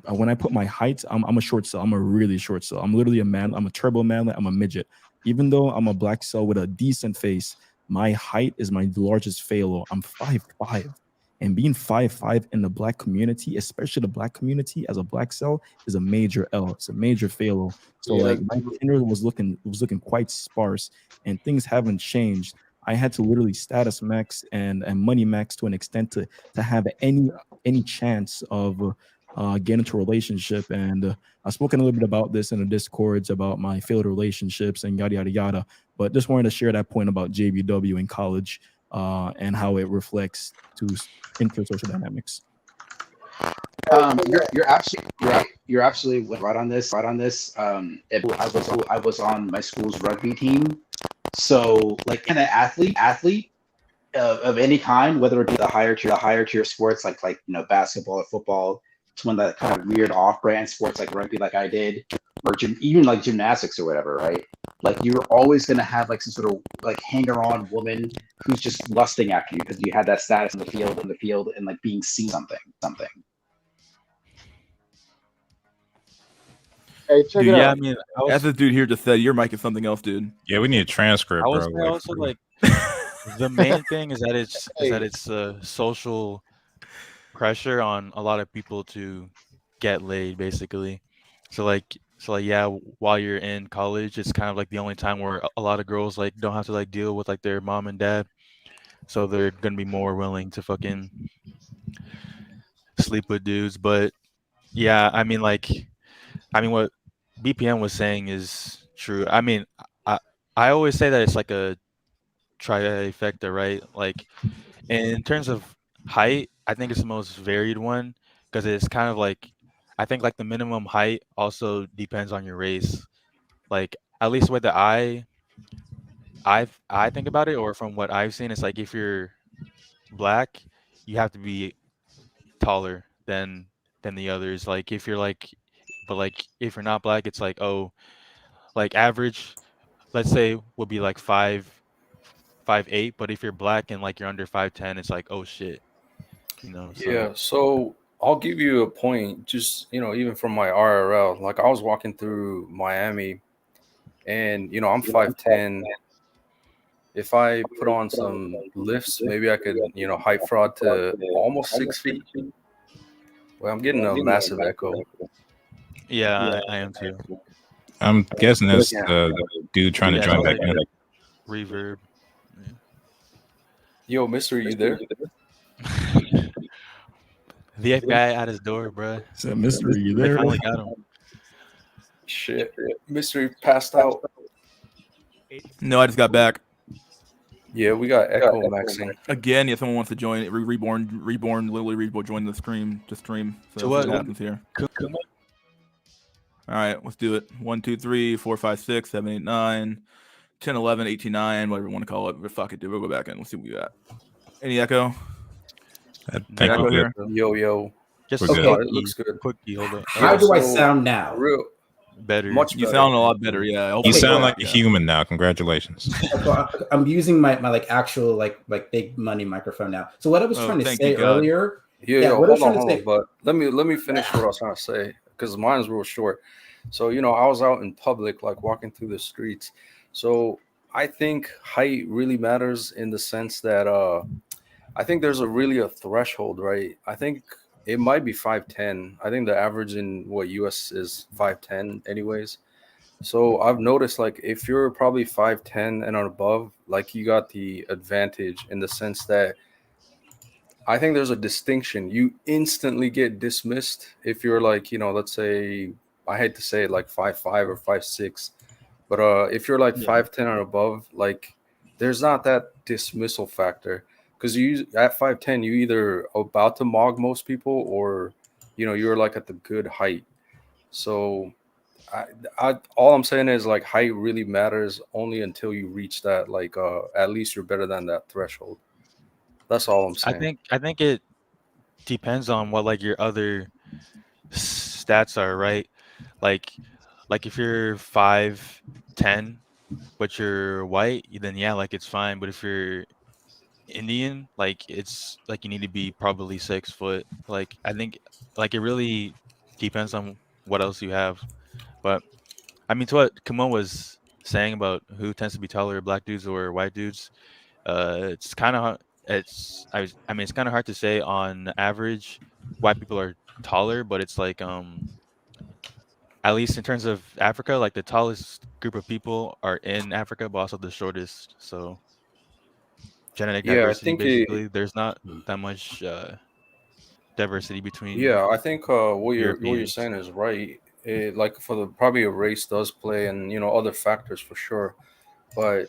when I put my height, I'm a short cell. I'm a really short cell. I'm literally a man. I'm a turbo man. I'm a midget. Even though I'm a black cell with a decent face, my height is my largest failure. I'm 5'5", and being 5'5" in the black community, especially the black community, as a black cell, is a major L. It's a major failure. So Yeah, like my Tinder was looking quite sparse, and things haven't changed. I had to literally status max and money max to an extent to have any chance of get into a relationship. And I've spoken a little bit about this in the discords about my failed relationships and yada yada yada. But just wanted to share that point about JBW in college and how it reflects to intersocial dynamics. You're absolutely right. You're absolutely right on this. Right on this. I was on my school's rugby team, so like an athlete of any kind, whether it be the higher tier sports like basketball or football, to one that kind of weird off-brand sports like rugby, like I did, or even like gymnastics or whatever, right? Like you're always gonna have like some sort of like hanger-on woman who's just lusting after you because you had that status in the field, and like being seen something. Hey, check Dude, it yeah. I out. mean, as this dude here just said, your mic is something else, dude. Yeah, we need a transcript, I would bro. say Like, also for real. like the main thing is that Hey. it's social pressure on a lot of people to get laid, basically. So like yeah, while you're in college, it's kind of like the only time where a lot of girls like don't have to like deal with like their mom and dad, so they're gonna be more willing to fucking sleep with dudes. But yeah, I mean what BPM was saying is true. I mean, I I always say that it's like a trifecta, right? Like in terms of height, I think it's the most varied one because it's kind of like I think like the minimum height also depends on your race. Like at least the way that I think about it, or from what I've seen, it's like if you're black, you have to be taller than the others. Like if you're like, but like if you're not black, it's like oh, like average, let's say would be like 5'8", but if you're black and like you're under 5'10", it's like oh shit, you know. So Yeah, so I'll give you a point, just even from my RRL. Like I was walking through Miami, and I'm 5'10". If I put on some lifts, maybe I could height fraud to almost 6 feet. Well, I'm getting a massive echo. yeah, I am too. I'm guessing that's Yeah. the dude trying to Yeah, join sounds back like in. reverb. Yo, Mister, you there? The FBI at his door, bro. It's a mystery. You They there? finally got him. Shit, Mystery passed out. No, I just got back Yeah, we got echo maxing. again. If someone wants to join, reborn, literally reborn, join the stream. So To that's what? what happens here. All right, let's do it. 1, 2, 3, 4, 5, 6, 7, 8, 9, 10, 11, 18, 9, whatever you want to call it. But fuck it, dude. We'll go back in. Let's see what we got. Any echo? I think Echo we're here? good. Yo. Just We're good. Oh, it looks good. Quickie, hold up. How Yeah, do I so sound now? Real Better. much You better. sound a lot better. Yeah. You hopefully sound so. like a human now. Congratulations. So I'm using my like actual like big money microphone now. So what I was trying to thank say you, God. earlier. Yeah, what I was hold trying to on. say. But let me finish what I was trying to say because mine's real short. So I was out in public, like walking through the streets. So I think height really matters in the sense that I think there's a threshold, right? I think it might be 5'10". I think the average in what US is 5'10" anyways. So I've noticed like if you're probably 5'10" and above, like you got the advantage in the sense that I think there's a distinction. You instantly get dismissed if you're like, let's say I hate to say it, like 5'5" or 5'6", but if you're like Yeah. 5'10" or above, like there's not that dismissal factor because you at 5'10" you either about to mog most people or you're like at the good height. So all I'm saying is like height really matters only until you reach that like at least you're better than that threshold. That's all I'm saying. I think it depends on what like your other stats are, right? Like if you're 5'10", but you're white, then yeah, like it's fine. But if you're Indian, like it's like you need to be probably 6 foot. Like I think like it really depends on what else you have. But I mean, to what Kamon was saying about who tends to be taller, black dudes or white dudes, it's kind of I mean it's kind of hard to say on average. White people are taller, but it's like at least in terms of Africa, like the tallest group of people are in Africa, but also the shortest. So genetic Yeah, I diversity, think it. basically, there's not that much diversity between Yeah, I think what you're Europeans. saying is right. Like for the probably a race does play and other factors for sure. But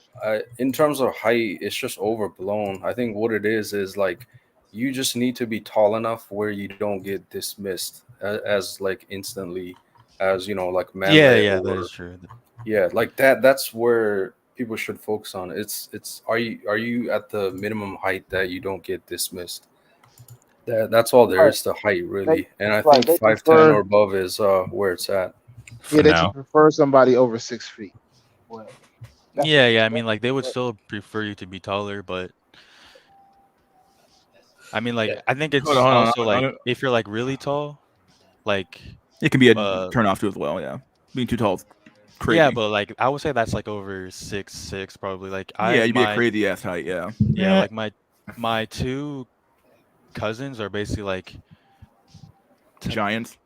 in terms of height, it's just overblown. I think what it is like you just need to be tall enough where you don't get dismissed as like instantly as like Yeah, Manle yeah, that is or true. yeah, like that. That's where people should focus on. It's are you at the minimum height that you don't get dismissed? That's all there Right. is to height They really, and I right. think They 5'10" prefer or above is where it's at. For yeah, they just now. prefer somebody over 6 feet. Well, that's Yeah, just yeah. I that's mean, like they would what still prefer you to be taller, but I mean, Yeah. like I think Hold on, it's hold on. also like if you're like really tall, like It can be a uh turn off too as well. Yeah, being too tall is yeah, crazy. but like I would say that's like over 6'6" probably. Like Yeah, you'd be a crazy ass height. Yeah. yeah, like my two cousins are basically like Giants.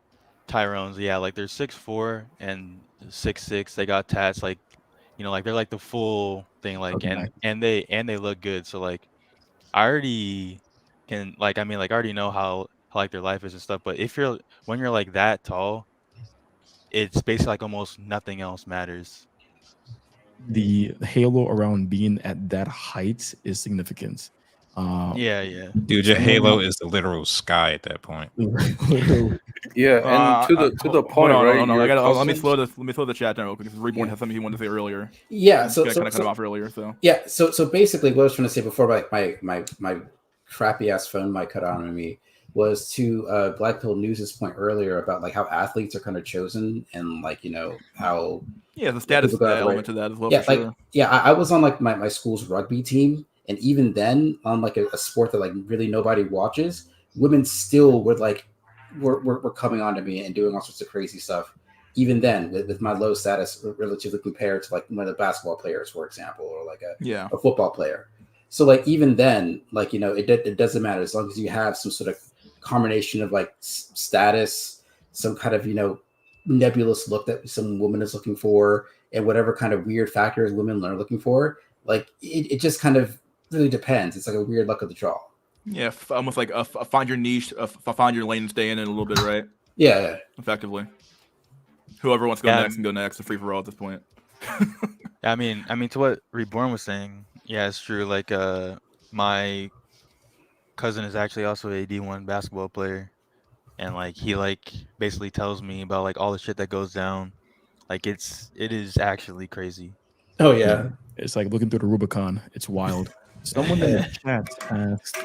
Tyrones. Yeah, like they're 6'4" and 6'6". They got tats like like they're like the full thing like Okay. and they look good. So like I already can like I mean like I already know how like their life is and stuff. But if you're when you're like that tall, it's basically like almost nothing else matters. The halo around being at that height is significant. Yeah, yeah. Dude, your Someone halo is the literal sky at that point. literally, Yeah, and to the Hold point, on, right? hold on. Your Let me cousins. slow the chat down real quick because Reborn Yeah. has something he wanted to say earlier. Yeah. Kind So of cut him off earlier. So yeah. So basically, what I was trying to say before, like my crappy ass phone might cut on me, was to Black Pill News's point earlier about like how athletes are kind of chosen and like how yeah, the status people go out of the way. element to that as well Yeah, for like sure. I was on like my school's rugby team, and even then on like a sport that like really nobody watches, women still would like were coming on to me and doing all sorts of crazy stuff. Even then, with my low status relatively compared to like one of the basketball players, for example, or like Yeah. a football player. So like even then, like it doesn't matter as long as you have some sort of combination of like status, some kind of nebulous look that some woman is looking for, and whatever kind of weird factors women are looking for. Like it just kind of really depends. It's like a weird luck of the draw. Yeah, almost like find your niche, find your lane, and stay in it a little bit, right? Yeah. Effectively. Whoever wants to go Yeah, next can go next. It's free for all at this point. I mean to what Reborn was saying, yeah, it's true. Like my cousin is actually also a D1 basketball player, and like he like basically tells me about like all the shit that goes down. Like it is actually crazy. Oh yeah. it's like looking through the Rubicon. It's wild. Someone in the chat asked,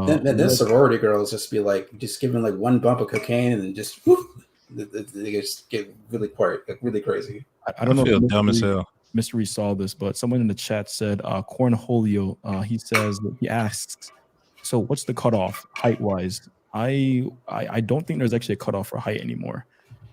Then sorority girls just be like just giving like one bump of cocaine and then just whoop, they just get really crazy. I don't know feel if dumb as hell. Mystery saw this, but someone in the chat said Cornholio. He says he asks, so what's the cutoff height wise? I don't think there's actually a cutoff for height anymore.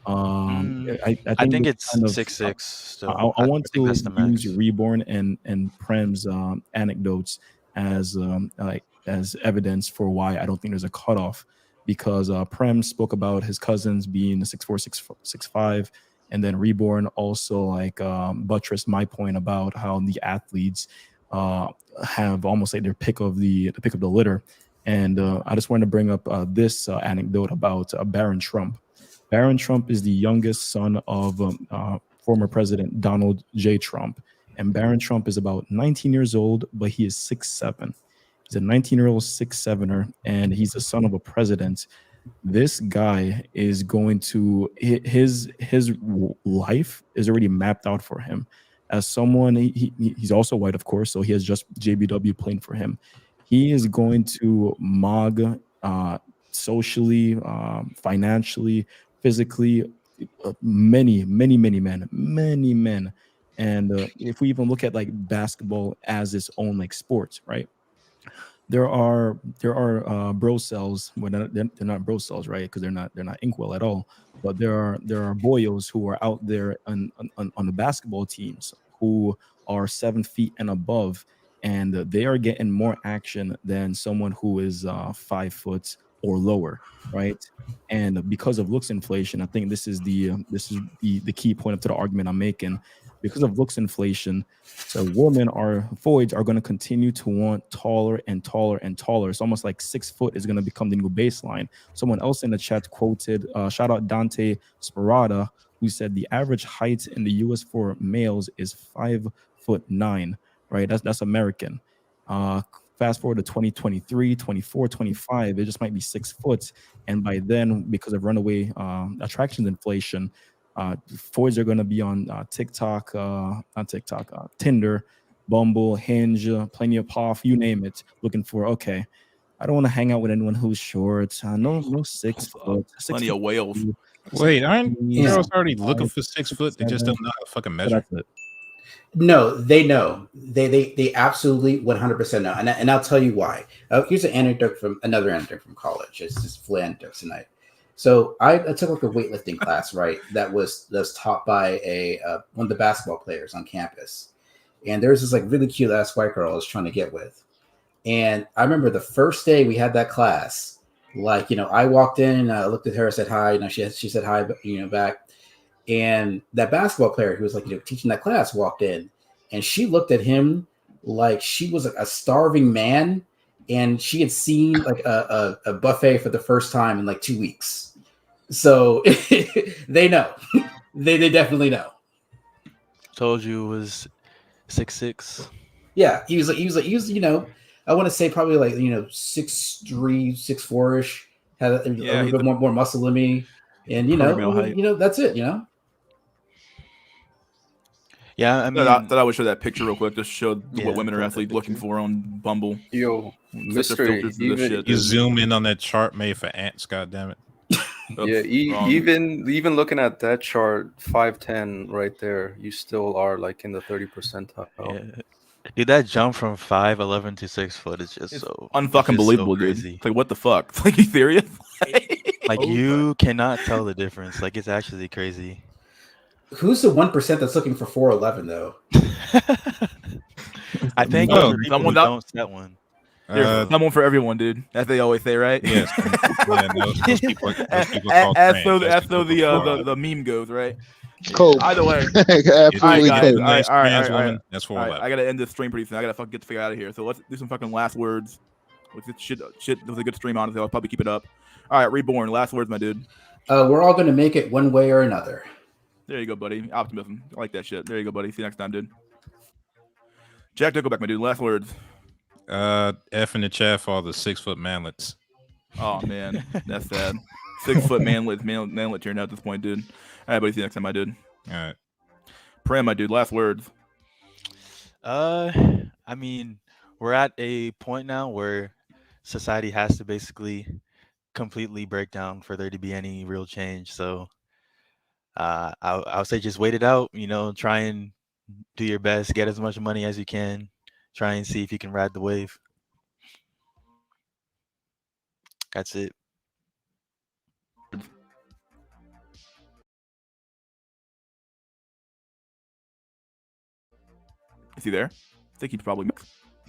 I I think this it's kind of 6'6". Still, I want think to that's the max. use Reborn and Prem's anecdotes as like as evidence for why I don't think there's a cutoff. because Prem spoke about his cousins being 6'4", 6'5", and then Reborn also like buttressed my point about how the athletes have almost like their pick of the litter. And I just wanted to bring up this anecdote about Barron Trump. Barron Trump is the youngest son of former President Donald J. Trump. And Barron Trump is about 19 years old, but he is 6'7". He's a 19-year-old 6'7"er, and he's the son of a president. This guy is going to his life is already mapped out for him. As someone, he's also white, of course, so he has just JBW playing for him. He is going to mog socially, financially, physically, many men. And if we even look at like basketball as its own like sport, right? There are bro cells. Well, they're not bro cells, right? Because they're not inkwell at all. But there are boyos who are out there on the basketball teams who are 7 feet and above, and they are getting more action than someone who is 5 foot or lower, right? And because of looks inflation, I think this is the key point to the argument I'm making. Because of looks inflation, so voids are going to continue to want taller and taller and taller. It's almost like 6 foot is going to become the new baseline. Someone else in the chat quoted, shout out Dante Sparada, who said the average height in the US for males is 5'9", right? That's American. Fast forward to 2023, 24, 25, it just might be 6 foot. And by then, because of runaway attractions inflation, voids are going to be on TikTok, not TikTok, Tinder, Bumble, Hinge, plenty of POF, you name it, looking for, okay, I don't want to hang out with anyone who's short. No 6 foot. Plenty of whales. Wait, aren't Yeah. girls already looking for 6 foot? They just don't know how to fucking So measure. that's it. No, they know. They absolutely 100% know. And I'll tell you why. Here's another anecdote from college. It's just full anecdotes tonight. So I took like a weightlifting class, right? That was taught by one of the basketball players on campus. And there was this like really cute ass white girl I was trying to get with. And I remember the first day we had that class, like, I walked in, I looked at her, said hi, she said hi, back. And that basketball player who was like, teaching that class walked in, and she looked at him like she was like a starving man, and she had seen like a buffet for the first time in like 2 weeks. So they know. They definitely know. Told you it was 6'6". Yeah, he was I want to say probably like 6'3", 6'4"-ish. Had a little bit more muscle than me, and that's it. Yeah, I mean, thought I would show that picture real quick. Just show Yeah, what women are pull up actually that looking for on Bumble. Yo, Set their mystery. filters to this shit, You dude. zoom in on that chart made for ants. God damn it! Yeah, even looking at that chart, 5'10" right there, you still are like in the 30 percentile. yeah. Dude, that jump from 5'11" to 6 foot is just so Unfucking believable, dude. crazy. It's like, what the fuck? It's like, you serious? Like you cannot tell the difference. Like it's actually crazy. Who's the 1% that's looking for 4'11" though? I think Oh, those are people someone who that- don't set one. There's someone for everyone, dude. As they always say, right? Yes. Yeah, those people as call trans. Those people call the meme goes, right? Cope. Either way. Absolutely All right, guys. cope. All right. trans woman. That's 4'11". I gotta end this stream pretty soon. I gotta fucking get the figure out of here. So let's do some fucking last words. With this shit, it was a good stream, honestly. I'll probably keep it up. All right, Reborn. Last words, my dude. We're all going to make it one way or another. There you go, buddy. Optimism. I like that shit. There you go, buddy. See you next time, dude. Jack Nickelback, my dude. Last words. F in the chat for all the 6 foot manlets. Oh man, that's sad. 6 foot manlet here now at this point, dude. All right, buddy. See you next time, my dude. All right. Pram, my dude. Last words. I mean, we're at a point now where society has to basically completely break down for there to be any real change. So I would say just wait it out, try and do your best, get as much money as you can, try and see if you can ride the wave. That's it. Is he there? I think he's probably.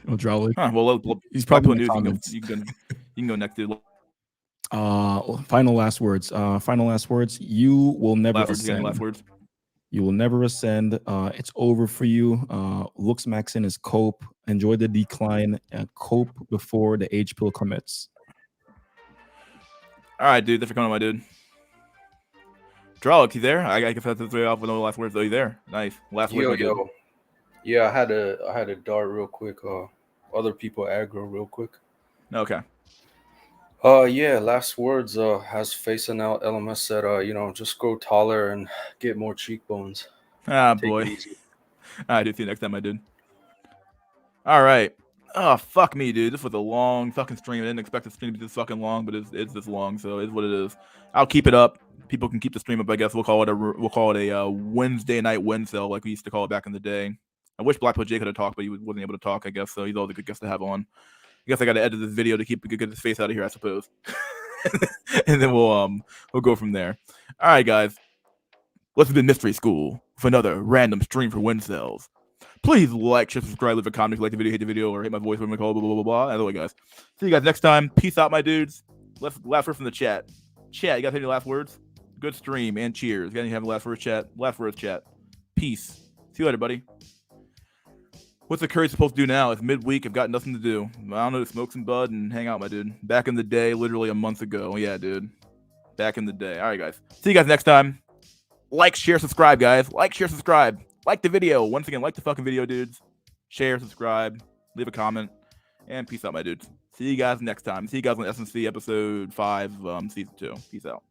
Oh, Jolly. Huh, well, He's probably probably in the news. comments. You can go next, dude. Final last words. Final last words. You will never Last words. You got any ascend. last words? You will never ascend. It's over for you. Looks maxing is cope. Enjoy the decline. Cope before the age pill commits. All right, dude. Thanks for coming on, my dude. Drolix, you there? I guess that's the way off with no last words. Oh, you there? Nice. Last words, my dude. Yeah, I had a dart real quick. Other people aggro real quick. Okay. Yeah, last words, as facing out LMS said, just grow taller and get more cheekbones. Ah, Take boy. it easy. All right, dude. See you next time, my dude. All right. Oh, fuck me, dude. This was a long fucking stream. I didn't expect the stream to be this fucking long, but it's this long, so it's what it is. I'll keep it up. People can keep the stream up, I guess. We'll call it a Wednesday night WINsel, like we used to call it back in the day. I wish Blackpool Jay could have talked, but he wasn't able to talk, I guess, so he's always a good guest to have on. I guess I got to edit this video to get his face out of here, I suppose. And then we'll go from there. All right, guys. Let's be Mystery School for another random stream for WINsels. Please like, share, subscribe, leave a comment if you like the video, hate the video, or hate my voice, whatever you call it, blah, blah, blah, blah. Anyway, guys. See you guys next time. Peace out, my dudes. Last word from the chat. Chat, you guys have any last words? Good stream and cheers. You guys have any last words, chat? Last words, chat. Peace. See you later, buddy. What's the Curry supposed to do now? It's midweek. I've got nothing to do. I don't know, smoke some bud and hang out, my dude. Back in the day, literally a month ago. Yeah, dude. Back in the day. All right, guys. See you guys next time. Like, share, subscribe, guys. Like, share, subscribe. Like the video. Once again, like the fucking video, dudes. Share, subscribe, leave a comment, and peace out, my dudes. See you guys next time. See you guys on SNC episode 5, season 2. Peace out.